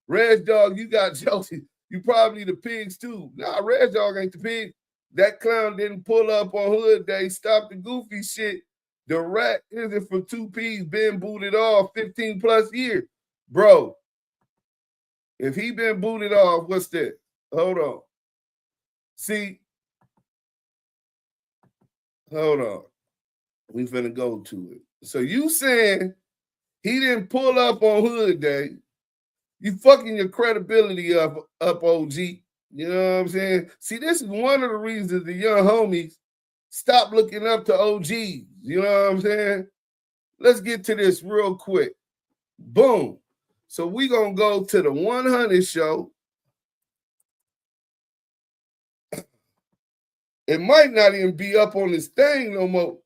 Red Dog, you got Chelsea. You probably the pigs too. Nah, Red Dog ain't the pig. That clown didn't pull up on Hood Day, stop the goofy shit. The rat isn't from 2 P's, been booted off 15 plus years. Bro, if he been booted off, what's that? Hold on. See, hold on. We finna go to it. So you saying he didn't pull up on Hood Day. You fucking your credibility up, OG. You know what I'm saying? See, this is one of the reasons the young homies stop looking up to OGs. You know what I'm saying? Let's get to this real quick. Boom. So we gonna go to the 100 show. It might not even be up on this thing no more.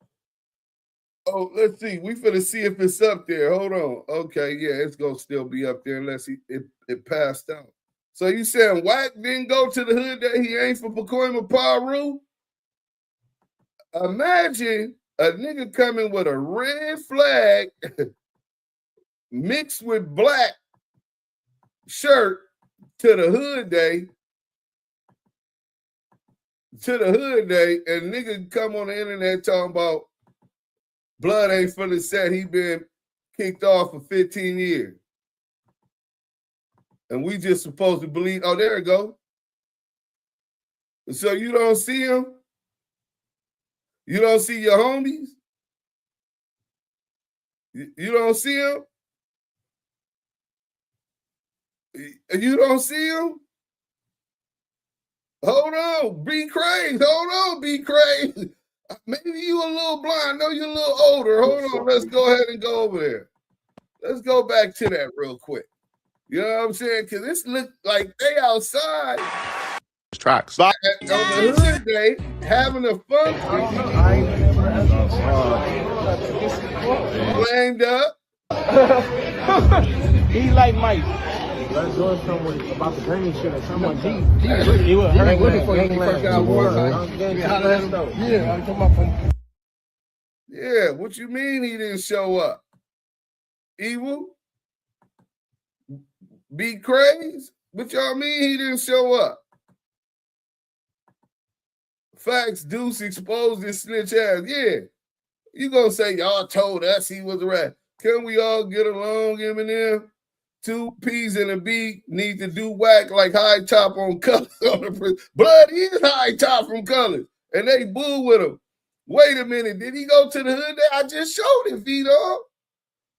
Oh, let's see. We finna see if it's up there. Hold on. Okay, yeah, it's gonna still be up there unless it passed out. So you saying Wack didn't go to the hood that he ain't for Pacoima Piru? Imagine a nigga coming with a red flag mixed with black shirt to the hood day, and nigga come on the internet talking about blood ain't for the set. He been kicked off for 15 years. And we just supposed to believe, oh, there it go. So you don't see him? You don't see your homies? You don't see him? You don't see him? Hold on, be crazy. Hold on, be crazy. Maybe you a little blind. I know you're a little older. Hold on, let's go ahead and go over there. Let's go back to that real quick. You know what I'm saying? Because this look like they outside. Tracks. On the hood day, having a function. Flamed up. He like Mike. Let's go somewhere about the green shit or something. He was hurt before he first got warm. Yeah, I'm talking about. Yeah, what you mean he didn't show up? Evil? Be crazy? What y'all mean he didn't show up? Facts, Deuce exposed his snitch ass. Yeah. You gonna say y'all told us he was a rat. Can we all get along, Eminem? 2 P's and a B need to do whack like high top on colors. Blood is high top from colors. And they boo with him. Wait a minute. Did he go to the hood? I just showed it, Vito.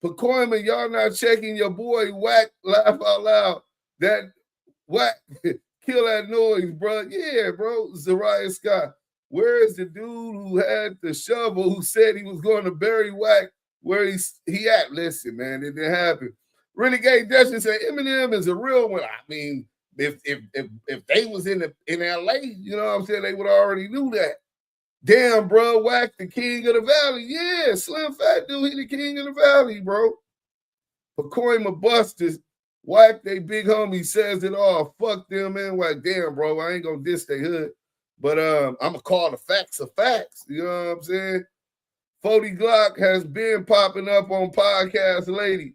Pacoima, y'all not checking your boy Wack, laugh out loud. That Wack, kill that noise, bro. Yeah, bro. Zariah Scott. Where is the dude who had the shovel who said he was going to bury Wack where he at? Listen, man, it didn't happen. Renegade Dustin said Eminem is a real one. I mean, if they was in LA, you know what I'm saying, they would already knew that. Damn, bro, Wack the king of the valley. Yeah, Slim Fat dude, he the king of the valley, bro. Pacoima Busters, Wack, they big homie says it all. Fuck them, man. Wack, damn, bro, I ain't gonna diss they hood. But I'm gonna call the facts of facts. You know what I'm saying? 40 Glock has been popping up on podcasts lately.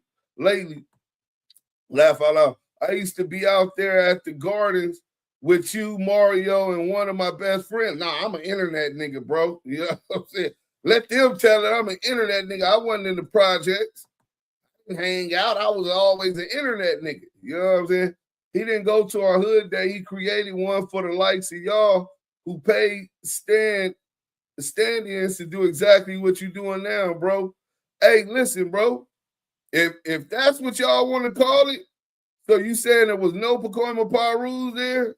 Laugh out loud. I used to be out there at the Gardens with you, Mario, and one of my best friends. Nah, I'm an internet nigga, bro. You know what I'm saying? Let them tell it I'm an internet nigga. I wasn't in the projects. I didn't hang out. I was always an internet nigga. You know what I'm saying? He didn't go to our hood day. He created one for the likes of y'all who paid stand-ins to do exactly what you're doing now, bro. Hey, listen, bro. If that's what y'all want to call it, so you saying there was no Pacoima Piru there?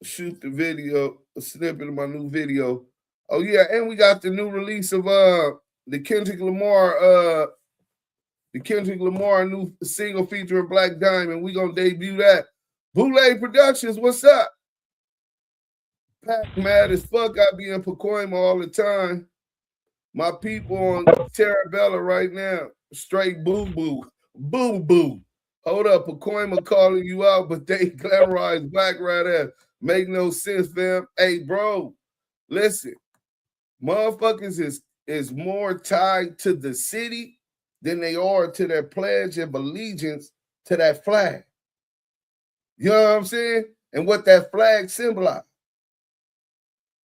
Shoot the video, a snippet of my new video. Oh yeah, and we got the new release of the Kendrick Lamar new single featuring Black Diamond. We gonna debut that. Bootleg Productions, what's up? Pac mad as fuck. I be in Pacoima all the time. My people on Terabella right now. Straight boo-boo. Boo-boo. Hold up, Pacoima calling you out, but they glamorize black right ass. Make no sense, fam. Hey, bro, listen. Motherfuckers is more tied to the city than they are to their pledge of allegiance to that flag. You know what I'm saying? And what that flag symbolized.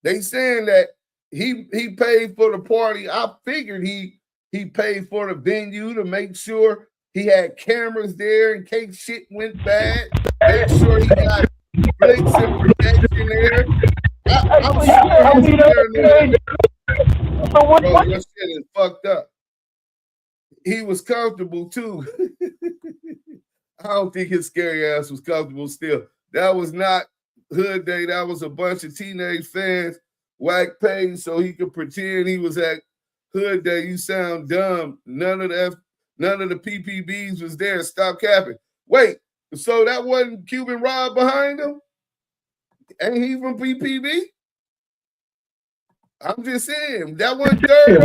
They saying that he paid for the party. I figured he paid for the venue to make sure he had cameras there in case shit went bad. Make sure he got flicks and protection there. I'm sure he's there. Bro, your shit is fucked up. He was comfortable too. I don't think his scary ass was comfortable still. That was not hood day. That was a bunch of teenage fans. Wack paid so he could pretend he was at hood day. You sound dumb. None of the PPBs was there. Stop capping. Wait, so that wasn't Cuban Rob behind him? Ain't he from PPB? I'm just saying that wasn't third.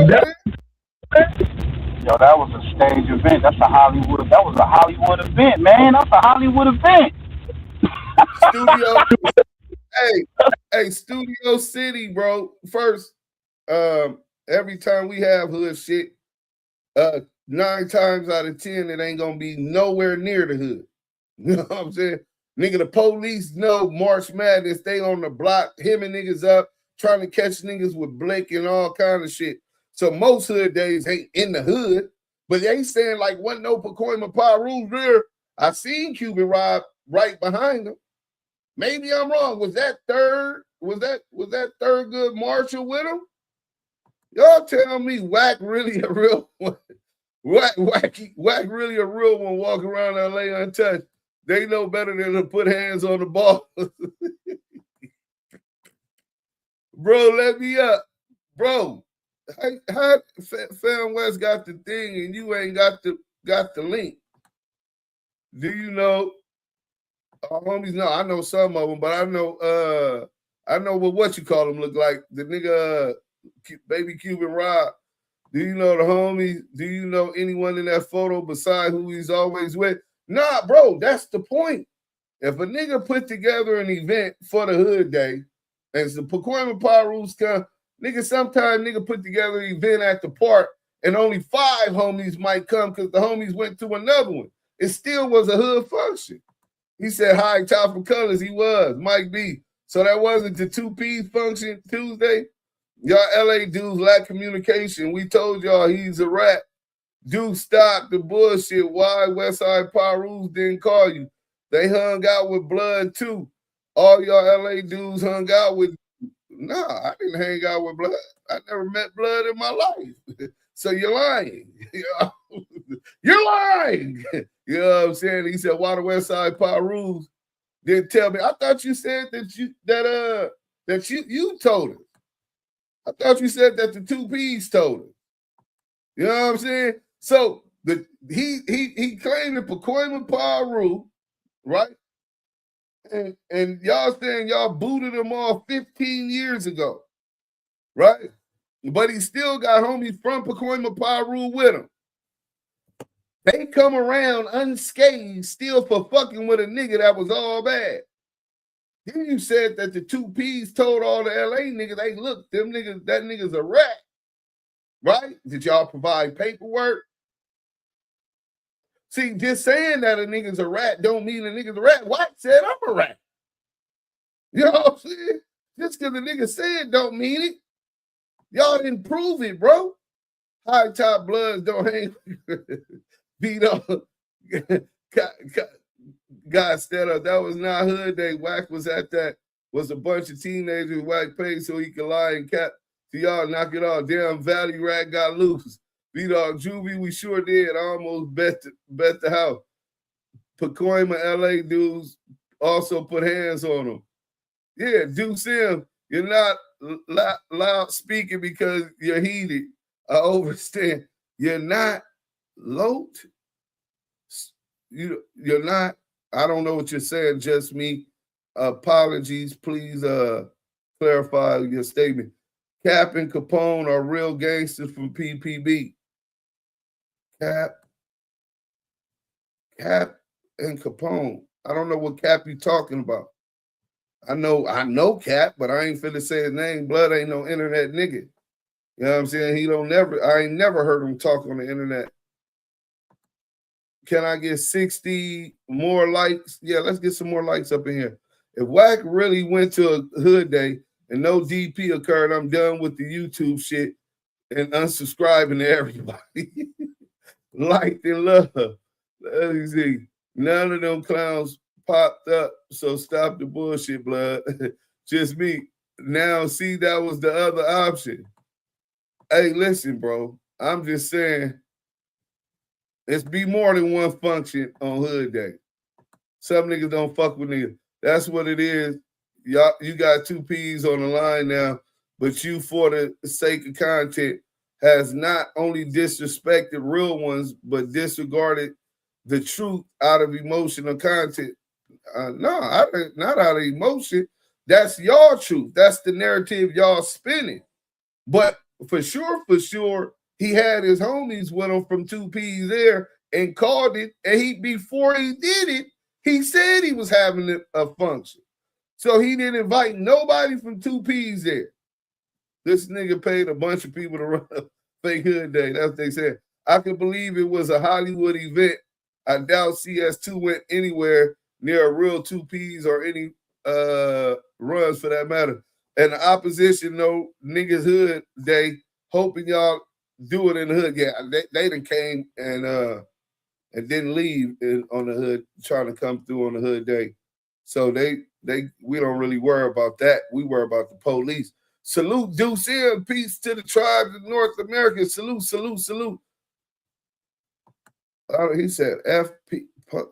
Yo, that was a stage event. That was a Hollywood event, man. That's a Hollywood event. Studio. Hey, Studio City, bro. First, every time we have hood shit, 9 times out of 10, it ain't gonna be nowhere near the hood. You know what I'm saying? Nigga, the police know March Madness, they on the block, hemming niggas up, trying to catch niggas with blick and all kind of shit. So most hood days ain't in the hood, but they saying like wasn't no Pacoima Piru there. I seen Cuban Rob right behind him. Maybe I'm wrong. Was that third third Marshall with him? Y'all tell me Wack really a real one. Wack really a real one walking around LA untouched. They know better than to put hands on the ball. Bro, let me up. Bro, how Fam West got the thing and you ain't got the link? Do you know? Homies, no, I know some of them, but I know what you call them look like. The nigga, baby Cuban Rob. Do you know the homies? Do you know anyone in that photo beside who he's always with? Nah, bro, that's the point. If a nigga put together an event for the hood day, and the Pacoima Piru's come, nigga, sometimes nigga put together an event at the park, and only 5 homies might come because the homies went to another one. It still was a hood function. He said high top of colors. He was Mike B. So that wasn't the 2P function Tuesday. Y'all LA dudes lack communication. We told y'all he's a rat. Dude, stop the bullshit. Why Westside Pirus didn't call you? They hung out with Blood too. All y'all LA dudes hung out with. Nah, I didn't hang out with Blood. I never met Blood in my life. So you're lying. You're lying. You know what I'm saying? He said, why the Westside Pirus didn't tell me? I thought you said that you told us. I thought you said that the 2Ps told us. You know what I'm saying? So he claimed the Pacoima Piru, right? And y'all saying y'all booted him off 15 years ago, right? But he still got homies from Pacoima Piru with him. They come around unscathed still for fucking with a nigga that was all bad. Then you said that the 2Ps told all the LA niggas, hey, look, them niggas, that nigga's a rat. Right? Did y'all provide paperwork? See, just saying that a nigga's a rat don't mean a nigga's a rat. Wack said I'm a rat. You know what I'm saying? Just because a nigga said don't mean it. Y'all didn't prove it, bro. High top bloods don't hang. Beat up. God stand up. That was not hood day. Wack was at that. Was a bunch of teenagers Wack paid so he could lie and cap. To y'all knock it off. Damn Valley Rat got loose. Beat off Juvie, we sure did. I almost bet the house. Pacoima LA dudes also put hands on them. Yeah, DUSE M, you're not loud speaking because you're heated. I overstand. You're not low. You're not. I don't know what you're saying, just me. Apologies. Please clarify your statement. Cap and Capone are real gangsters from PPB. Cap and Capone. I don't know what Cap you talking about. I know Cap, but I ain't finna say his name. Blood ain't no internet nigga. You know what I'm saying? I ain't never heard him talk on the internet. Can I get 60 more likes? Yeah, let's get some more likes up in here. If Wack really went to a hood day and no DP occurred, I'm done with the YouTube shit and unsubscribing to everybody. Liked and love. Let me see. None of them clowns popped up, so stop the bullshit, blood. Just me. Now, see, that was the other option. Hey, listen, bro. I'm just saying, it's be more than one function on hood day. Some niggas don't fuck with niggas. That's what it is. Y'all, you got 2Ps on the line now, but you, for the sake of content, has not only disrespected real ones, but disregarded the truth out of emotional content. No, not out of emotion. That's y'all truth. That's the narrative y'all spinning. But for sure, he had his homies with him from 2Ps there and called it. And before he did it, he said he was having a function. So he didn't invite nobody from 2Ps there. This nigga paid a bunch of people to run a fake hood day. That's what they said. I can believe it was a Hollywood event. I doubt CS2 went anywhere near a real 2Ps or any runs for that matter. And the opposition, no niggas hood day, hoping y'all do it in the hood. Yeah, they done came and didn't leave on the hood, trying to come through on the hood day. So we don't really worry about that. We worry about the police. Salute DUSE M. Peace to the tribes of North America. Salute, salute, salute. He said FP.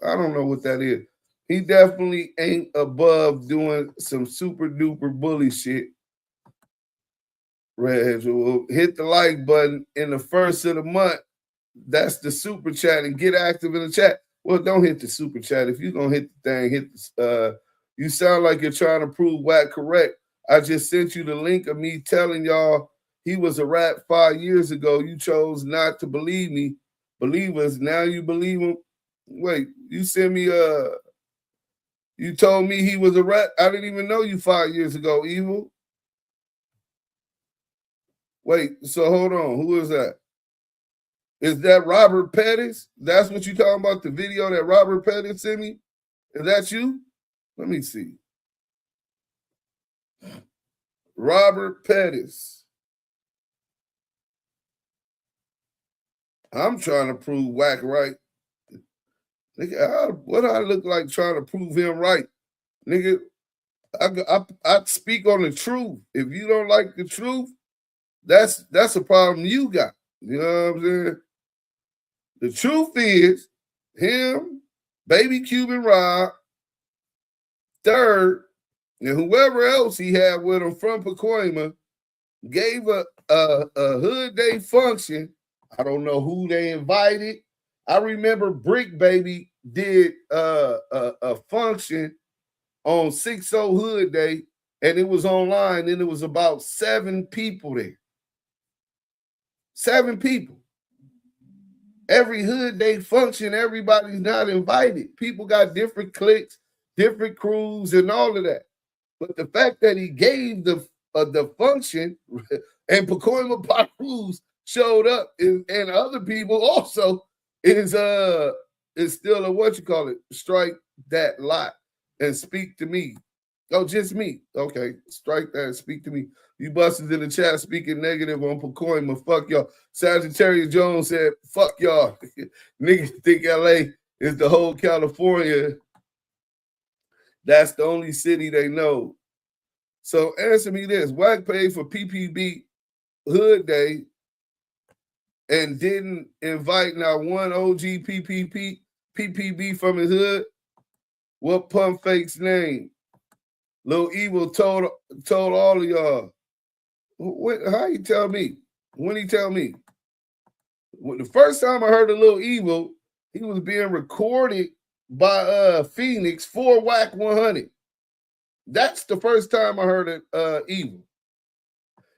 I don't know what that is. He definitely ain't above doing some super duper bully shit. Reg, hit the like button in the first of the month. That's the super chat, and get active in the chat. Well, don't hit the super chat. If you're gonna hit the thing, hit the you sound like you're trying to prove Wack correct. I just sent you the link of me telling y'all he was a rat 5 years ago. You chose not to believe me. Believe us. Now you believe him. Wait, you sent me you told me he was a rat. I didn't even know you 5 years ago, Evil. Wait, so hold on. Who is that? Is that Robert Pettis? That's what you talking about, the video that Robert Pettis sent me? Is that you? Let me see. Robert Pettis. I'm trying to prove Wack right. Nigga, what do I look like trying to prove him right? Nigga, I speak on the truth. If you don't like the truth, that's a problem you got. You know what I'm saying? The truth is, him, Baby Cuban Rob, Third, and whoever else he had with him from Pacoima gave a hood day function. I don't know who they invited. I remember Brick Baby did a function on 60 Hood Day, and it was online, and it was about 7 people there. 7 people. Every hood day function, everybody's not invited. People got different cliques, different crews, and all of that. But the fact that he gave the function and Pacoima Piru showed up and other people also is still a what you call it, strike that lot and speak to me. Oh, just me. Okay, strike that and speak to me. You busters in the chat speaking negative on Pacoima. Fuck y'all. Sagittarius Jones said, fuck y'all. Niggas think LA is the whole California. That's the only city they know. So answer me this. Wack paid for PPB Hood Day and didn't invite now one OG PPB from his hood. What pump fake's name? Lil Evil told all of y'all. How you tell me? When he tell me? Well, the first time I heard of Lil Evil, he was being recorded by Phoenix for Wack100. That's the first time I heard of Evil.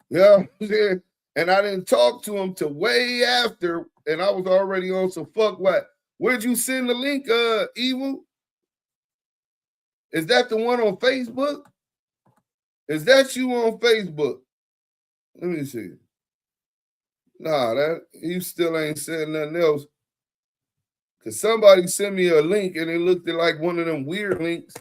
You know what I'm saying? And I didn't talk to him till way after, and I was already on some fuck Wack. Where'd you send the link, Evil? Is that the one on Facebook? Is that you on Facebook? Let me see. Nah, that you still ain't said nothing else. Cause somebody sent me a link and it looked like one of them weird links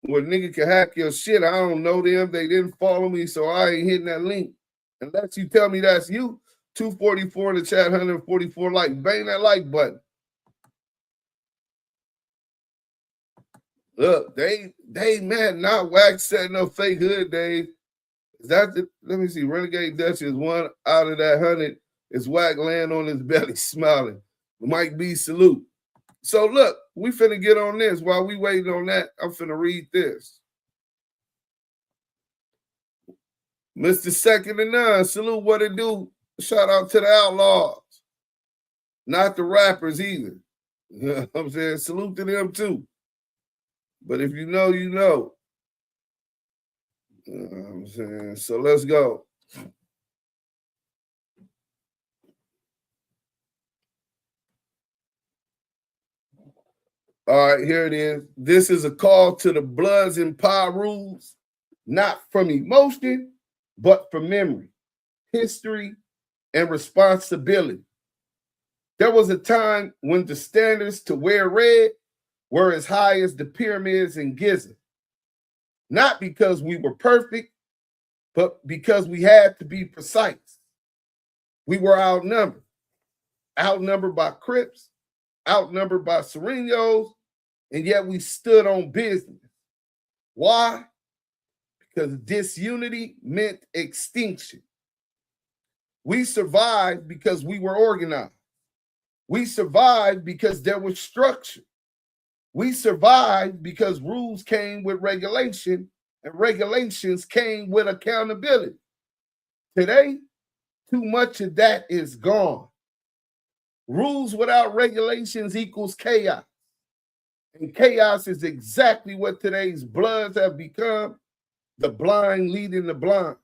where nigga can hack your shit. I don't know them. They didn't follow me, so I ain't hitting that link. Unless you tell me that's you. 244 in the chat, 144 like. Bang that like button. Look, they mad not Wack setting up fake hood days. Is that let me see. Renegade Dutch is one out of that 100. Is Wack laying on his belly smiling. Mike B salute. So look, we finna get on this. While we waiting on that, I'm finna read this. Mr. Second to None, salute, what it do. Shout out to the outlaws. Not the rappers either. You know what I'm saying? Salute to them too. But if you know, you know. You know what I'm saying? So let's go. All right, here it is. This is a call to the Bloods and Pirus, not from emotion, but from memory, history, and responsibility. There was a time when the standards to wear red were as high as the pyramids in Giza. Not because we were perfect, but because we had to be precise. We were outnumbered by Crips, outnumbered by Serenos, and yet we stood on business. Why? Because disunity meant extinction. We survived because we were organized. We survived because there was structure. We survived because rules came with regulation and regulations came with accountability. Today, too much of that is gone. Rules without regulations equals chaos. And chaos is exactly what today's Bloods have become, the blind leading the blind.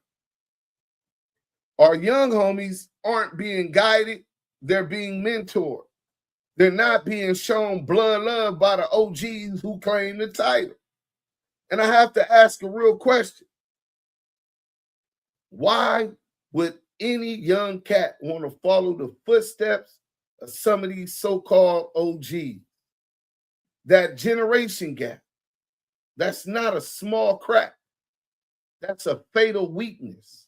Our young homies aren't being guided, they're being mentored. They're not being shown blood love by the OGs who claim the title. And I have to ask a real question. Why would any young cat want to follow the footsteps of some of these so-called OGs? That generation gap, that's not a small crack. That's a fatal weakness.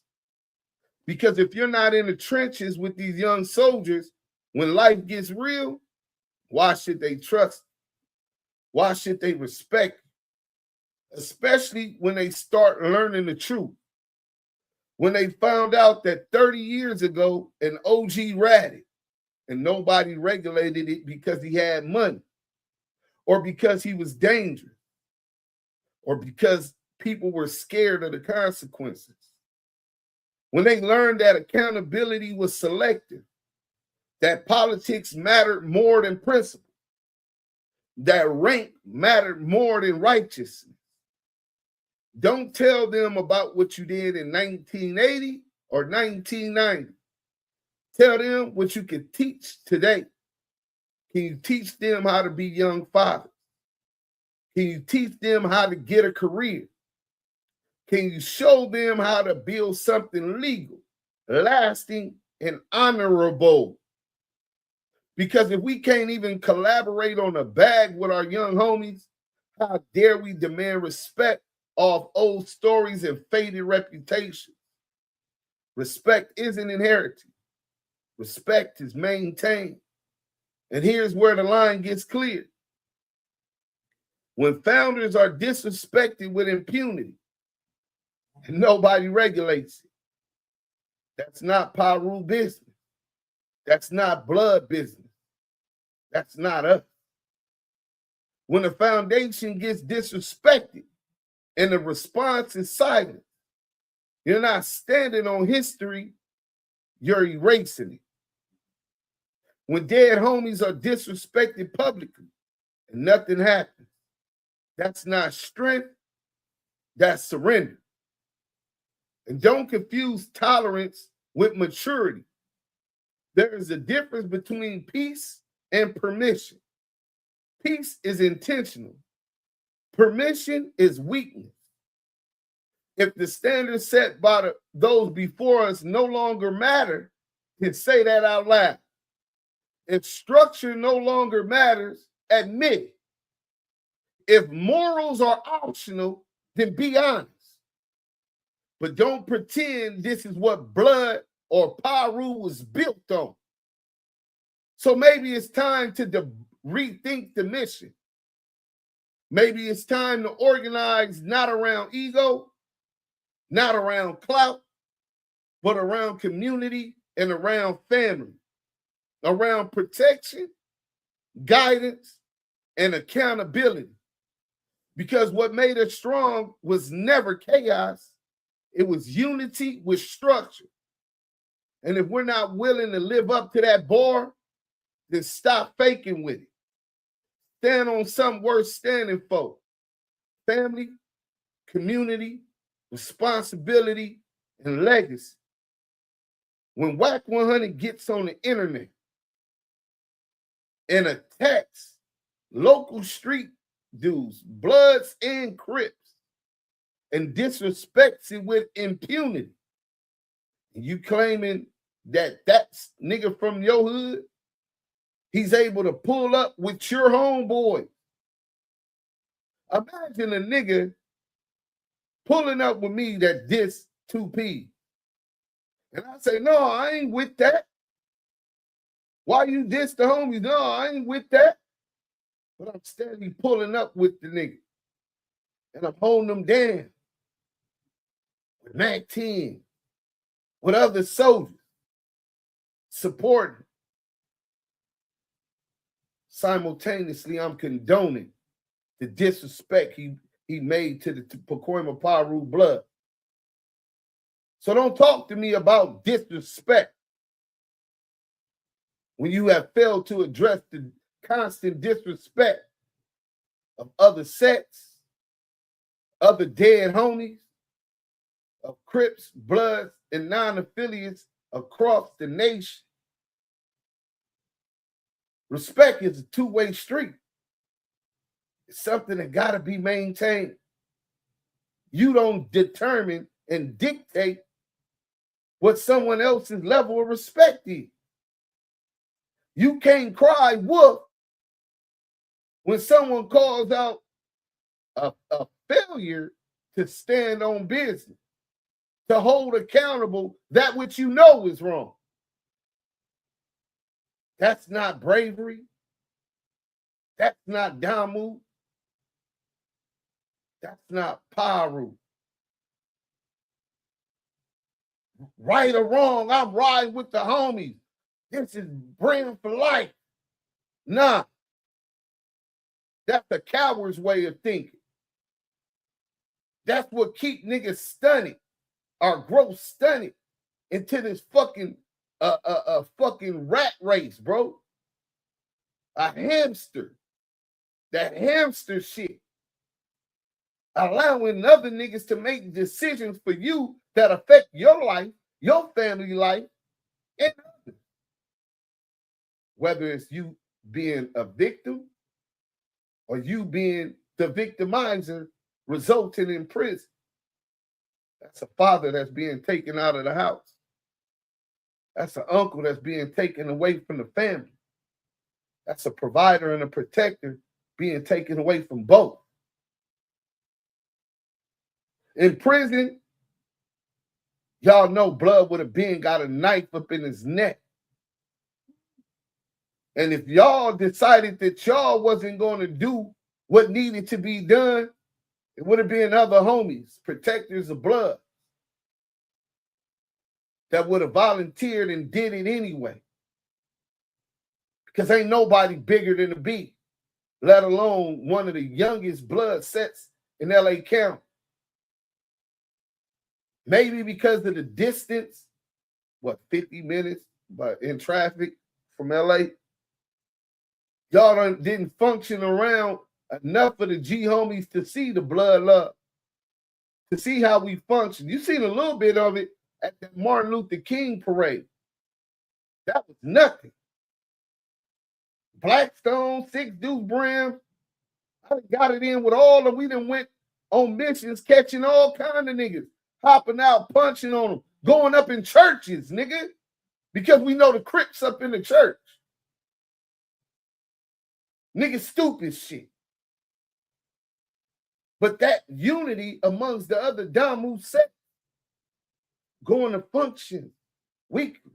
Because if you're not in the trenches with these young soldiers, when life gets real, why should they trust? Why should they respect? Especially when they start learning the truth. When they found out that 30 years ago, an OG ratted and nobody regulated it because he had money or because he was dangerous or because people were scared of the consequences. When they learned that accountability was selective, that politics mattered more than principle, that rank mattered more than righteousness. Don't tell them about what you did in 1980 or 1990. Tell them what you can teach today. Can you teach them how to be young fathers? Can you teach them how to get a career? Can you show them how to build something legal, lasting, and honorable? Because if we can't even collaborate on a bag with our young homies, how dare we demand respect off old stories and faded reputations? Respect isn't inherited. Respect is maintained. And here's where the line gets clear. When founders are disrespected with impunity and nobody regulates it, that's not Piru business. That's not blood business. That's not us. When the foundation gets disrespected and the response is silent, you're not standing on history, you're erasing it. When dead homies are disrespected publicly and nothing happens, that's not strength, that's surrender. And don't confuse tolerance with maturity. There is a difference between peace and permission. Peace is intentional. Permission is weakness. If the standards set by those before us no longer matter, then say that out loud. If structure no longer matters, admit it. If morals are optional, then be honest. But don't pretend this is what blood or Piru was built on. So maybe it's time to rethink the mission. Maybe it's time to organize not around ego, not around clout, but around community and around family, around protection, guidance, and accountability. Because what made us strong was never chaos. It was unity with structure. And if we're not willing to live up to that bar, then stop faking with it. Stand on something worth standing for. Family, community, responsibility, and legacy. When Wack100 gets on the internet and attacks local street dudes, Bloods and Crips, and disrespects it with impunity. And you claiming that that's nigga from your hood, he's able to pull up with your homeboy. Imagine a nigga pulling up with me that diss 2P. And I say, no, I ain't with that. Why you diss the homies? No, I ain't with that. But I'm steadily pulling up with the nigga. And I'm holding them down. With Mac 10. With other soldiers. Supporting. Simultaneously, I'm condoning the disrespect he made to the Pacoima Piru blood. So don't talk to me about disrespect when you have failed to address the constant disrespect of other sects, other dead homies, of Crips, Bloods, and non-affiliates across the nation. Respect is a two-way street. It's something that got to be maintained. You don't determine and dictate what someone else's level of respect is. You can't cry wolf when someone calls out a failure to stand on business, to hold accountable that which you know is wrong. That's not bravery. That's not DAMU. That's not Piru. Right or wrong, I'm riding with the homies. This is brand for life. Nah. That's a coward's way of thinking. That's what keep niggas stunted, our growth stunted into this fucking fucking rat race, bro. A hamster. That hamster shit. Allowing other niggas to make decisions for you that affect your life, your family life, and others. Whether it's you being a victim or you being the victimizer resulting in prison. That's a father that's being taken out of the house. That's an uncle that's being taken away from the family. That's a provider and a protector being taken away from both. In prison, y'all know Blood would have been got a knife up in his neck. And if y'all decided that y'all wasn't going to do what needed to be done, it would have been other homies, protectors of Blood, that would have volunteered and did it anyway. Because ain't nobody bigger than the beat, let alone one of the youngest Blood sets in LA County. Maybe because of the distance, 50 minutes but in traffic from LA? Y'all didn't function around enough of the G homies to see the blood love, to see how we function. You seen a little bit of it at the Martin Luther King parade. That was nothing. Blackstone, 6 Deuce Brim, I got it in with all of, we done went on missions catching all kind of niggas, hopping out, punching on them, going up in churches, nigga, because we know the Crips up in the church. Nigga stupid shit. But that unity amongst the other DAMU sects going to function weekly,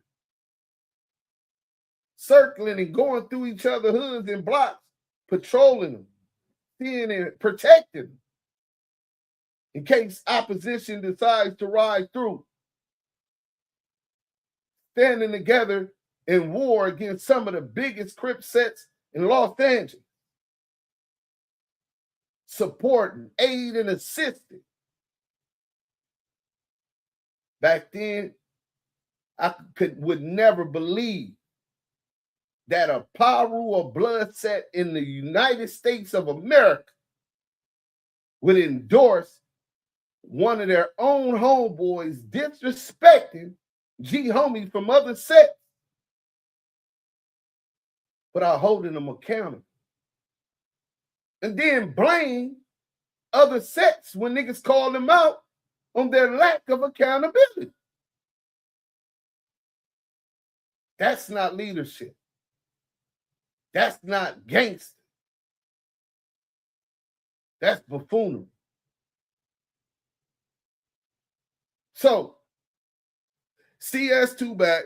circling and going through each other's hoods and blocks, patrolling them, seeing and protecting them in case opposition decides to ride through, standing together in war against some of the biggest Crip sets in Los Angeles, supporting, aid, and assisting. Back then, I would never believe that a Piru or Blood set in the United States of America would endorse one of their own homeboys disrespecting G homies from other sets without holding them accountable. and then blame other sets when niggas call them out on their lack of accountability. That's not leadership. That's not gangster. That's buffoonery. So, CS2 back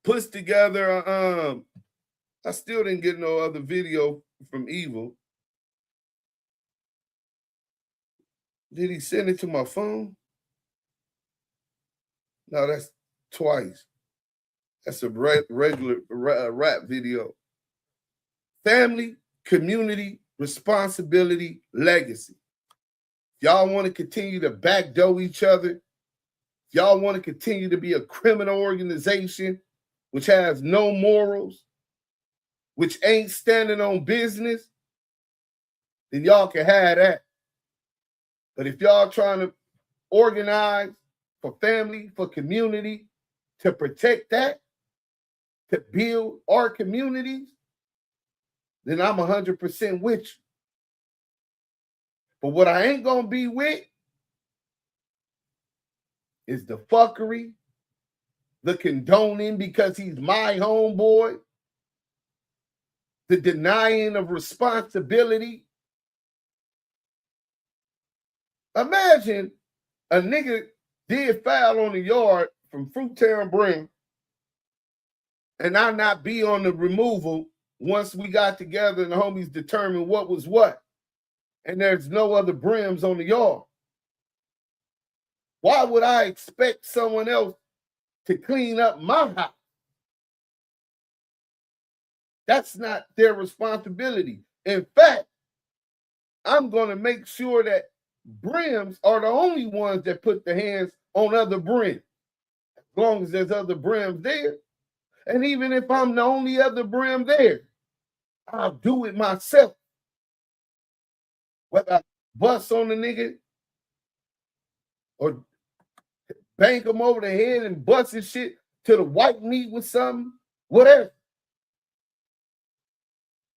puts together, I still didn't get no other video from Evil. Did he send it to my phone? No, that's twice. That's a regular rap video. Family, community, responsibility, legacy. Y'all want to continue to backdoor each other? Y'all want to continue to be a criminal organization which has no morals, which ain't standing on business? Then y'all can have that. But if y'all trying to organize for family, for community, to protect that, to build our communities, then I'm 100% with you. But what I ain't going to be with is the fuckery, the condoning because he's my homeboy, the denying of responsibility. Imagine a nigga did foul on the yard from Fruittown Brim and I not be on the removal once we got together and the homies determined what was what. And there's no other brims on the yard. Why would I expect someone else to clean up my house? That's not their responsibility. In fact, I'm going to make sure that brims are the only ones that put their hands on other brims, as long as there's other brims there. And even if I'm the only other brim there, I'll do it myself. Whether I bust on the nigga or bank him over the head and bust his shit to the white meat with something, whatever.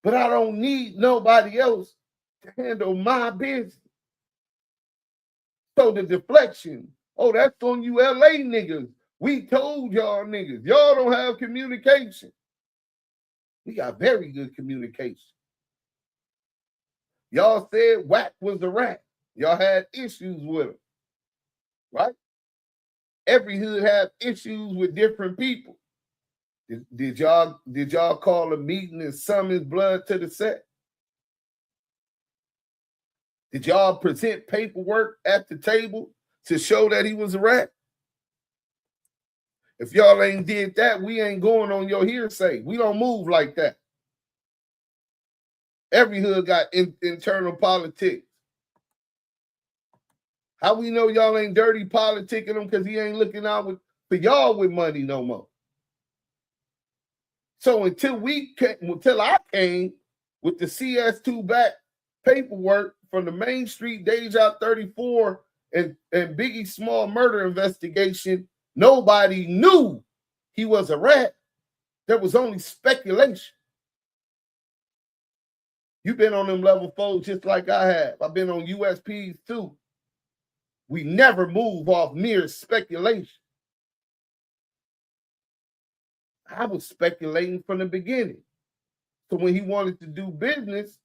But I don't need nobody else to handle my business. So the deflection, oh, that's on you LA niggas. We told y'all niggas, y'all don't have communication. We got very good communication. Y'all said Wack was a rat. Y'all had issues with him, right? Every hood had issues with different people. Did y'all call a meeting and summon blood to the set? Did y'all present paperwork at the table to show that he was a rat? If y'all ain't did that, we ain't going on your hearsay. We don't move like that. Every hood got internal politics. How we know y'all ain't dirty politicking him? Because he ain't looking out for y'all with money no more. So until I came with the CS2 back paperwork from the Main Street Deja 34 and Biggie Small murder investigation, nobody knew he was a rat. There was only speculation. You've been on them level 4 just like I have. I've been on USPs too. We never move off mere speculation. I was speculating from the beginning. So when he wanted to do business,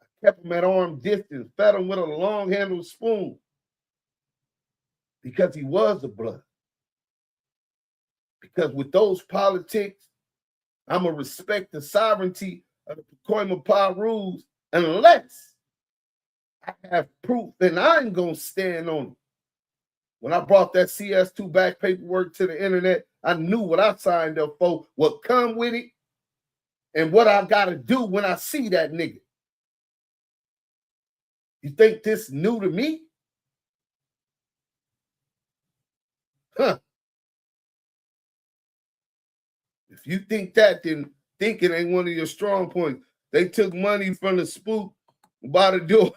I kept him at arm's distance, fed him with a long-handled spoon because he was a blood. Because with those politics, I'm going to respect the sovereignty of the Pacoima Piru unless I have proof, then I ain't going to stand on it. When I brought that CS2 back paperwork to the internet, I knew what I signed up for, what come with it, and what I got to do when I see that nigga. You think this new to me? Huh. If you think that, then thinking ain't one of your strong points. They took money from the spook by the door.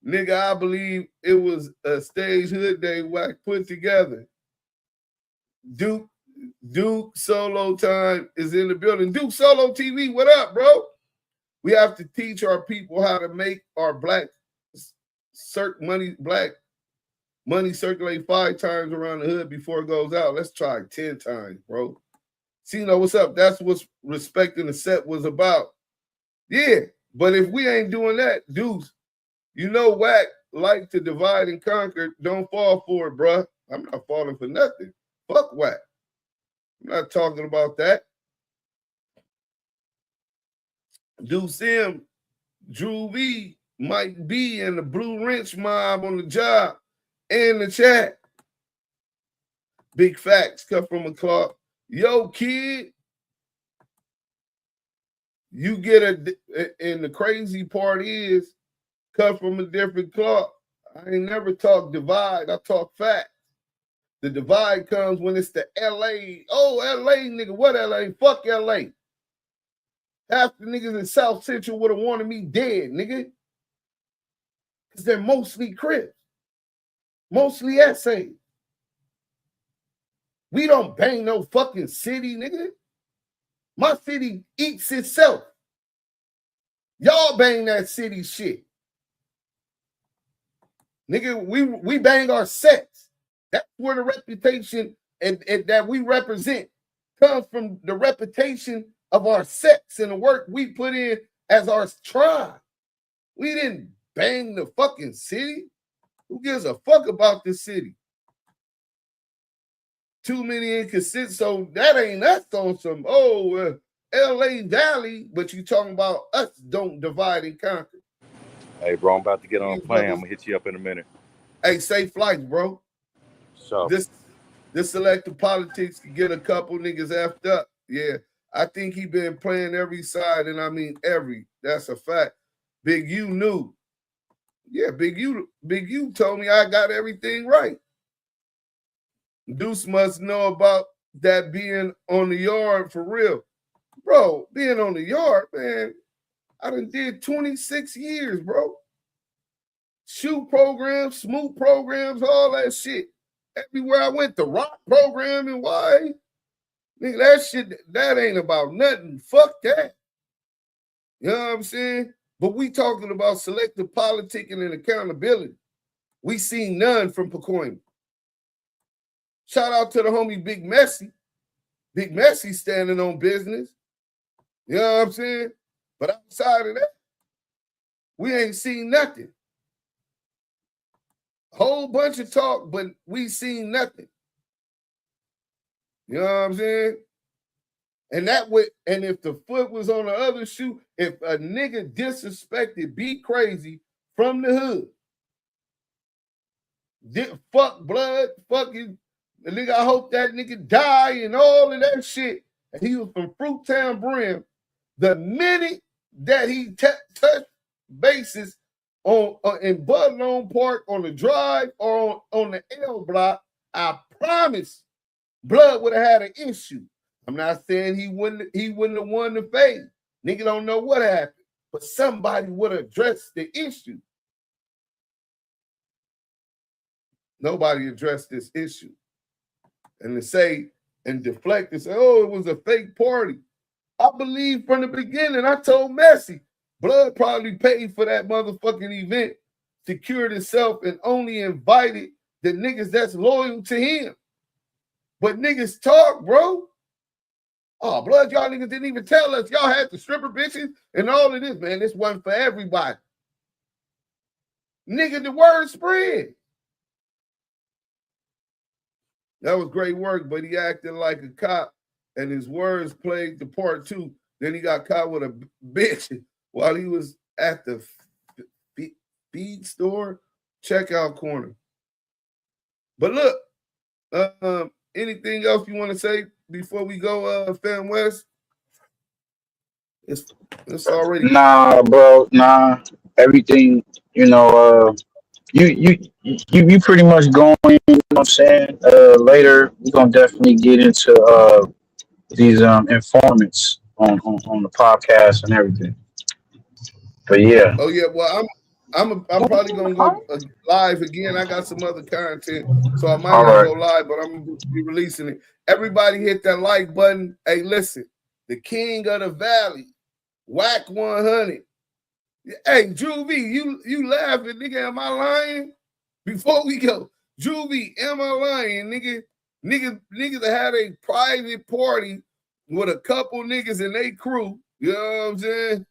Nigga, I believe it was a stage hood day Wack put together. Duke Solo Time is in the building. Duke Solo TV, what up, bro? We have to teach our people how to make our black money circulate 5 times around the hood before it goes out. Let's try 10 times, bro. Cino, what's up? That's what respecting the set was about. Yeah, but if we ain't doing that, Deuce, you know Wack like to divide and conquer. Don't fall for it, bruh. I'm not falling for nothing. Fuck Wack. I'm not talking about that. DUSE M, Drew V might be in the Blue Wrench mob on the job and the chat. Big facts cut from a clock. Yo, kid, you get and the crazy part is cut from a different cloth. I ain't never talk divide. I talk facts. The divide comes when it's the LA. Oh, LA, nigga. What LA? Fuck LA. Half the niggas in South Central would have wanted me dead, nigga. Because they're mostly Crips. Mostly essays. We don't bang no fucking city, nigga. My city eats itself. Y'all bang that city shit. Nigga, we bang our sets. That's where the reputation and that we represent comes from, the reputation of our sets and the work we put in as our tribe. We didn't bang the fucking city. Who gives a fuck about the city? Too many inconsistent, so that ain't us on some, LA Valley, but you talking about us don't divide and conquer. Hey, bro, I'm about to get on a plane. I'm going to hit you up in a minute. Hey, safe flights, bro. So This selective politics can get a couple niggas effed up. Yeah, I think he been playing every side, and I mean every. That's a fact. Big U knew. Yeah, Big U told me I got everything right. Deuce must know about that being on the yard for real. Bro, being on the yard, man, I done did 26 years, bro. Shoe programs, smooth programs, all that shit. Everywhere I went, the rock program and why? Nigga, that shit, that ain't about nothing. Fuck that. You know what I'm saying? But we talking about selective politicking and accountability. We seen none from Pacoima. Shout out to the homie Big Messy. Big Messy standing on business. You know what I'm saying? But outside of that, we ain't seen nothing. Whole bunch of talk, but we seen nothing. You know what I'm saying? And if the foot was on the other shoe, if a nigga disrespected Be Crazy from the hood, fuck blood, fucking the nigga, I hope that nigga die and all of that shit. And he was from Fruittown Brim. The minute that he touched bases in Budlone Park on the drive or on the L block, I promise Blood would have had an issue. I'm not saying he wouldn't have won the fade. Nigga don't know what happened, but somebody would have addressed the issue. Nobody addressed this issue. And to say and deflect and say, oh, it was a fake party. I believe from the beginning, I told Messi, Blood probably paid for that motherfucking event, secured itself, and only invited the niggas that's loyal to him. But niggas talk, bro. Oh, Blood, y'all niggas didn't even tell us. Y'all had the stripper bitches and all of this, man. This wasn't for everybody. Nigga, the word spread. That was great work, but he acted like a cop, and his words played the part too. Then he got caught with a bitch while he was at the feed store checkout corner. But look, anything else you want to say before we go, Fam West? It's already. Nah, bro. Nah. Everything, you know, you pretty much going, you know what I'm saying? Later we're gonna definitely get into these informants on the podcast and everything. But yeah. Oh yeah, well I'm probably gonna go live again. I got some other content, so I might not go live, but I'm gonna be releasing it. Everybody hit that like button. Hey, listen, the king of the valley, Wack100. Hey, Juvie, you laughing, nigga? Am I lying? Before we go, Juvie, am I lying, nigga? Niggas that had a private party with a couple niggas in their crew. You know what I'm saying?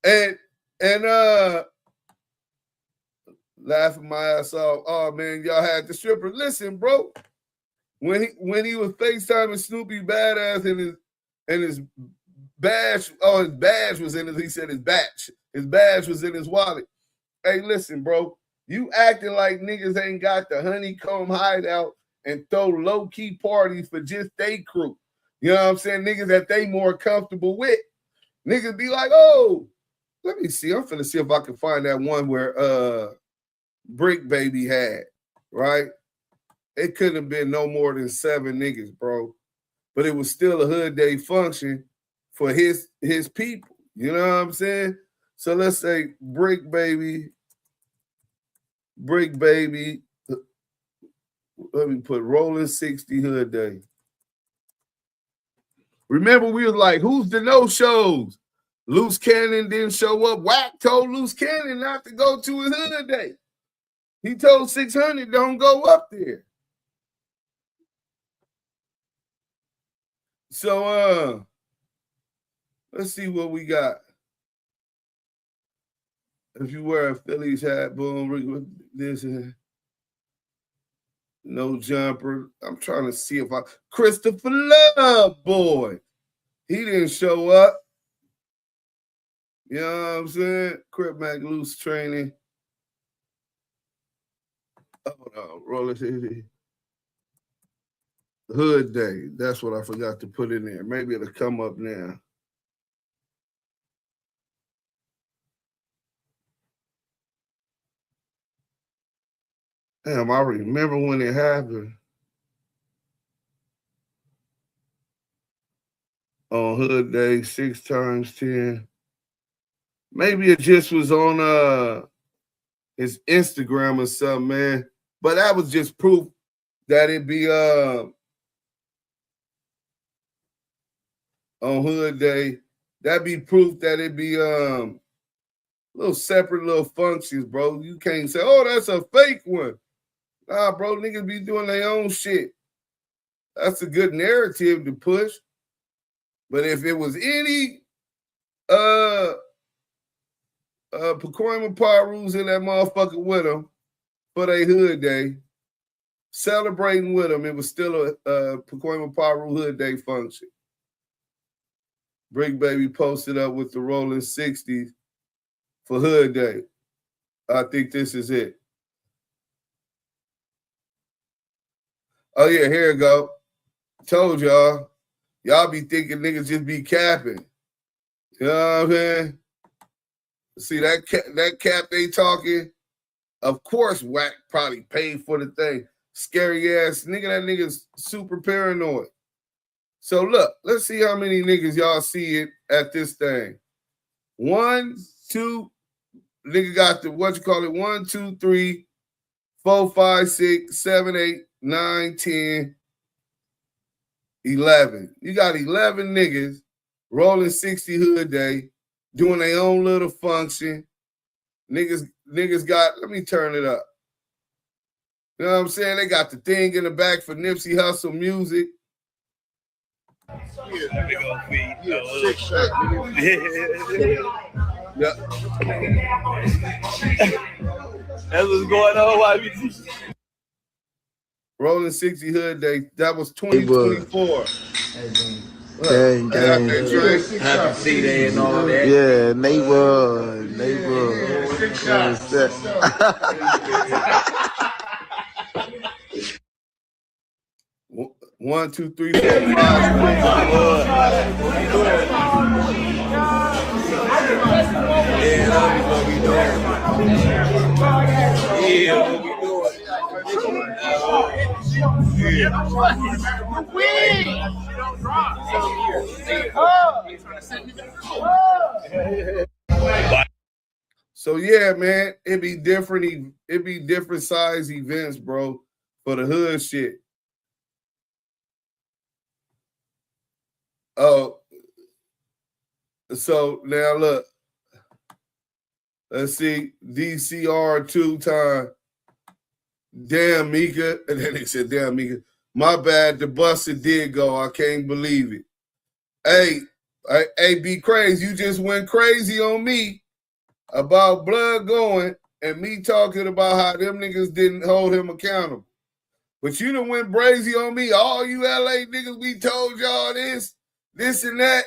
And laughing my ass off. Oh man, y'all had the stripper. Listen, bro. When he was FaceTiming Snoopy Badass and his badge, his badge was in his, he said his badge was in his wallet. Hey, listen, bro. You acting like niggas ain't got the honeycomb hideout and throw low-key parties for just they crew. You know what I'm saying? Niggas that they more comfortable with. Niggas be like, oh, let me see. I'm finna see if I can find that one where Brick Baby had, right? It couldn't have been no more than 7 niggas, bro. But it was still a hood day function for his people. You know what I'm saying? So let's say Brick Baby. Let me put Rolling 60 Hood Day. Remember, we was like, who's the no-shows? Loose Cannon didn't show up. Wack told Loose Cannon not to go to his Hood Day. He told 600 don't go up there. So let's see what we got. If you wear a Phillies hat, boom, this no jumper. I'm trying to see if Christopher Love, boy. He didn't show up. You know what I'm saying? Crip Mac Loose training. Hold on, roll it. Hood Day. That's what I forgot to put in there. Maybe it'll come up now. Damn, I remember when it happened. On Hood Day, 6 times 10. Maybe it just was on his Instagram or something, man. But that was just proof that it be on Hood Day. That'd be proof that it be little separate little functions, bro. You can't say, oh, that's a fake one. Nah, bro, niggas be doing their own shit. That's a good narrative to push. But if it was any Pacoima Pirus in that motherfucker with them for their Hood Day, celebrating with them, it was still a Pacoima Piru Hood Day function. Brick Baby posted up with the Rolling 60s for Hood Day. I think this is it. Oh, yeah, here we go. Told y'all. Y'all be thinking niggas just be capping. You know what I'm saying? See, that cap they talking, of course Wack probably paid for the thing. Scary ass nigga, that nigga's super paranoid. So look, let's see how many niggas y'all see it at this thing. 1, 2, nigga got the, 1, 2, 3, 4, 5, 6, 7, 8, 9, 10, 11. You got 11 niggas rolling 60 Hood Day, doing their own little function. Niggas got, let me turn it up. You know what I'm saying? They got the thing in the back for Nipsey Hussle music. Yep. That's what's going on, YBT. Rolling 60 Hood Day. That was 2024. Gang. Happy C-Day and all that. Yeah, neighborhood. One, 2, 3, 4, 5. What we doing? So yeah, man, it be different. It be different size events, bro, for the hood shit. Oh, So now look. Let's see. DCR 2-time. Damn, Mika. And then they said, damn, Mika. My bad. The busted did go. I can't believe it. Hey, be crazy. You just went crazy on me about blood going and me talking about how them niggas didn't hold him accountable. But you done went brazy on me. All you LA niggas, we told y'all this and that.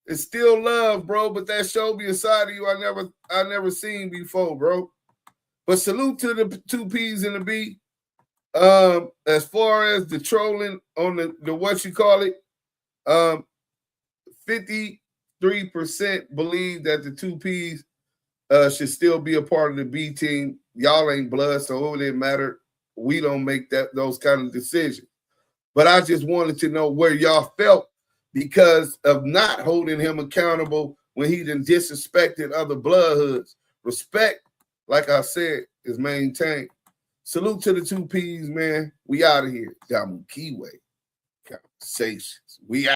It's still love, bro, but that showed me a side of you I never seen before, bro. But salute to the 2 P's and the B. As far as the trolling on the what you call it, 53% believe that the 2 P's should still be a part of the B team. Y'all ain't blood, so it didn't matter. We don't make those kind of decisions. But I just wanted to know where y'all felt because of not holding him accountable when he done disrespected other blood hoods. Respect, like I said, is maintained. Salute to the 2 P's, man. We out of here. DAMU KIWE Conversations. We out.